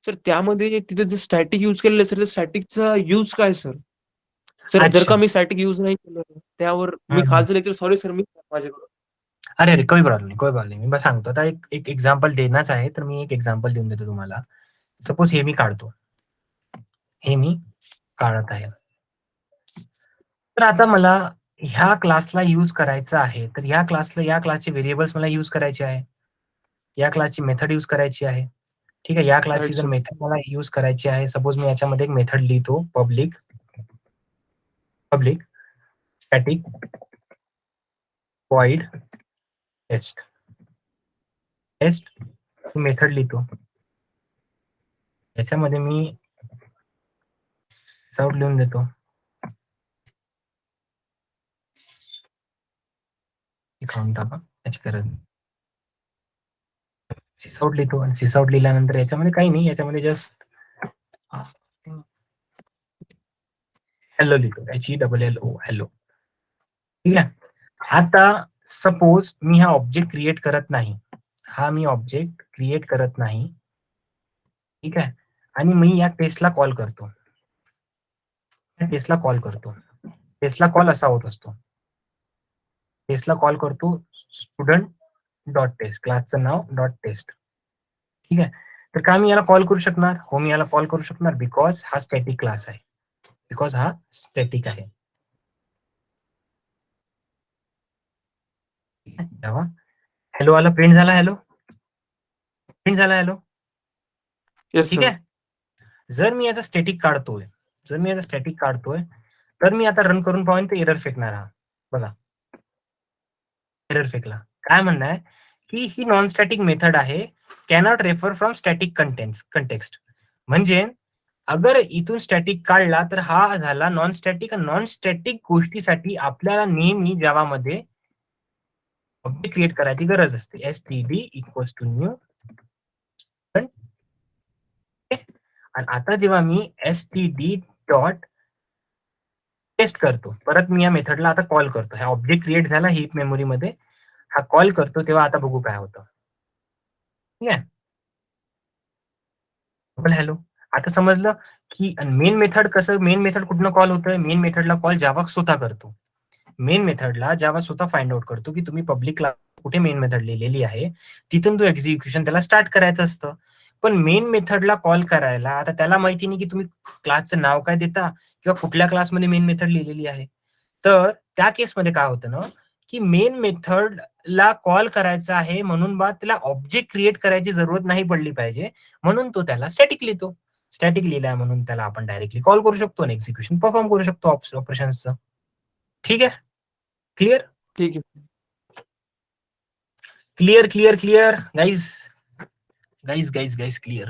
सर त्यामध्ये तिथे जे स्टॅटिक यूज केलेलं आहे सर, त्या स्टॅटिकचा यूज काय सर? सर जर अच्छा। का मी स्टॅटिक यूज नाही केलं, त्यावर मी खालचं लेक्चर, सॉरी सर, मी माझ्याकडून. अरे अरे, कोई प्रॉब्लेम नाही, कोई प्रॉब्लेम नाही, मी बस सांगतो आता, एक एक्झाम्पल देण्याच आहे, तर मी एक एक्झाम्पल देऊन देतो तुम्हाला। सपोज हे मी काढतो, हे मी काढत आहे, तर आता मला ह्या क्लासला यूज करायचं आहे, तर ह्या क्लासला, या क्लासचे व्हेरिएबल्स मला यूज करायचे आहे, या क्लासची मेथड यूज करायची आहे, ठीक आहे। या क्लासची राईट जर सर. मेथड मला यूज करायची आहे, सपोज मी याच्यामध्ये एक मेथड लिहितो, public static void test method लिहितो, याच्यामध्ये मी साऊट लिहून देतो, काउंट टाका, याची गरज नाही, सिसआउट लिहितो, आणि सिसआउट लिहिल्यानंतर याच्यामध्ये काही नाही, याच्यामध्ये जस्ट हॅलो लिहितो, HELLO हॅलो. ठीक आहे. आता सपोज मी हा ऑब्जेक्ट क्रिएट करत नाही, ठीक आहे, आणि मी या टेस्टला कॉल करतो. टेस्टला कॉल असा होत असतो, टेस्टला कॉल करतो स्टुडंट डॉट टेस्ट, क्लासचं नाव डॉट टेस्ट. ठीक आहे. तर काय मी याला कॉल करू शकणार? हो, मी याला कॉल करू शकणार, बिकॉज हा स्टॅटिक क्लास आहे, हॅलो आला, प्रिंट झाला हॅलो. येस ठीक सर. आहे. जर मी याचा स्टॅटिक काढतोय, तर मी आता रन करून पाहून ते एरर फेकणार. हा बघा, एरर फेकला. काय म्हणणं आहे की ही नॉन स्टॅटिक मेथड आहे, cannot refer from static context. म्हणजे अगर इथून स्टॅटिक काढला तर हा झाला नॉन स्टॅटिक. नॉन स्टॅटिक गोष्टीसाठी आपल्याला नेहमी जावामध्ये ऑब्जेक्ट क्रिएट करायची गरज असते. std equals to new. आणि आता जेव्हा मी std डॉट टेस्ट करतो, परत मी या मेथडला आता कॉल करतो, हा ऑब्जेक्ट क्रिएट झाला हीप मेमोरी मध्ये, हा कॉल करतो, तेव्हा आता बघू काय होतं. ठीक आहे. हॅलो, आता समजलं की मेन मेथड कसं, मेन मेथड कुठनं कॉल होतोय? मेन मेथडला कॉल जावा स्वतः करतो. मेन मेथडला जावा स्वतः फाइंड आउट करतो की तुम्ही पब्लिक क्लास कुठे मेन मेथड लिहिलेली आहे, तिथून तो एक्झिक्युशन त्याला स्टार्ट करायचं असतं. पण मेन मेथडला कॉल करायला आता त्याला माहिती नाही की तुम्ही क्लासचं नाव काय देता किंवा कुठल्या क्लासमध्ये मेन मेथड लिहिलेली आहे. तर त्या केसमध्ये काय होतं ना की मेन मेथडला कॉल करायचा आहे, म्हणून बा त्याला ऑब्जेक्ट क्रिएट करायची जरूरत नाही पडली पाहिजे, म्हणून तो त्याला स्टॅटिक लिहितो. स्टॅटिक लिहिलाय म्हणून त्याला आपण डायरेक्टली कॉल करू शकतो आणि एक्झिक्युशन परफॉर्म करू शकतो ऑपरेशन्सचं. ठीक आहे. क्लिअर ठीक आहे. Clear guys clear.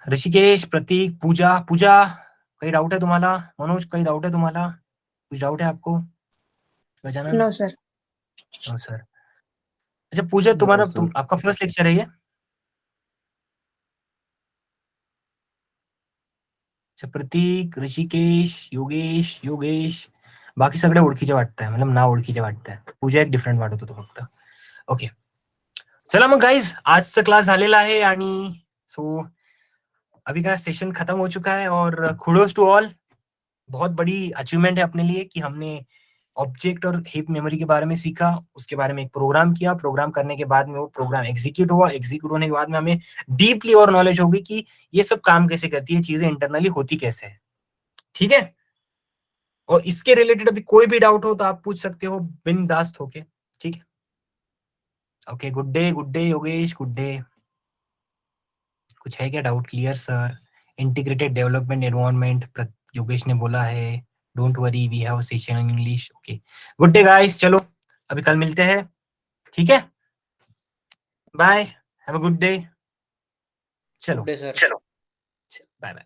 Rishikesh, Pratik, Pooja, काही डाउट है तुम्हाला? मनोज, काही डाउट है तुम्हाला? कुछ डाउट है आपको? Gajanan? No sir. No sir. अच्छा पूजा, तुम्हारा आपका फर्स्ट लेक्चर है ये? अच्छा, प्रतीक, ऋषिकेश, योगेश बाकी सगळे ओळखीचे वाटतंय, मतलब नाव ओळखीचे वाटतंय. पूजा एक डिफरंट वाटत होतो फक्त. ओके, चला मग गाइज, आजचा क्लास झालेला आहे आणि सो अभी का सेशन खत्म हो चुका है और कुडोस टू ऑल. बहुत बड़ी अचीवमेंट है अपने लिए कि हमने ऑब्जेक्ट और हीप मेमोरी के बारे में सीखा, उसके बारे में एक प्रोग्राम किया, प्रोग्राम करने के बाद में वो प्रोग्राम एग्जीक्यूट हुआ, एग्जीक्यूट होने के बाद में हमें डीपली और नॉलेज होगी कि ये सब काम कैसे करती है, चीजें इंटरनली होती कैसे है. ठीक है. और इसके रिलेटेड अभी कोई भी डाउट हो तो आप पूछ सकते हो बिंदास्त होके. ठीक है. Okay, good day Yogesh, good day. कुछ है क्या doubt? Clear sir. Integrated development environment Yogesh ने बोला है. Don't worry, we have session in English. Okay, good day guys. चलो अभी कल मिलते हैं. ठीक है, bye, have a good day. चलो गुड डे सर. चलो, बाय बाय.